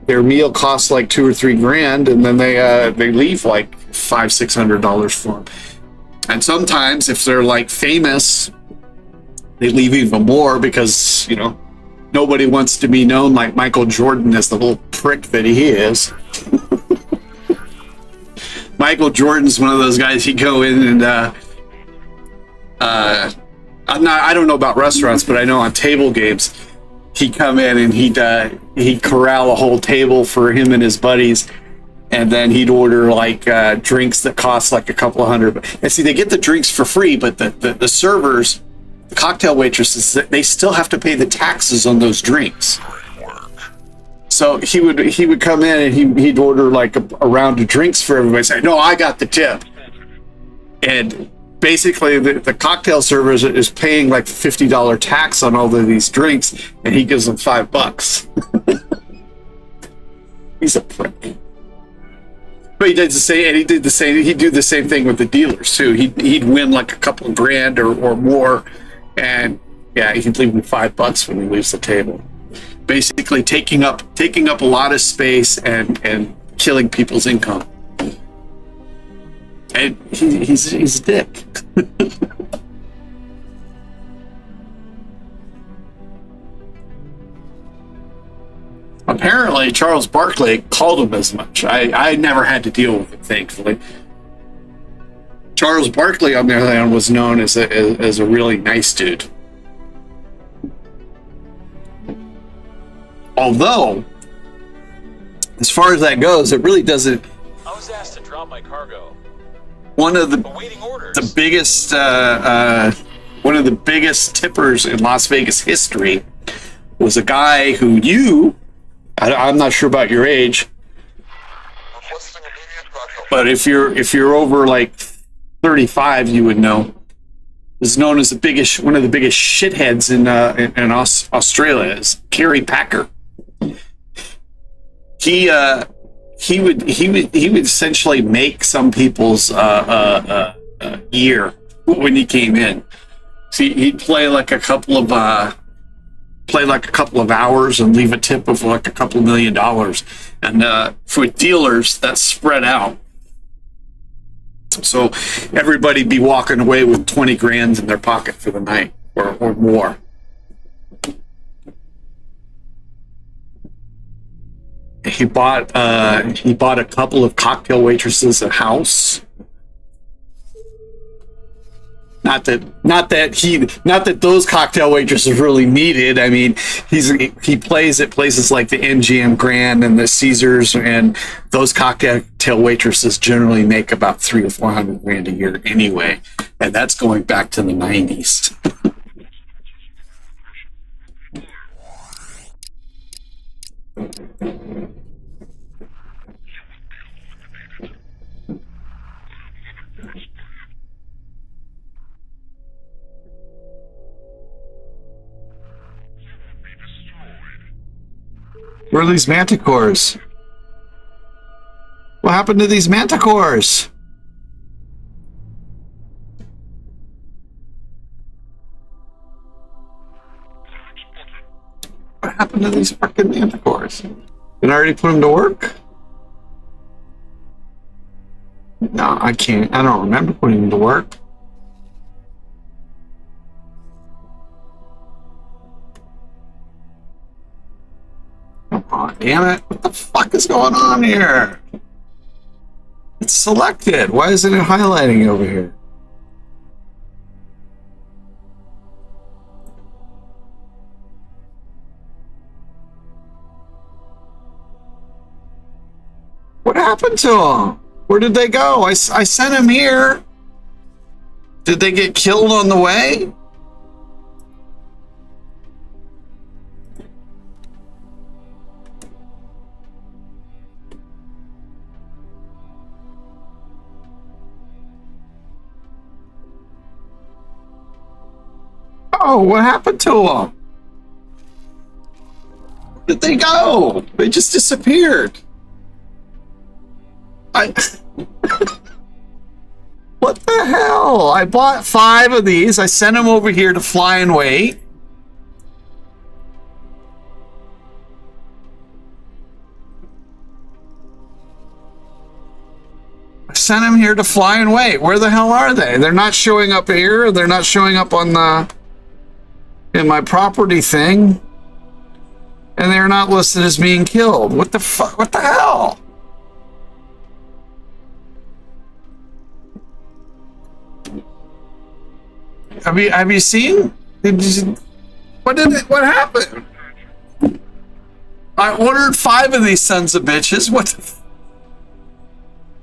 Their meal costs like $2 or $3 grand, and then they leave like $500-600 for them. And sometimes if they're like famous, they leave even more, because nobody wants to be known like Michael Jordan as the little prick that he is. Michael Jordan's one of those guys. He'd go in and I don't know about restaurants, but I know on table games, he'd come in and he'd corral a whole table for him and his buddies, and then he'd order like drinks that cost like a couple of $100. And see, they get the drinks for free, but the servers, the cocktail waitresses, they still have to pay the taxes on those drinks. So he would come in and he'd order like a round of drinks for everybody, say, "No, I got the tip." And basically the cocktail server is paying like $50 tax on all of these drinks, and he gives them $5. He's a prick. But he did the same, and he'd do the same thing with the dealers too. He'd win like a couple of grand or more, and he'd leave them $5 when he leaves the table. Basically taking up a lot of space and killing people's income. And he's a dick. Apparently, Charles Barkley called him as much. I never had to deal with it, thankfully. Charles Barkley, on the other hand, was known as a really nice dude. Although, as far as that goes, it really doesn't. I was asked to drop my cargo. One of the biggest tippers in Las Vegas history was a guy who I'm not sure about your age, but if you're over like 35, you would know. Is known as one of the biggest shitheads in Australia is Kerry Packer. He would essentially make some people's year when he came in. See, he'd play like a couple of play like a couple of hours and leave a tip of like a couple $1 million. And for dealers, that's spread out. So everybody be walking away with 20 grand in their pocket for the night or more. He bought a couple of cocktail waitresses a house. Not that those cocktail waitresses really needed. I mean, he plays at places like the MGM Grand and the Caesars, and those cocktail waitresses generally make about $300 or $400 grand a year anyway, and that's going back to the 90s. Where are these manticores? What happened to these manticores? What happened to these fucking manticores? Did I already put them to work? No, I can't. I don't remember putting them to work. Come on, damn it. What the fuck is going on here? It's selected. Why isn't it highlighting over here? What happened to them? Where did they go? I sent them here. Did they get killed on the way? Oh, what happened to them? Where did they go? They just disappeared. What the hell? I bought 5 of these. I sent them over here to Fly and Wait. I sent them here to Fly and Wait. Where the hell are they? They're not showing up here. They're not showing up on the in my property thing. And they're not listed as being killed. What the fuck? What the hell? Have you seen? What happened? I ordered 5 of these sons of bitches.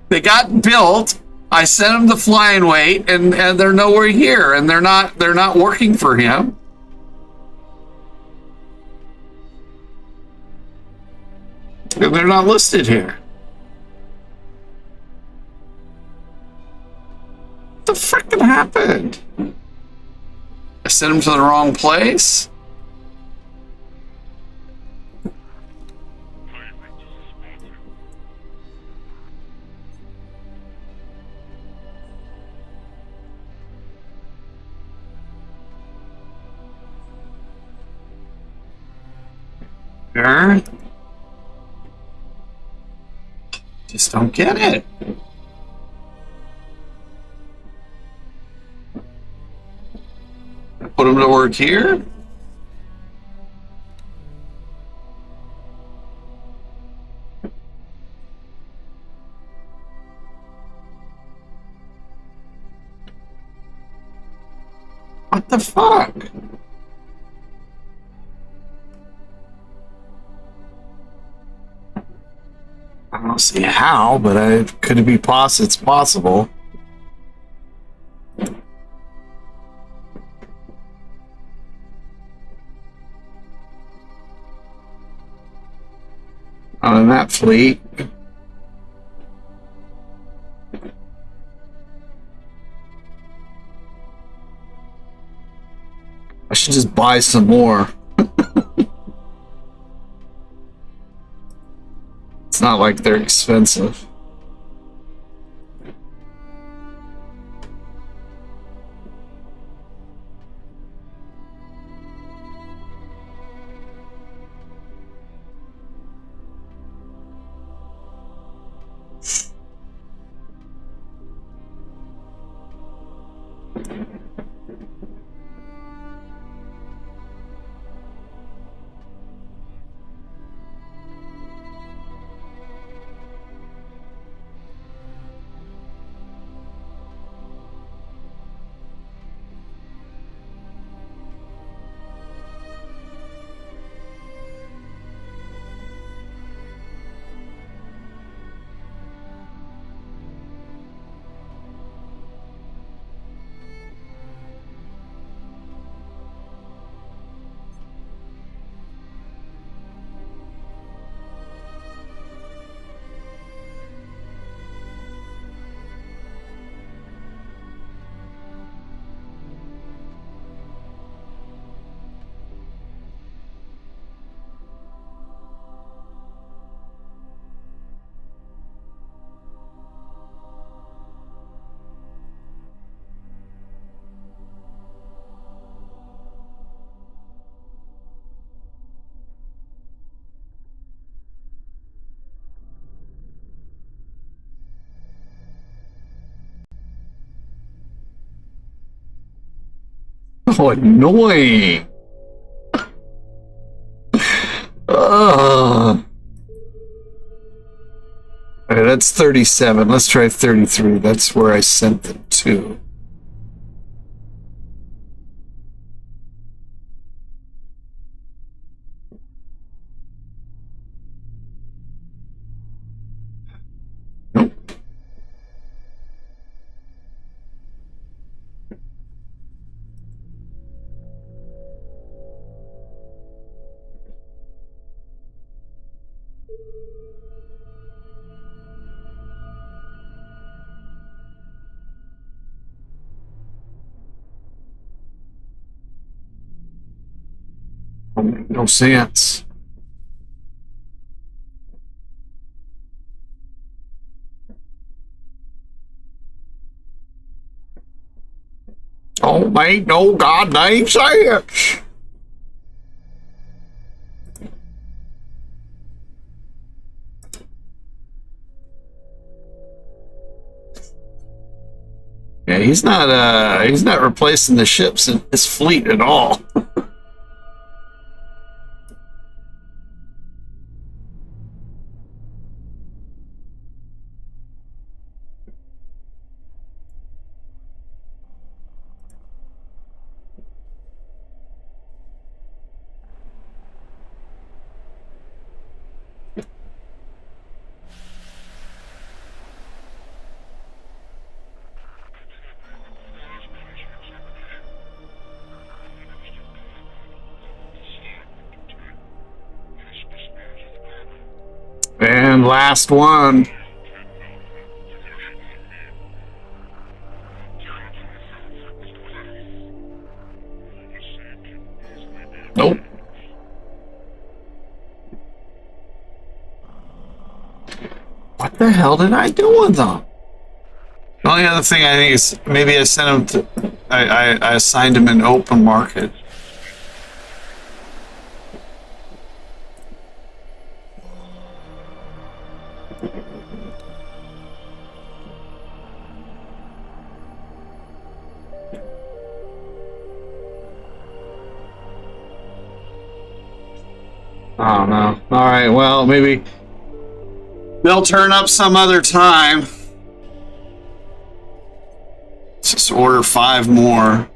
They got built. I sent them to Fly and Wait, and they're nowhere here, and they're not working for him. And they're not listed here. What the frickin' happened? I sent them to the wrong place? Sure. Just don't get it. Put them to work here. What the fuck? I don't see how, but it's possible. Not in that fleet. I should just buy some more. It's not like they're expensive. Oh, annoying. Ugh. Okay, that's 37. Let's try 33. That's where I sent them to. Don't make no sense. Don't make no goddamn sense. Yeah, he's not replacing the ships in his fleet at all. And last one. Nope. What the hell did I do with them? The only other thing I think is maybe I sent him to. I assigned him an open market. Oh no. Alright, well, maybe they'll turn up some other time. Let's just order 5 more.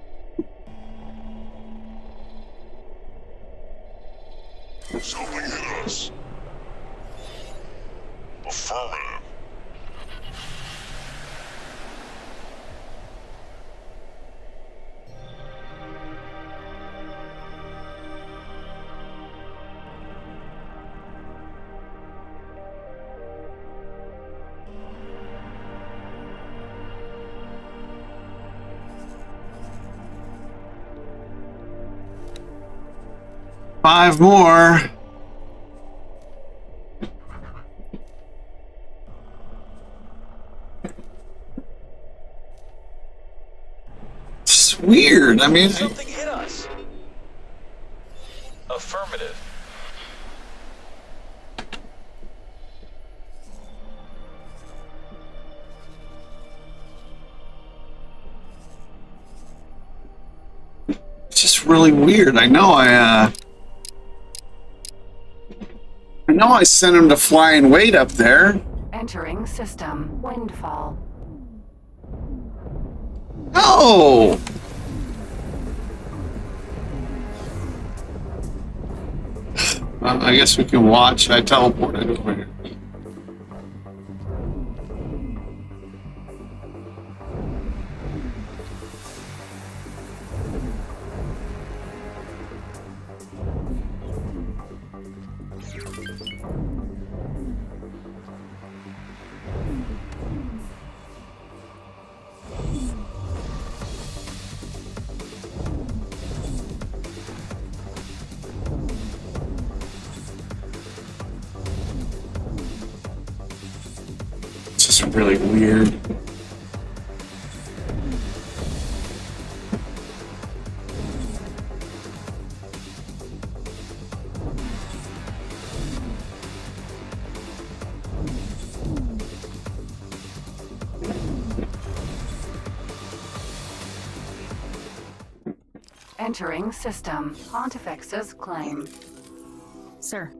Something hit us. Affirmative. Five more. It's weird. I mean, something hit us. Affirmative. just really weird. I know I sent him to fly and wait up there. Entering system. Windfall. No! I guess we can watch. I teleported over here. It's just really weird. Entering system. Pontifex's claim. Sir.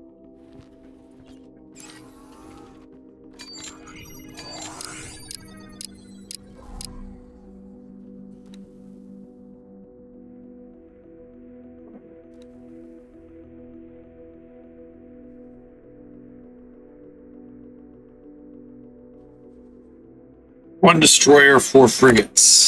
One destroyer, 4 frigates.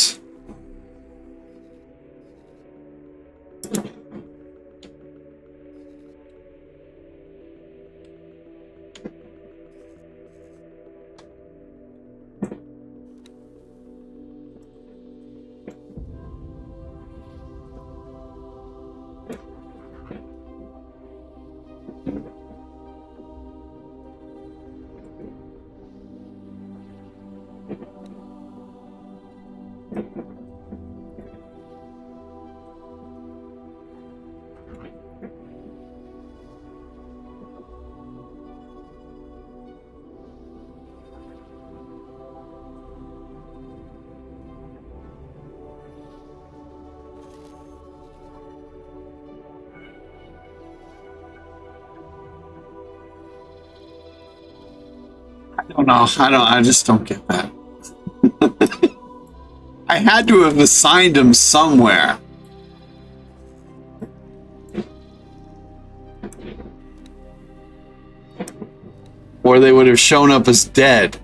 I just don't get that. I had to have assigned him somewhere. Or they would have shown up as dead.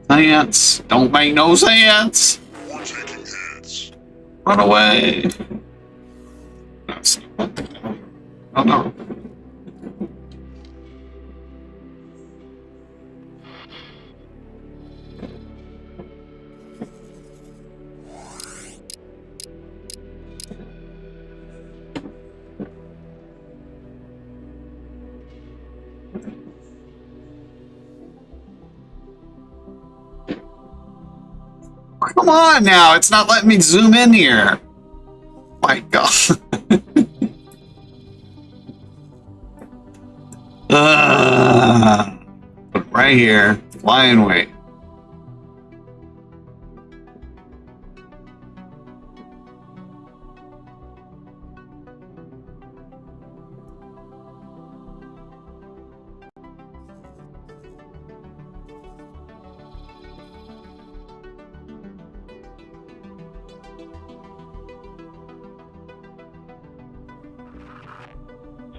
Sense. Don't make no sense. We're taking hits. Run away. Oh no. Come on now, it's not letting me zoom in here. My God. Put it right here, fly and wait.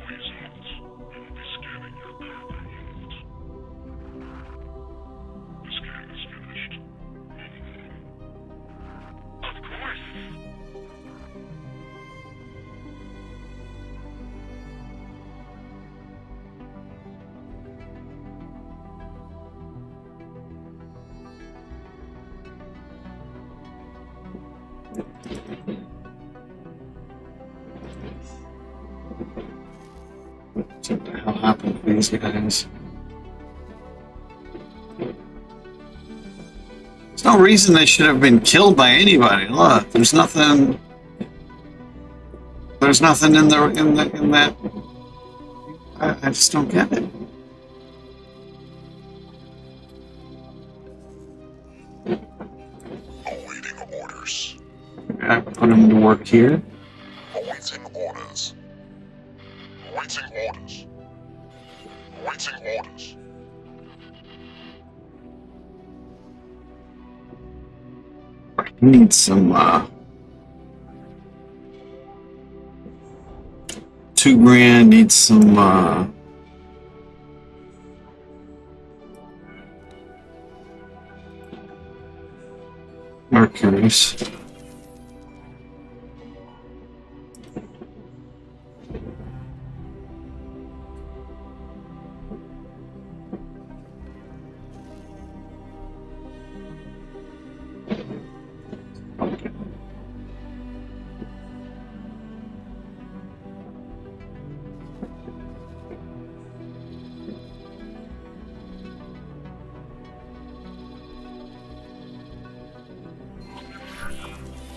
Please halt. I will be scanning your cargo unit. This What the hell happened to these guys? There's no reason they should have been killed by anybody. Look, there's nothing. There's nothing in that. I just don't get it. Awaiting orders. I put him to work here. Awaiting orders. Awaiting orders. Awaiting orders. I need some, $2,000, need some, Mercury's.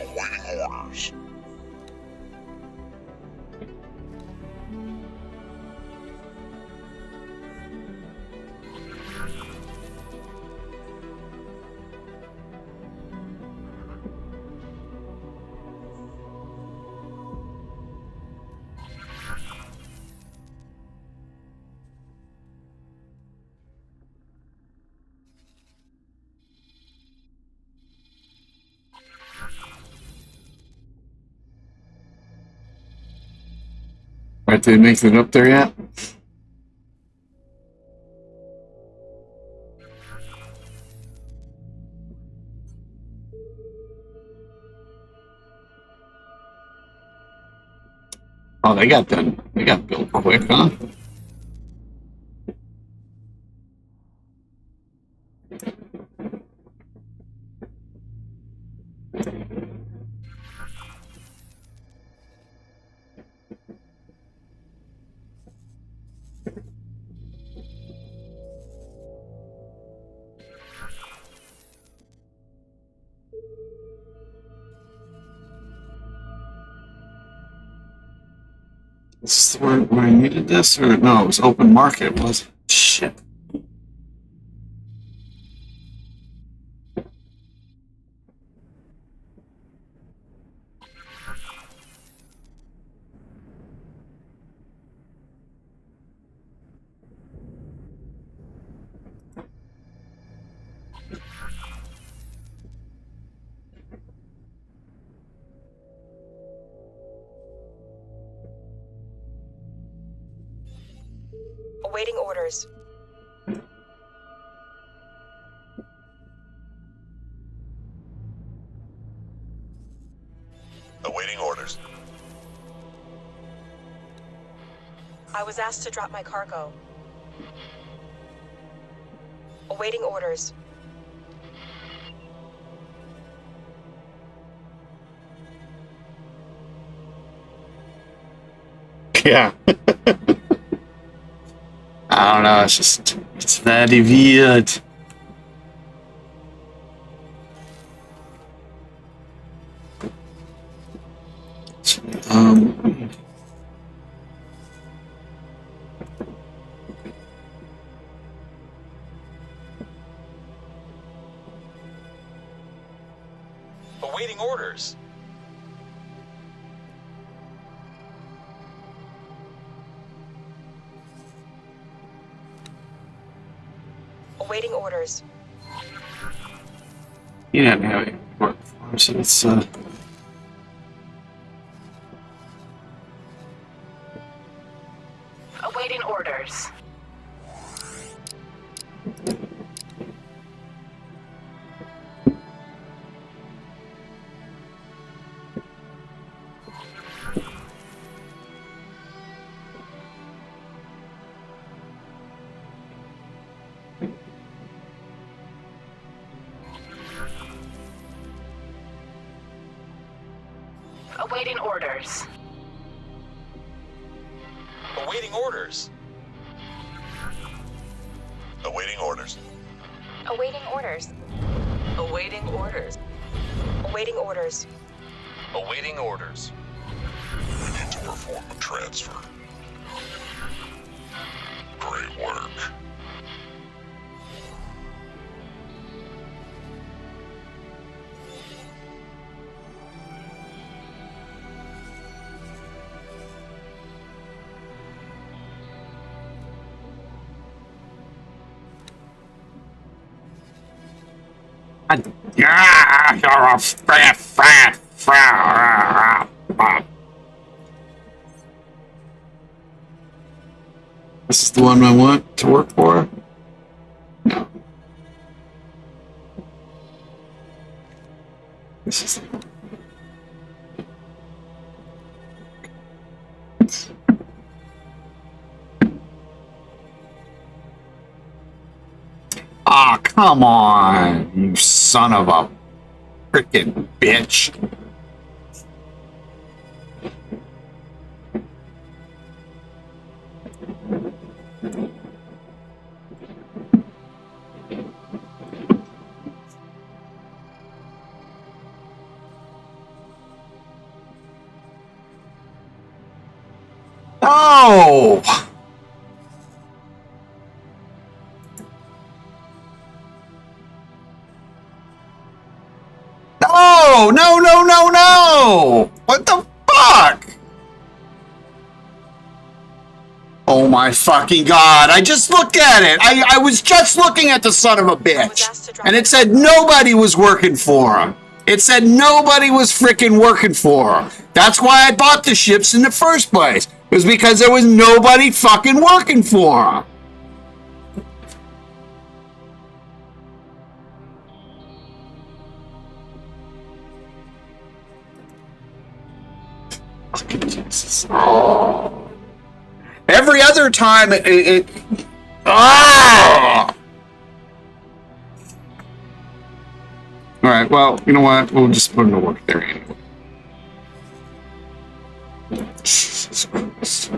Awaiting orders. Right, they make it up there yet? Oh, they got done. They got built quick, huh? Is this where I needed this? Or no, it was open market, was it? Shit. Awaiting orders. Awaiting orders. I was asked to drop my cargo. Awaiting orders. Yeah. I don't know, it's very weird. Awaiting orders. Awaiting orders. You didn't have any work for him, so it's Awaiting orders. Awaiting orders. Awaiting orders. Awaiting orders. Awaiting orders. Awaiting orders. Awaiting orders. Awaiting orders. We need to perform a transfer. Great work. Yeah, you're a fat. This is the one I want to work for? No. This is the one. Ah, come on, you son of a freaking bitch. No! No! What the fuck? Oh my fucking god, I just looked at it. I was just looking at the son of a bitch. And it said nobody was working for him. It said nobody was freaking working for him. That's why I bought the ships in the first place. It was because there was nobody fucking working for him. Oh. Every other time it ah! All right, well, you know what? We'll just put it to work there anyway. Jesus Christ.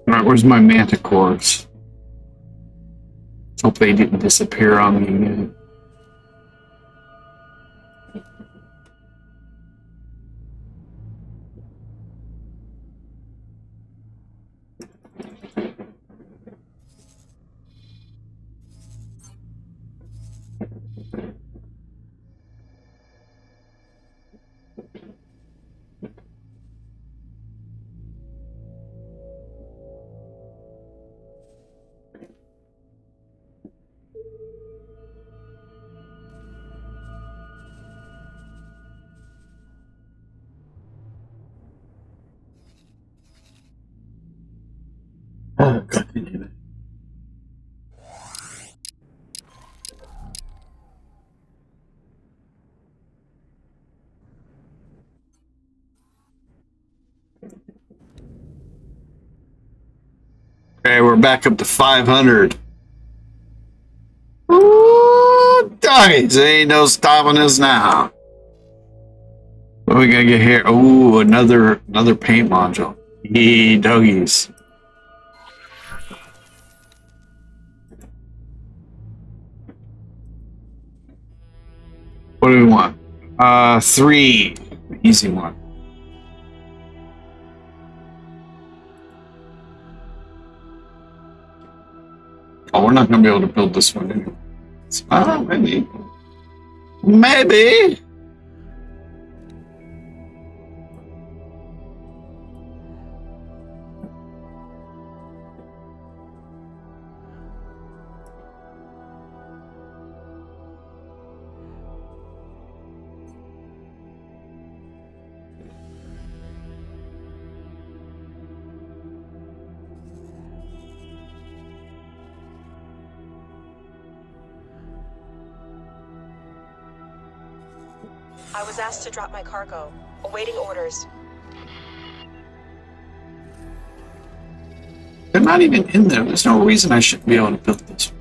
Alright, where's my manticores? Let's hope they didn't disappear on me again. Oh, God damn it. Okay, we're back up to 500. Ooh, doggies, ain't no stopping us now. What we gotta get here? Ooh, another paint module. Yee, doggies. What do we want? 3. Easy one. Oh, we're not gonna be able to build this one anyway. Maybe. Maybe. I was asked to drop my cargo. Awaiting orders. They're not even in there. There's no reason I shouldn't be able to build this.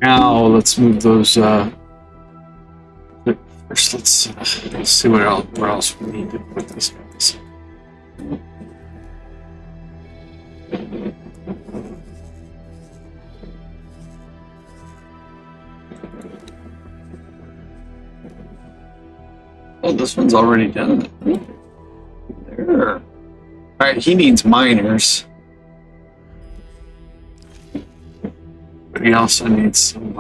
Now let's move those. First, let's see where else we need to put these guys. Oh, this one's already done. There. All right, he needs miners. But he also needs some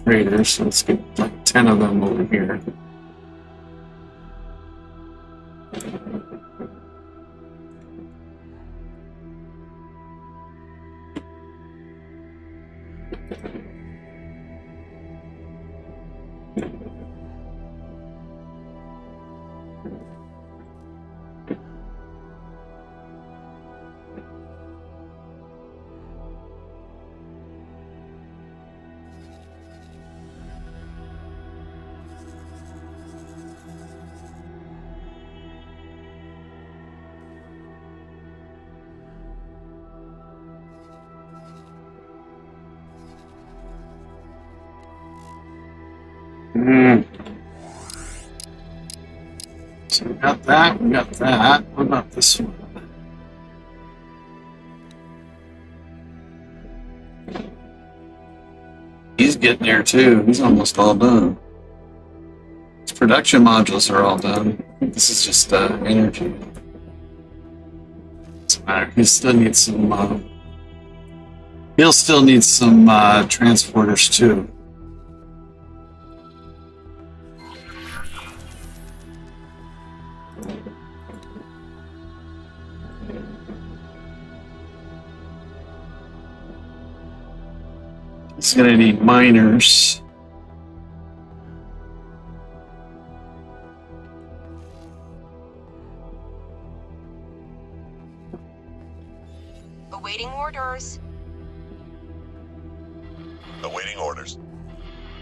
traders, so let's get like 10 of them over here. So we got that, we got that. What about this one? He's getting there too. He's almost all done. His production modules are all done. This is just energy. Doesn't matter. He still needs some. He'll still need some transporters too. He's gonna need miners. Awaiting orders. Awaiting orders.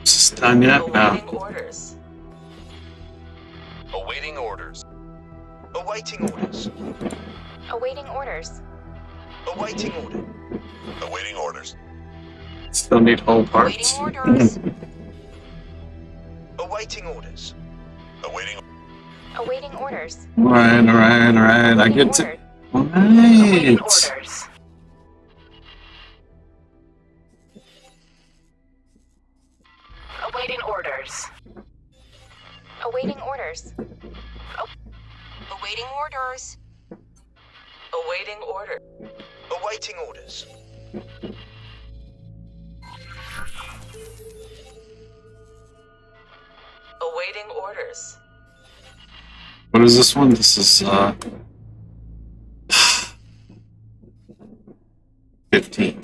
Is this done yet? Awaiting No. orders. Awaiting orders. Awaiting orders. Awaiting orders. Awaiting order. Awaiting orders. Still need whole parts. Awaiting orders. Awaiting orders. Awaiting. Awaiting orders. Alright. I get to. Awaiting Alright. orders. Awaiting orders. Awaiting orders. Awaiting orders. Awaiting order. Awaiting orders. Awaiting orders. What is this one? This is 15.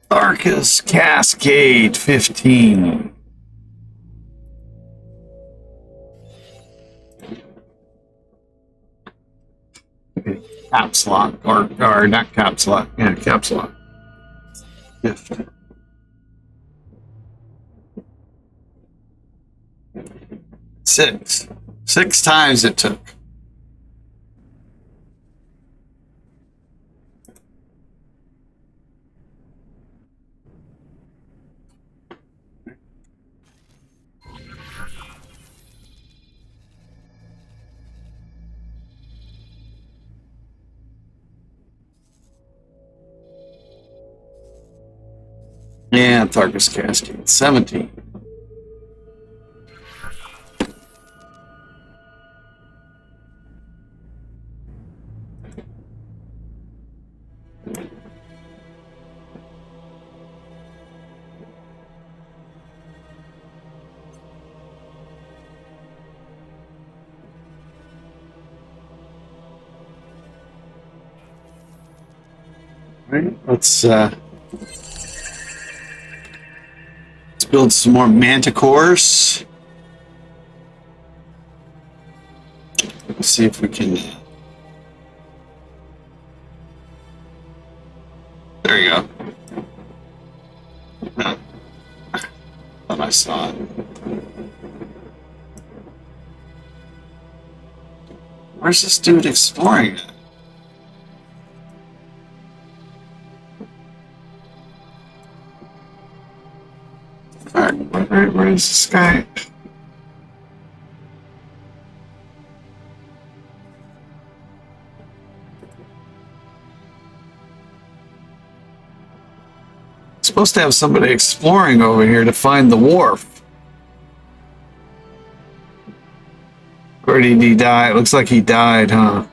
Arcus Cascade 15. Caps lock, or not caps lock, yeah, caps lock. Gift. Six times it took. And Tharkus Cascade, 17. Right, let's build some more manticores. Let's see if we can. There you go. Huh. Thought I saw it. Where's this dude exploring it? Where is this guy? Supposed to have somebody exploring over here to find the wharf. Where did he die? It looks like he died, huh?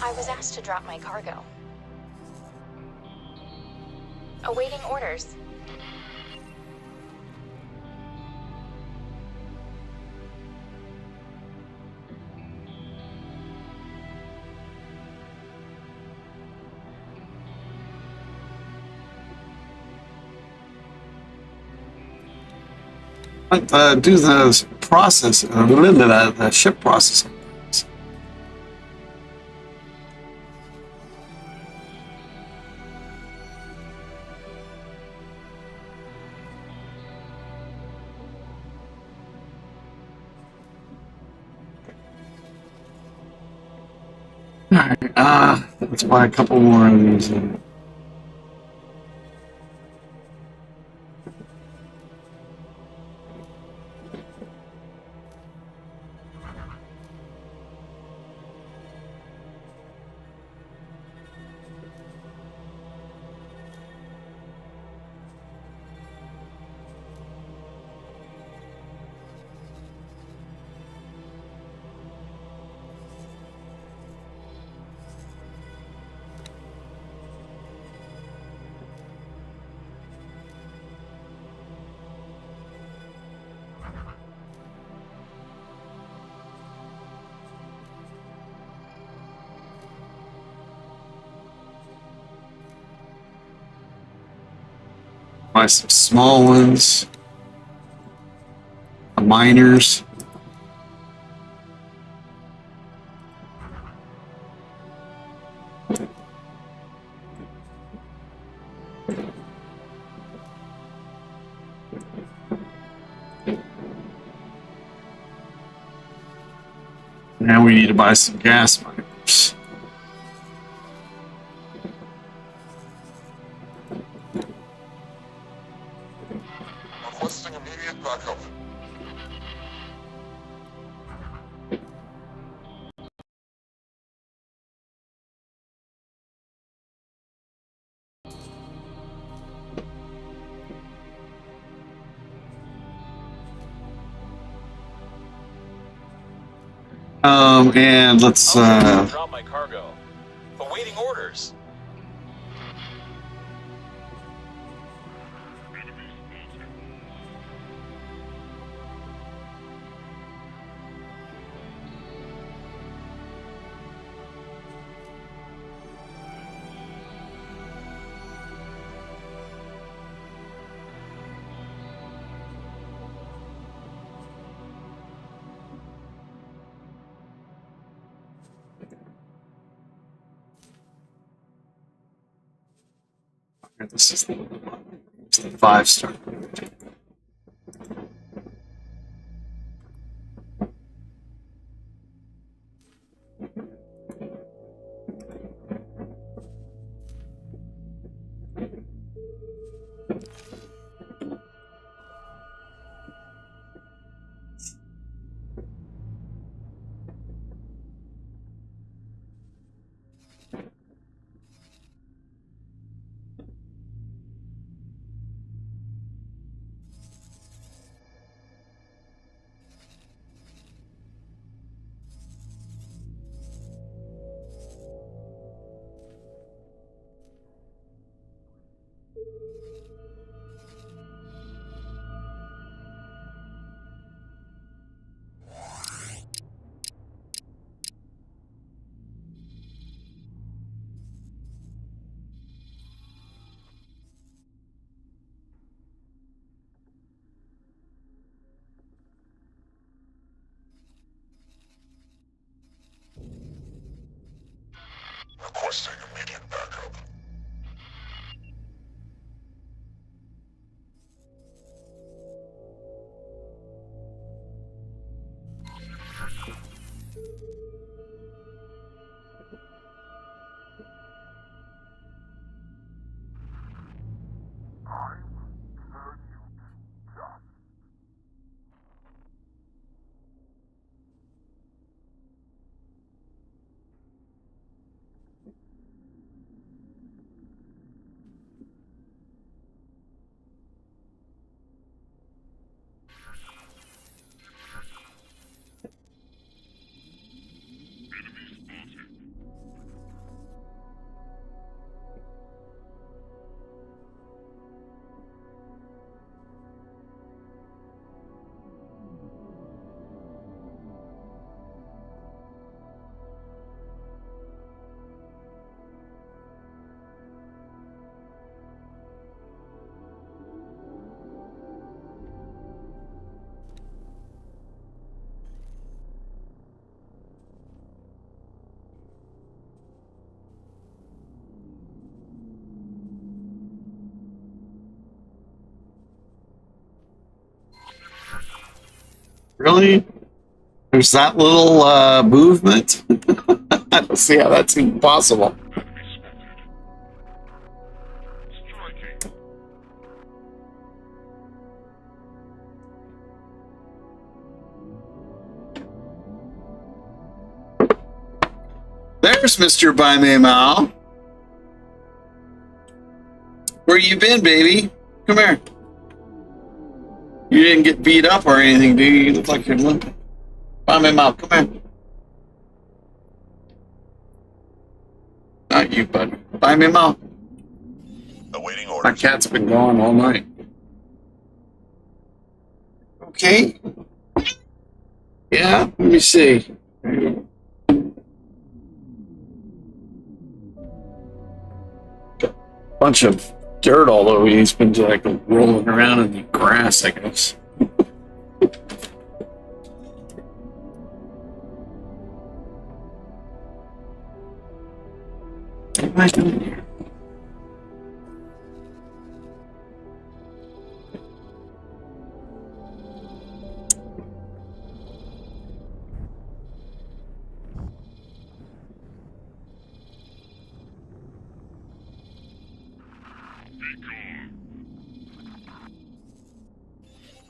I was asked to drop my cargo. Awaiting orders. Do the process, the ship processing. Alright, let's buy a couple more of these. Buy some small ones. Miners. Now we need to buy some gas miners. Requesting immediate backup. And let's drop my cargo. Awaiting orders. this is the 5-star. Really? There's that little movement? I don't see how that's even possible. There's Mr. By Me Mao. Where you been, baby? Come here. You didn't get beat up or anything, do you? You look like you're limping. By Me Mao, come here. Not you, bud. By Me Mao. Awaiting orders. My cat's been gone all night. Okay. Yeah, let me see. Bunch of dirt all over. He's been like rolling around in the grass, I guess. What am I doing here?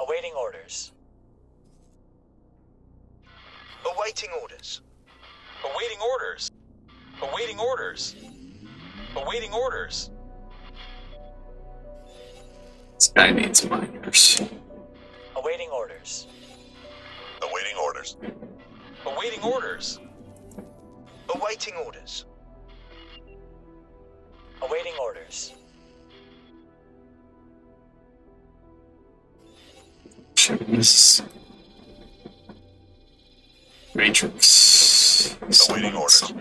Awaiting orders. Awaiting orders. Awaiting orders. Awaiting orders. Awaiting orders. This guy needs miners. Awaiting orders. Awaiting orders. Awaiting orders. Awaiting orders. Awaiting orders. This Matrix. Awaiting orders.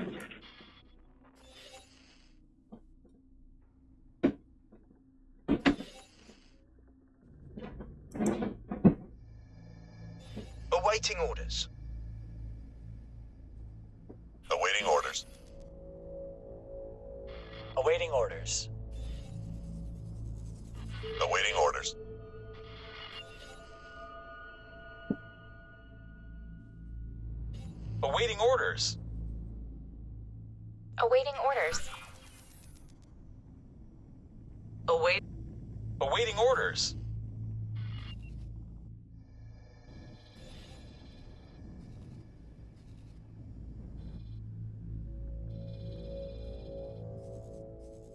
Awaiting orders. Awaiting orders. Awaiting orders. Awaiting orders. Awaiting orders. Awaiting orders. Awaiting orders.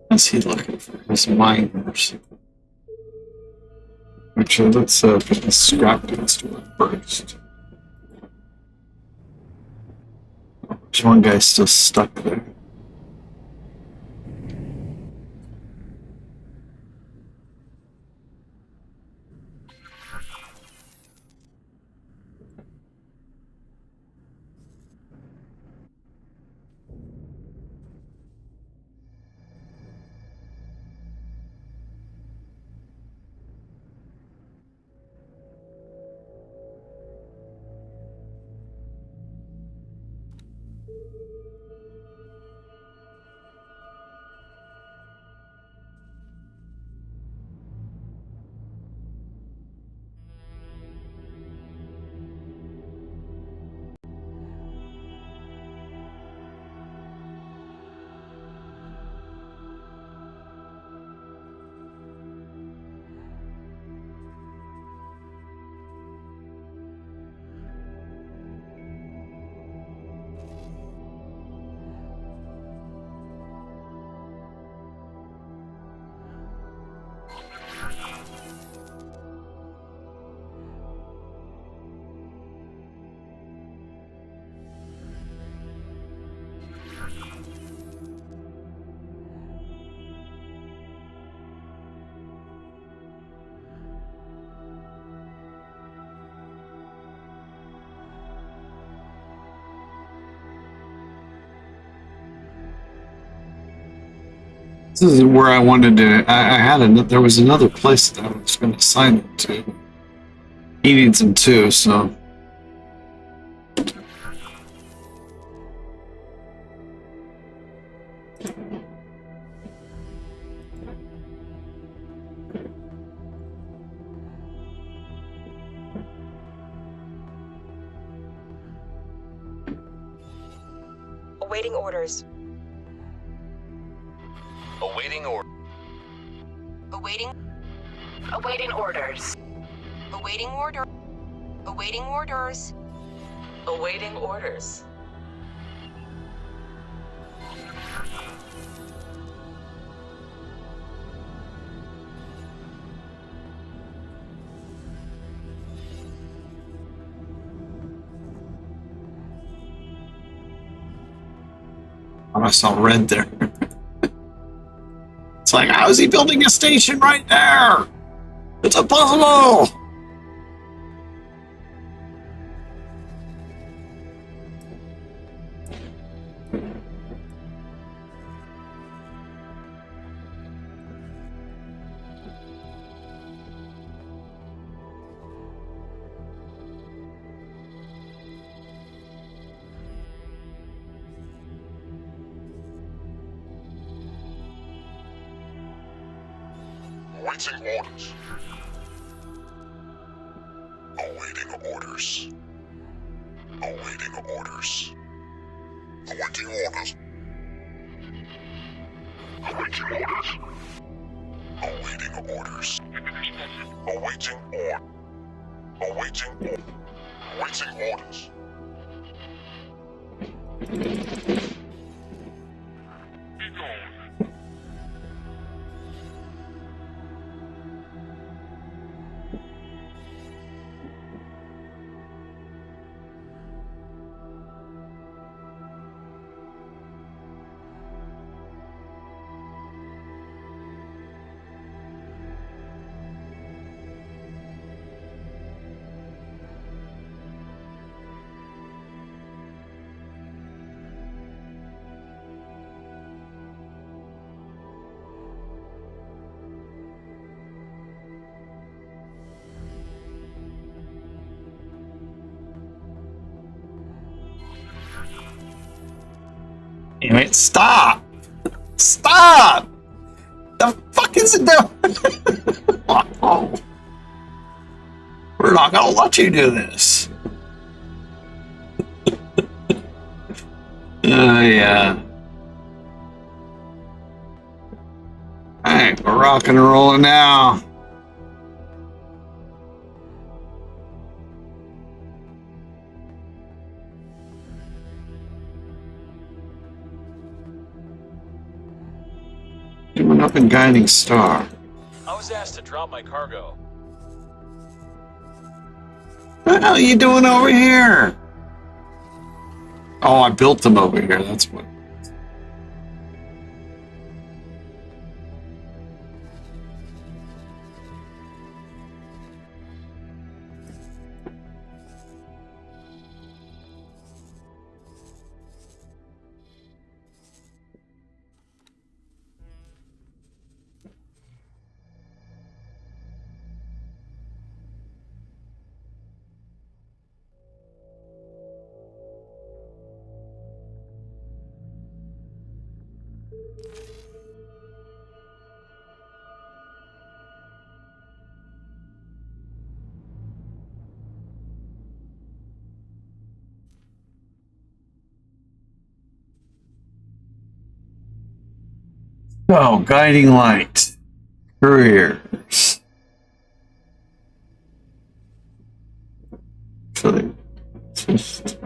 What's he looking for? His miners. Actually, let's put the scrap things to it first. There's one guy still stuck there. This is where I wanted to. I had there was another place that I was going to assign them to. He needs them too, so. Awaiting orders. Awaiting order. Awaiting. Awaiting orders. Awaiting order. Awaiting orders. Awaiting orders. I saw red there. It's like, how is he building a station right there? It's impossible! Awaiting orders. Awaiting orders. Awaiting orders. Awaiting orders. Awaiting orders. Awaiting orders. Awaiting order. Awaiting order. Awaiting orders. Anyway, stop! Stop! The fuck is it doing? Oh. We're not gonna let you do this. Yeah. Alright, we're rocking and rolling now. Doing up in Guiding Star. I was asked to drop my cargo. What the hell are you doing over here? Oh, I built them over here, that's what. So, guiding light, careers. So just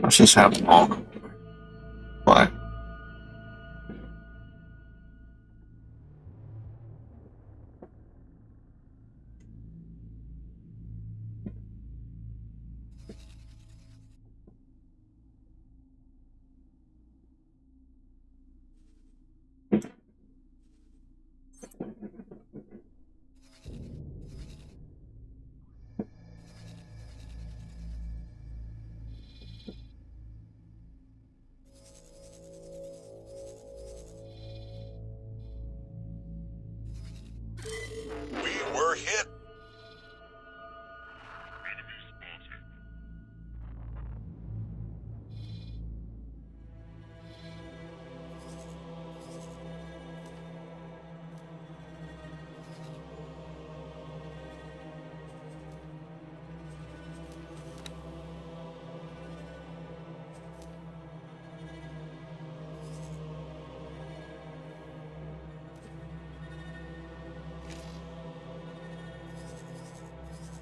let's just have them all. Why?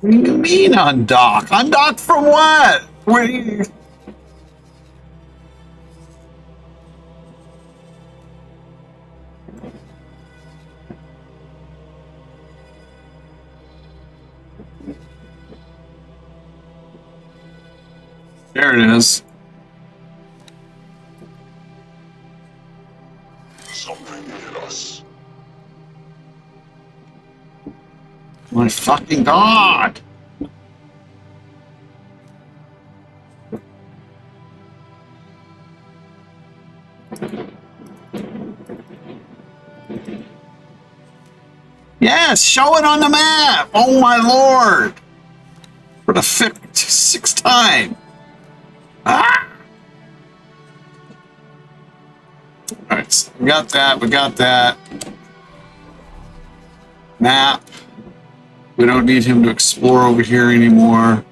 What do you mean undock? Undock from what? Where do you... There it is. Something hit us. My fucking god! Yes, show it on the map! Oh my lord! For the sixth time! Ah! Alright, so we got that. Map. We don't need him to explore over here anymore.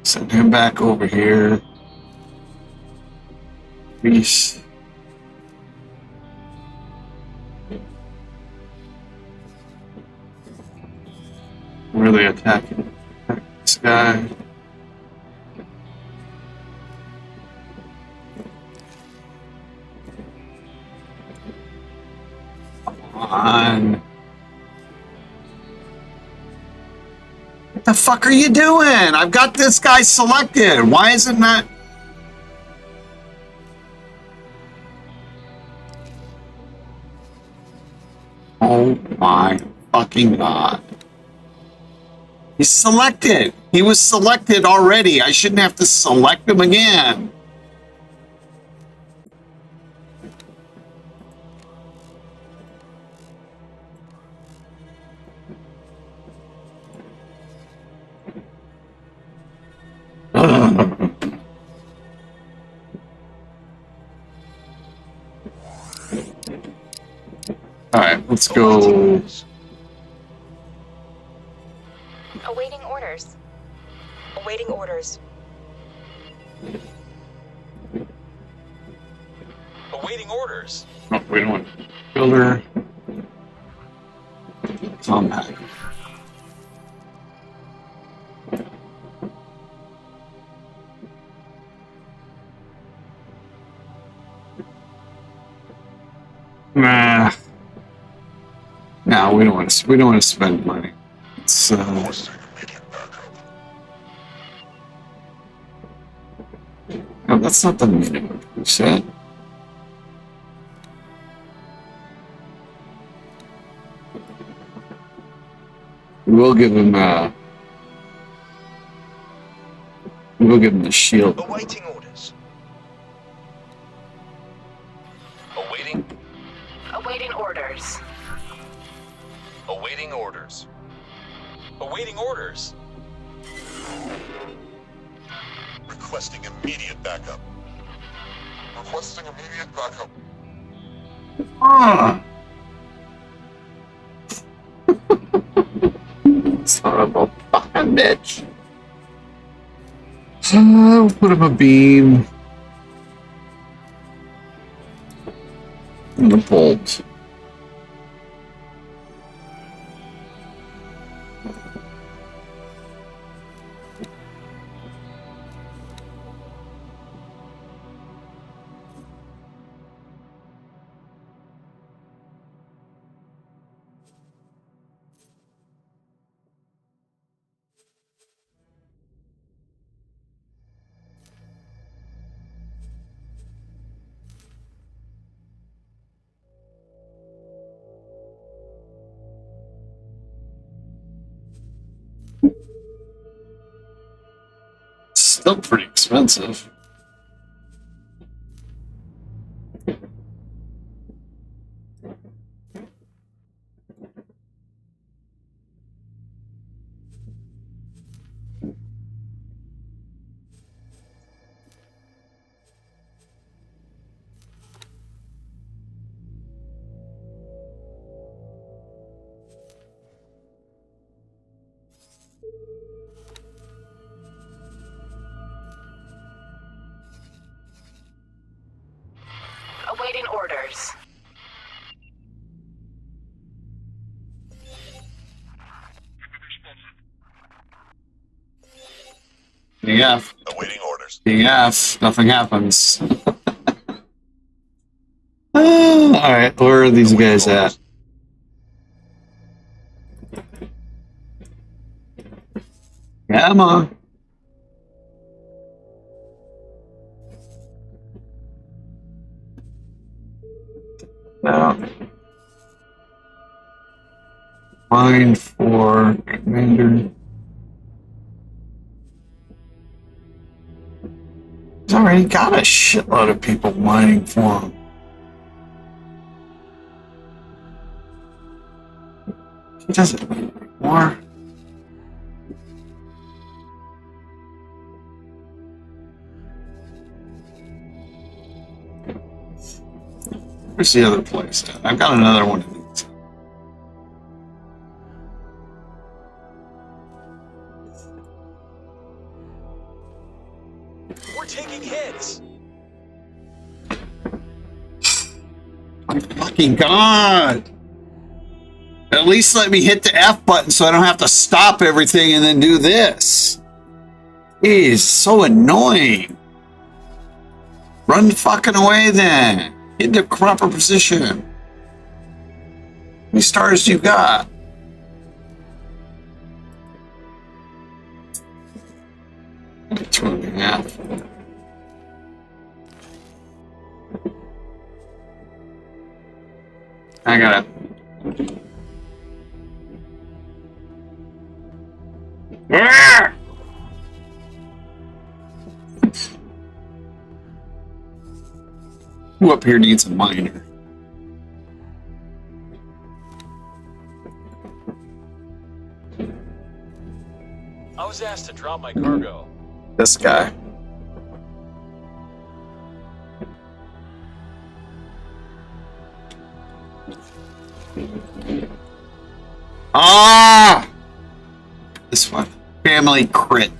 Send him back over here. Peace. Where are they attacking? This guy. On. What the fuck are you doing? I've got this guy selected. Why is it not? Oh my fucking god. He's selected. He was selected already. I shouldn't have to select him again. Alright, let's go. Awaiting orders. Awaiting orders. Awaiting orders. Oh, we don't want builder. Compact. Nah. No, we don't want to. We don't want to spend money. It's no, that's not the minimum we said. We'll give him. We'll give him the shield. Awaiting orders. Awaiting. Awaiting orders. Awaiting orders. Awaiting orders. Requesting immediate backup. Requesting immediate backup. Ah. Son of a fucking bitch. We'll put him a beam. And a bolt. Still pretty expensive. Awaiting orders. DF. Awaiting orders. DF. Nothing happens. Alright, where are these guys at? Come on. No. Mine for Commander. He's already got a shitload of people mining for him. He doesn't need more. Where's the other place at? I've got another one of these. We're taking hits. My fucking God! At least let me hit the F button so I don't have to stop everything and then do this. Jeez, so annoying. Run fucking away then. Get in the proper position. How many stars you got? Two and a half. I got it. Ah! Who up here needs a miner? I was asked to drop my cargo. This guy. Ah! This one. Family Crit.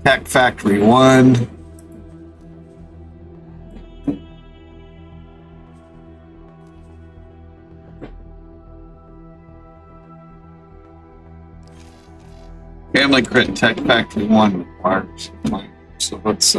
Tech Factory 1. Family Crit Tech Factory 1 requires mine. So let's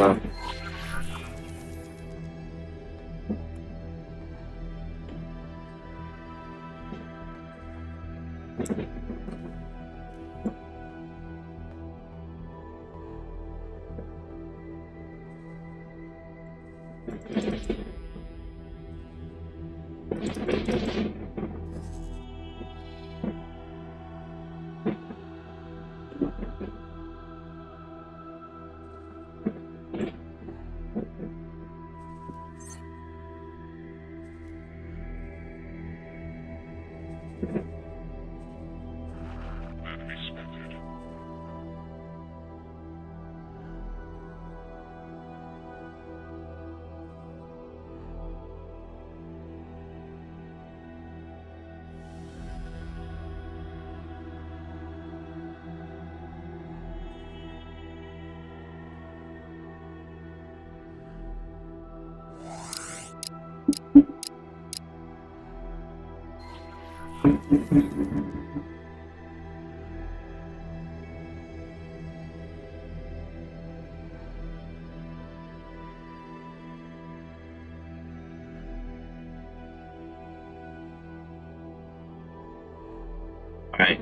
Alright,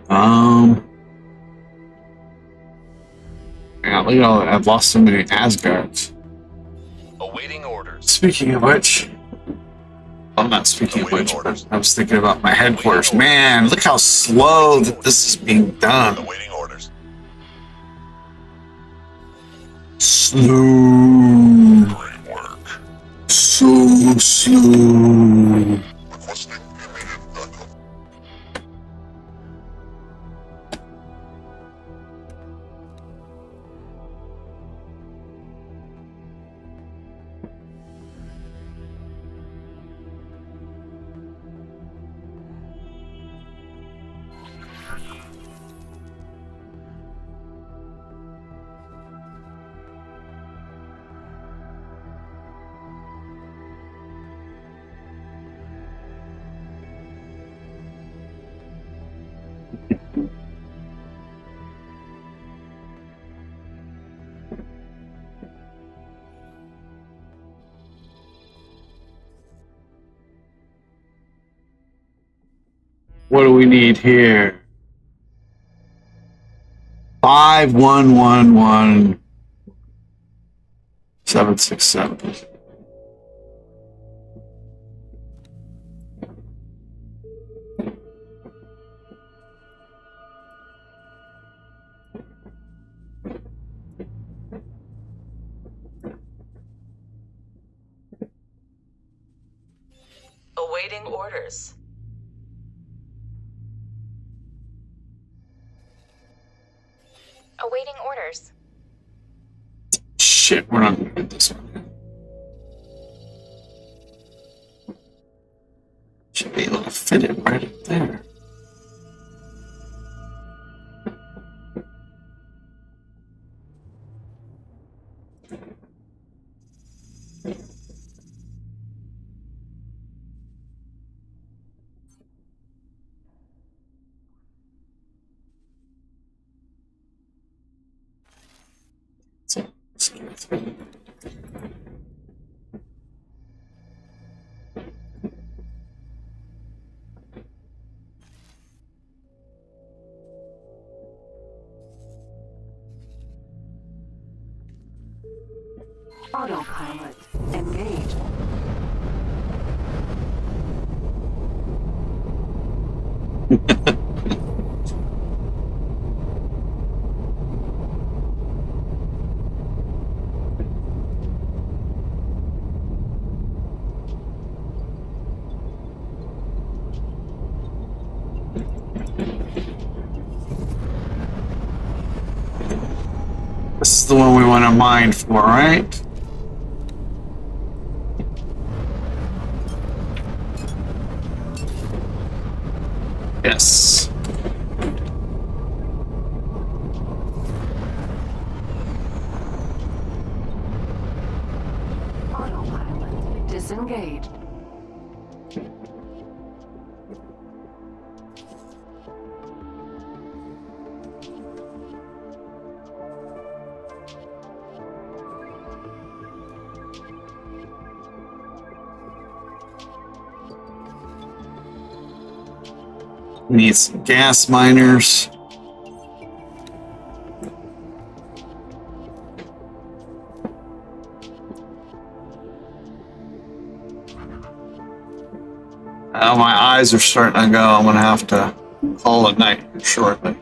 yeah, look at all that. I've lost so many Asgards. Awaiting orders. Speaking of which, I'm not speaking of which, but I was thinking about my headquarters. Man, look how slow that this is being done. Awaiting orders. Slow. Great work. So slow. Requesting immediate backup. What do we need here? 5111-767. Awaiting orders. Awaiting orders. Shit, we're not gonna get this one. Should be able to fit it right up there. Autopilot engaged. This is the one we want to mine for, right? Yes. Autopilot disengaged. We need some gas miners. My eyes are starting to go. I'm going to have to call it night shortly.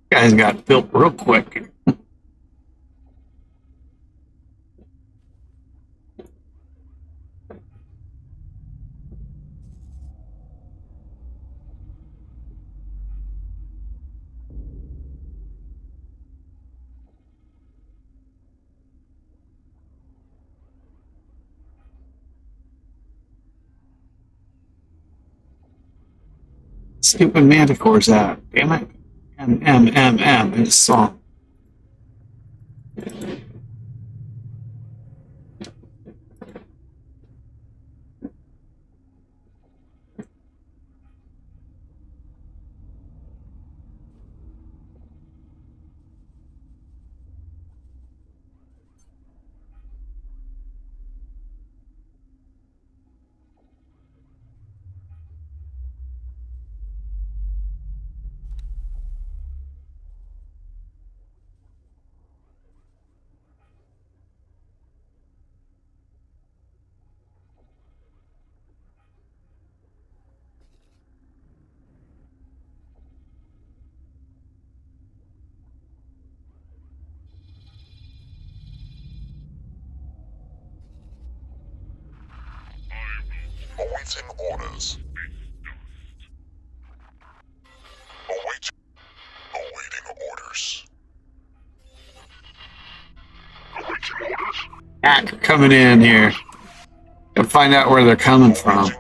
Guys got built real quick. Stupid Manticore's out. Damn it. M. His song. Awaiting orders. Awaiting orders. Hack coming in here. Gotta find out where they're coming from.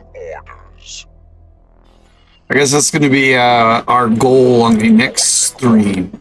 I guess that's going to be our goal on the next stream.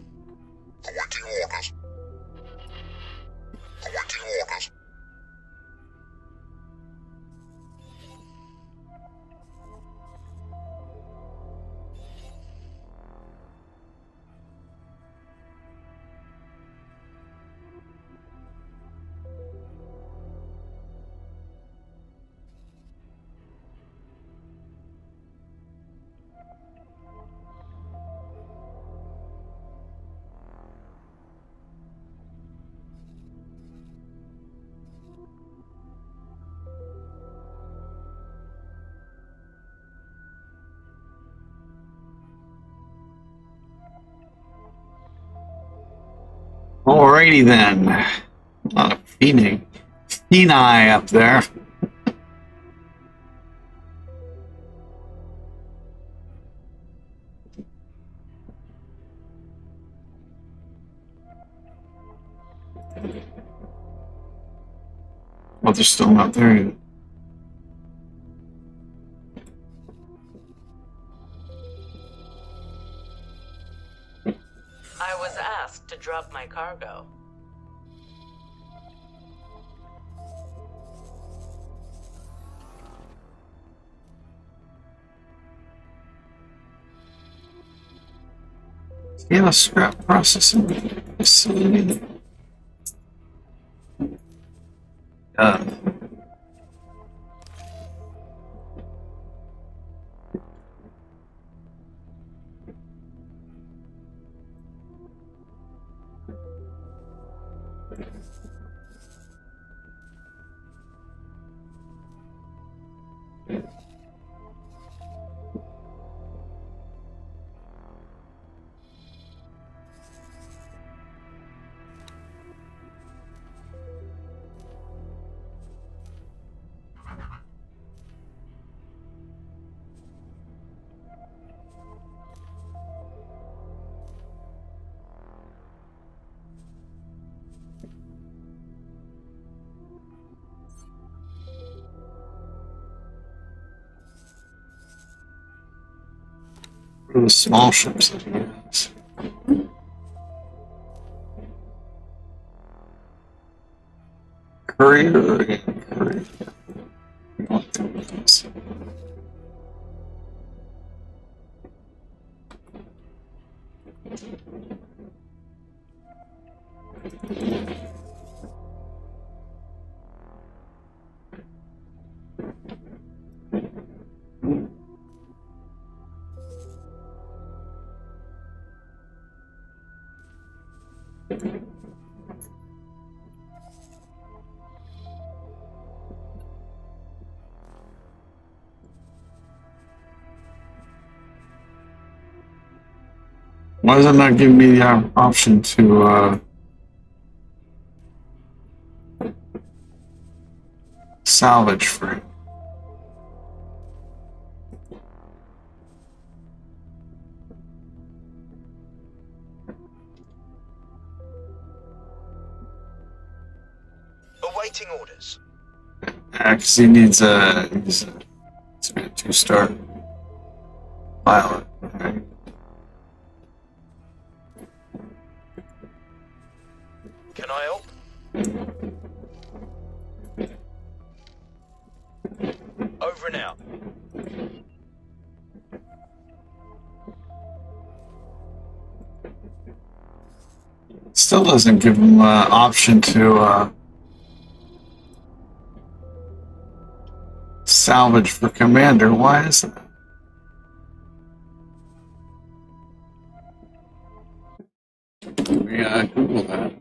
Alrighty then. A lot of Peni up there. Well, they're still not there yet. I was asked to drop my cargo. Yeah, scrap processing facility. What are the small ships that he has? Courier and courier. We want them with us. Why is it not giving me the option to salvage for it? Awaiting orders. Because he needs a 2-star pilot. Right? Can I help? Over and out. Still doesn't give him an option to salvage for commander. Why is that? Yeah, Google that.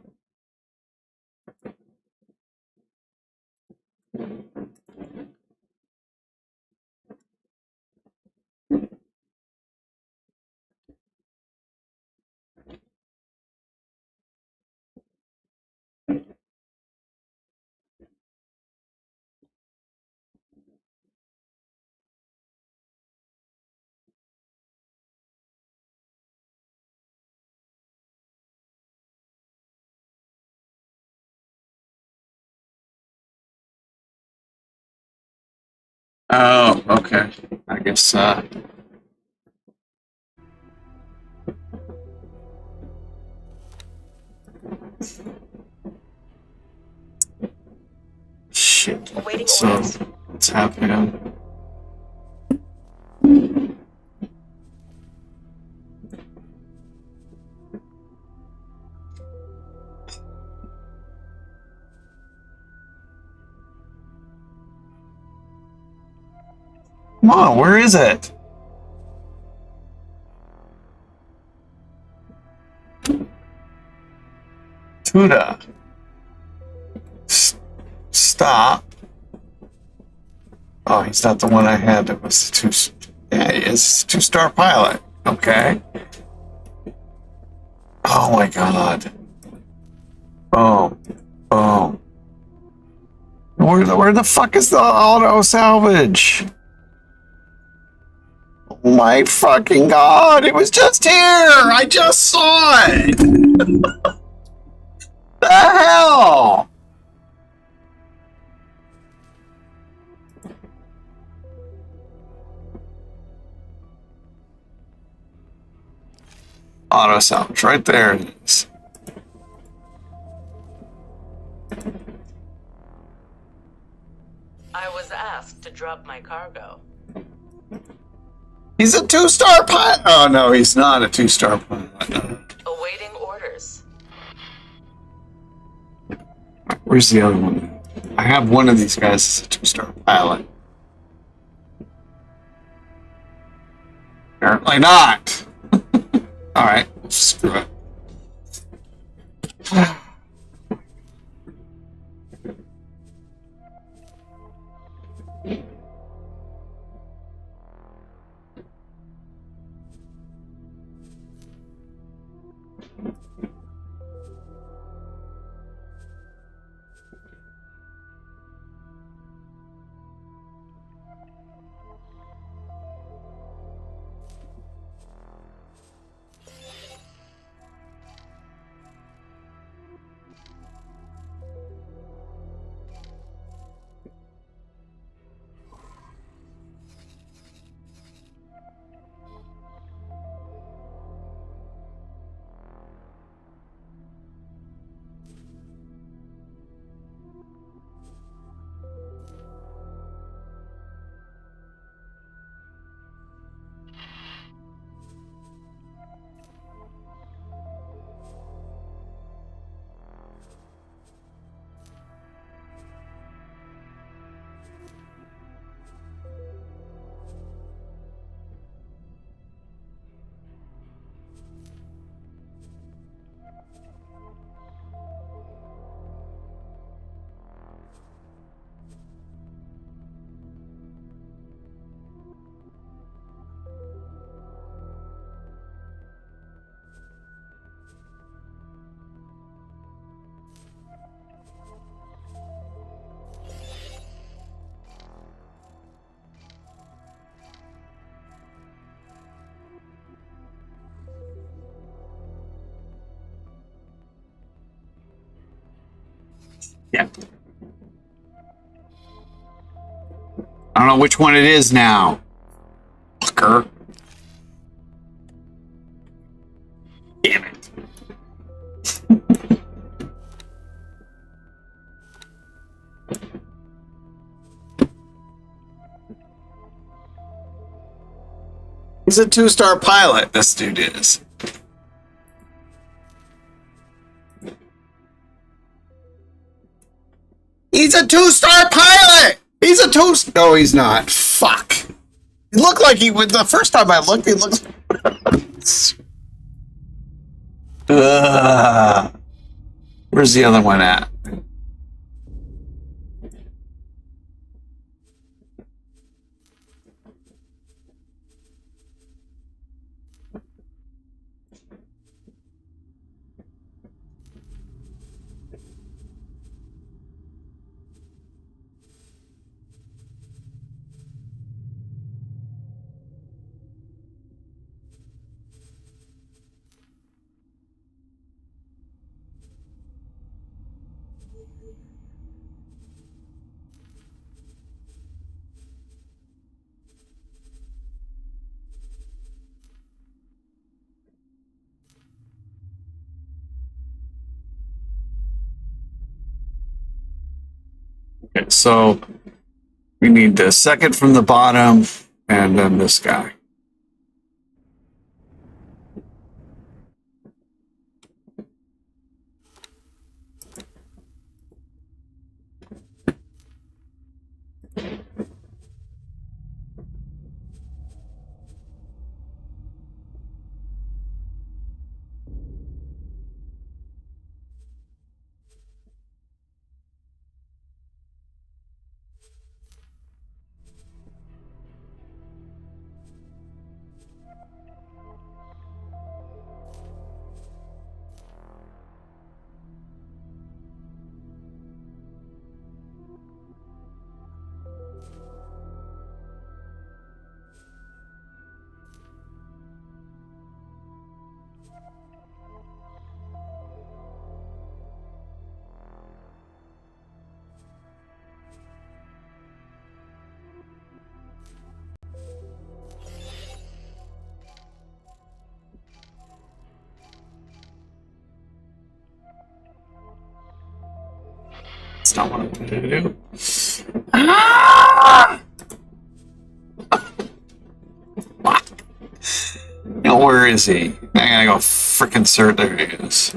Oh, okay. I guess, shit. Awaiting So, orders. what's happening? Come on, where is it? Tuda. Stop. Oh, he's not the one I had that was the two. Yeah, he is. 2-star pilot. Okay. Oh my god. Boom. Boom. Where the fuck is the auto salvage? Oh my fucking god, it was just here! I just saw it! The hell? Auto salvage, right there it is. I was asked to drop my cargo. He's a 2-star pilot! Oh no, he's not a 2-star pilot. Awaiting orders. Where's the other one? I have one of these guys as a 2-star pilot. Apparently not. Alright, screw it. Yeah. I don't know which one it is now. Fucker. Damn it. He's a 2-star pilot, this dude is. He's a 2-star pilot! He's a 2... No, he's not. Fuck. He looked like he would... The first time I looked, he looked... Where's the other one at? So we need the second from the bottom and then this guy. That's not what I wanted to do. Ah! What? Now, where is he? I gotta go frickin' search. There he is.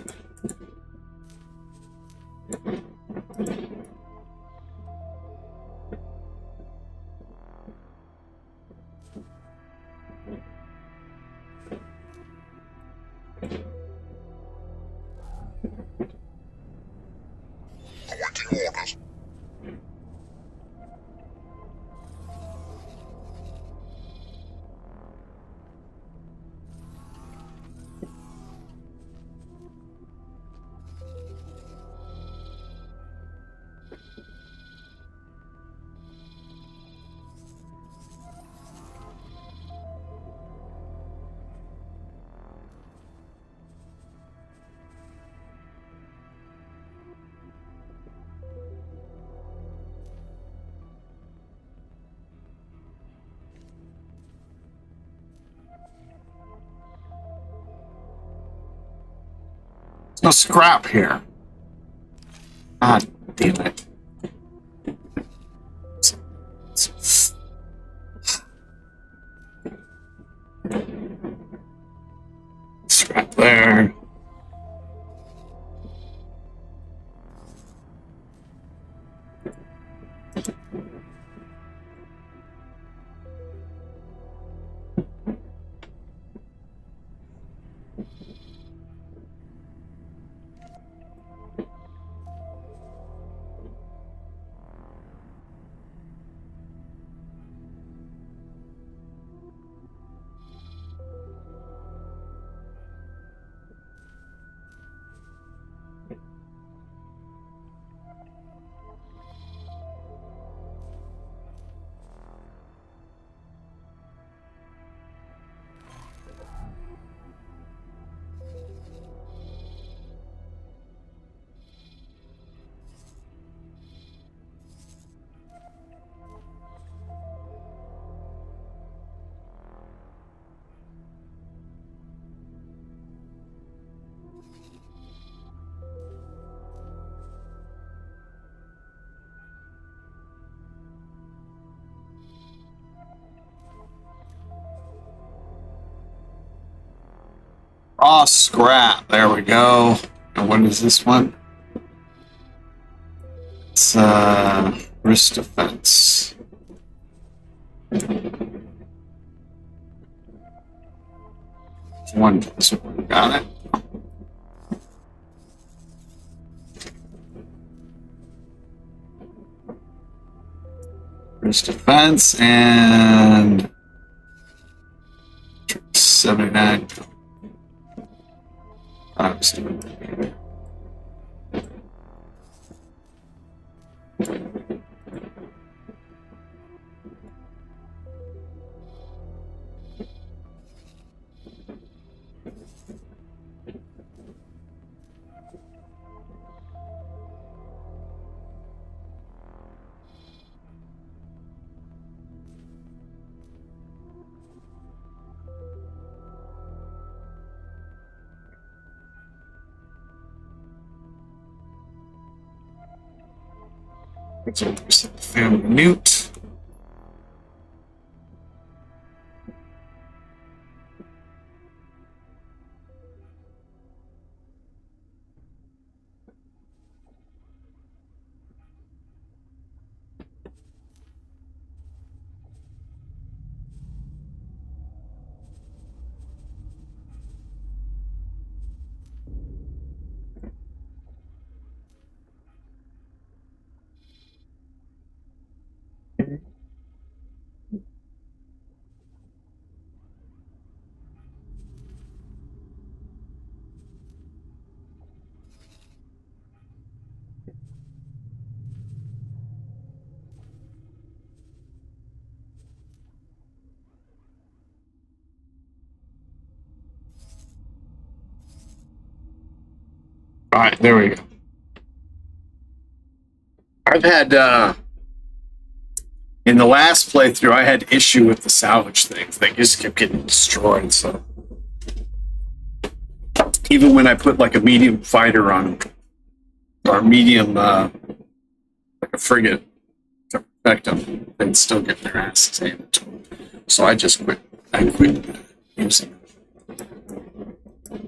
There's no scrap here. God damn it. Scrap there. Raw scrap. There we go. And what is this one? It's wrist defense. One. Got it. Wrist defense and 79. Family Newt. All right, there we go. I've had in the last playthrough, I had issue with the salvage things. They just kept getting destroyed. So even when I put like a medium fighter on or medium like a frigate to protect them, they'd still get their asses handed to them. So I just quit. I quit using them.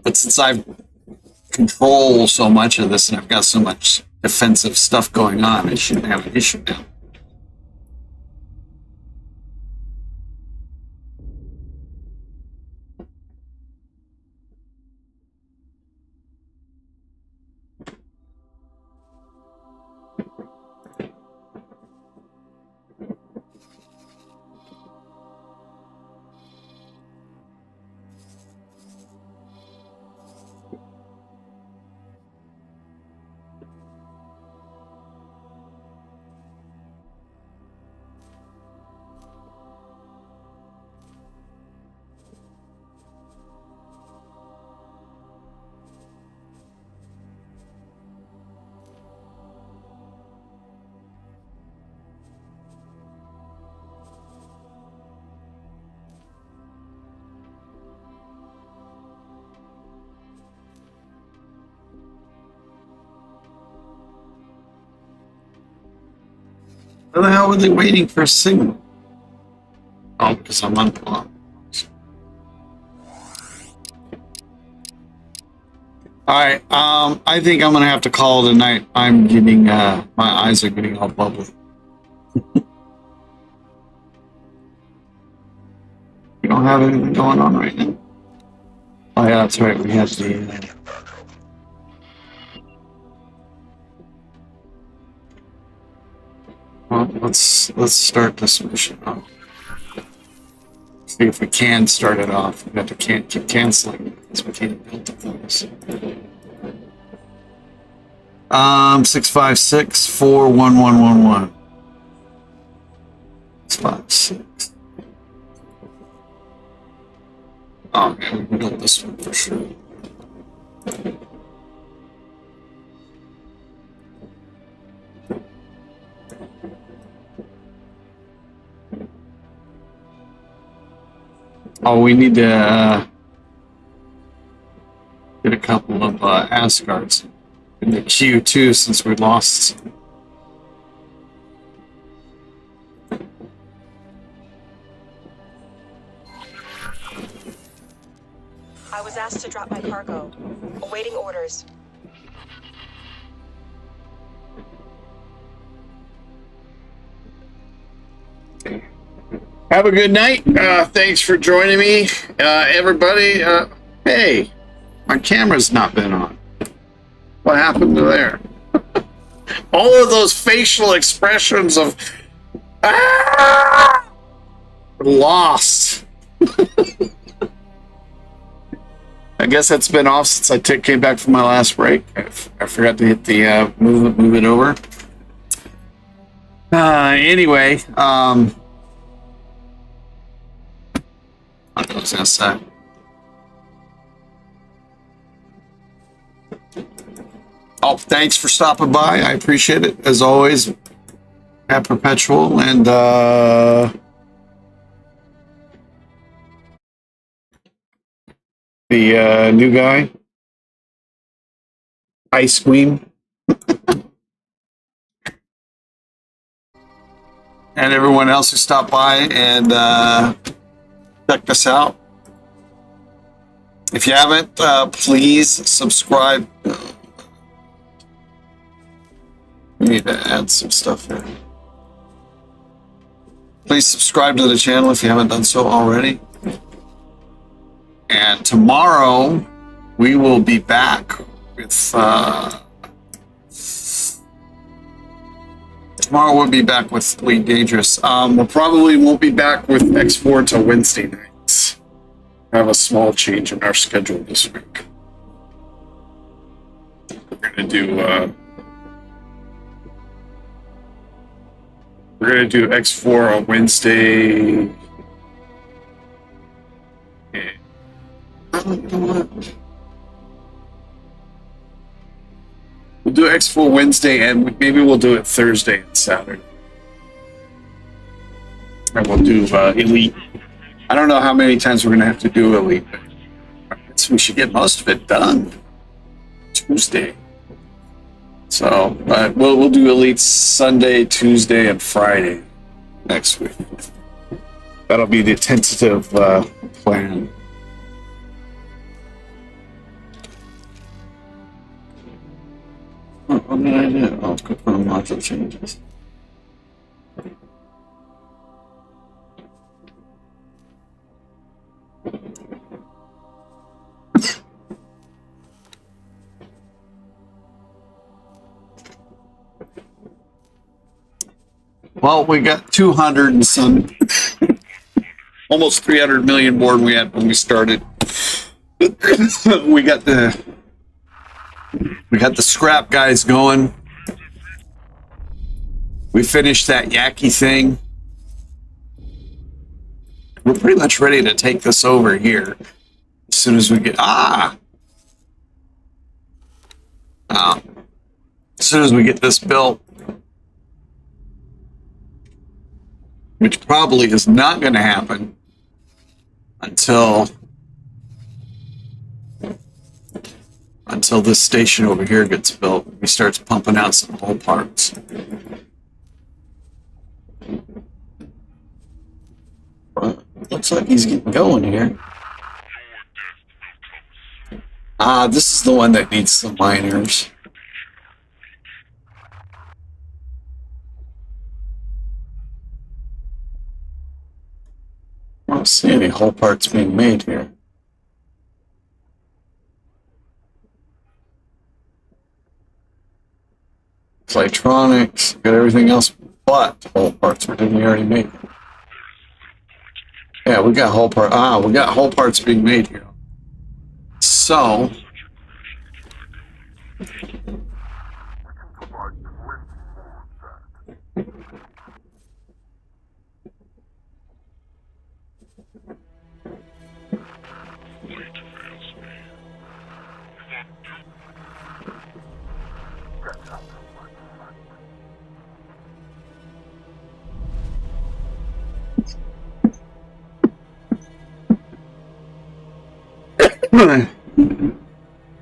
But since I've control so much of this and I've got so much defensive stuff going on, I shouldn't have an issue now. Why the hell were they waiting for a signal? Oh, because I'm unplugged. Alright, I think I'm gonna have to call it a night. I'm getting, my eyes are getting all bubbly. You don't have anything going on right now? Oh yeah, that's right, we have the... Well, let's start this mission off. See if we can start it off. We have to keep canceling because we can't build the things. 656-41111. 656. Oh, okay, we can build this one for sure. Oh, we need to get a couple of Asgards in the queue too, since we lost some. I was asked to drop my cargo. Awaiting orders. Have a good night. Thanks for joining me, everybody. Hey, my camera's not been on. What happened to there? All of those facial expressions of lost. I guess that's been off since I came back from my last break. I forgot to hit the move it over. Anyway, what was I gonna say? Oh, thanks for stopping by. I appreciate it. As always, at Perpetual and the new guy, Ice Queen. and everyone else who stopped by and checked us out. If you haven't, please subscribe. We need to add some stuff here. Please subscribe to the channel if you haven't done so already. And tomorrow we will be back with tomorrow we'll be back with Elite Dangerous. We probably won't be back with X4 till Wednesday nights. I have a small change in our schedule this week. We're gonna do X4 on Wednesday. We'll do X4 Wednesday, and maybe we'll do it Thursday and Saturday. And we'll do Elite. I don't know how many times we're going to have to do Elite, but we should get most of it done Tuesday. So we'll do Elite Sunday, Tuesday, and Friday next week. That'll be the tentative plan. What did I do? Oh, confirm module changes. Well, we got 200 and some, almost 300 million more than we had when we started. We got the scrap guys going. We finished that Yaki thing. We're pretty much ready to take this over here as soon as we get as soon as we get this built, which probably is not going to happen until this station over here gets built. He starts pumping out some whole parts. But looks like he's getting going here. This is the one that needs some miners. I don't see any whole parts being made here. Electronics, got everything else but whole parts. Didn't we already make? Yeah, we got whole part. We got whole parts being made here. So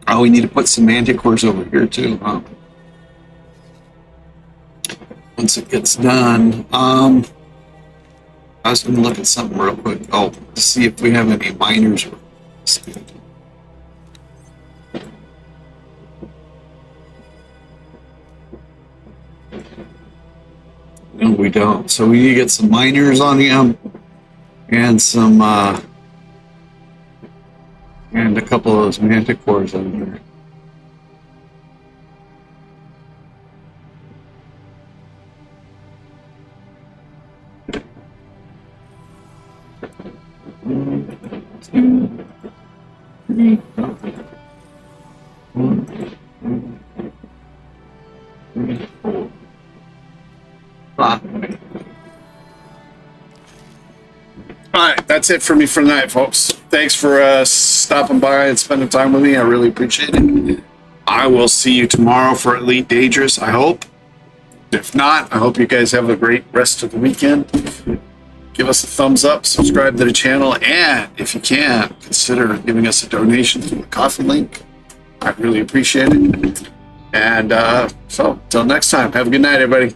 oh, we need to put some manticores over here too, huh? Once it gets done. I was going to look at something real quick. Oh, to see if we have any miners. No, we don't. So we need to get some miners on him and some and a couple of those manticores over there. Alright, that's it for me for tonight, folks. Thanks for stopping by and spending time with me. I really appreciate it. I will see you tomorrow for Elite Dangerous, I hope. If not, I hope you guys have a great rest of the weekend. Give us a thumbs up, subscribe to the channel, and if you can, consider giving us a donation through the Coffee link. I really appreciate it. And so, till next time, have a good night, everybody.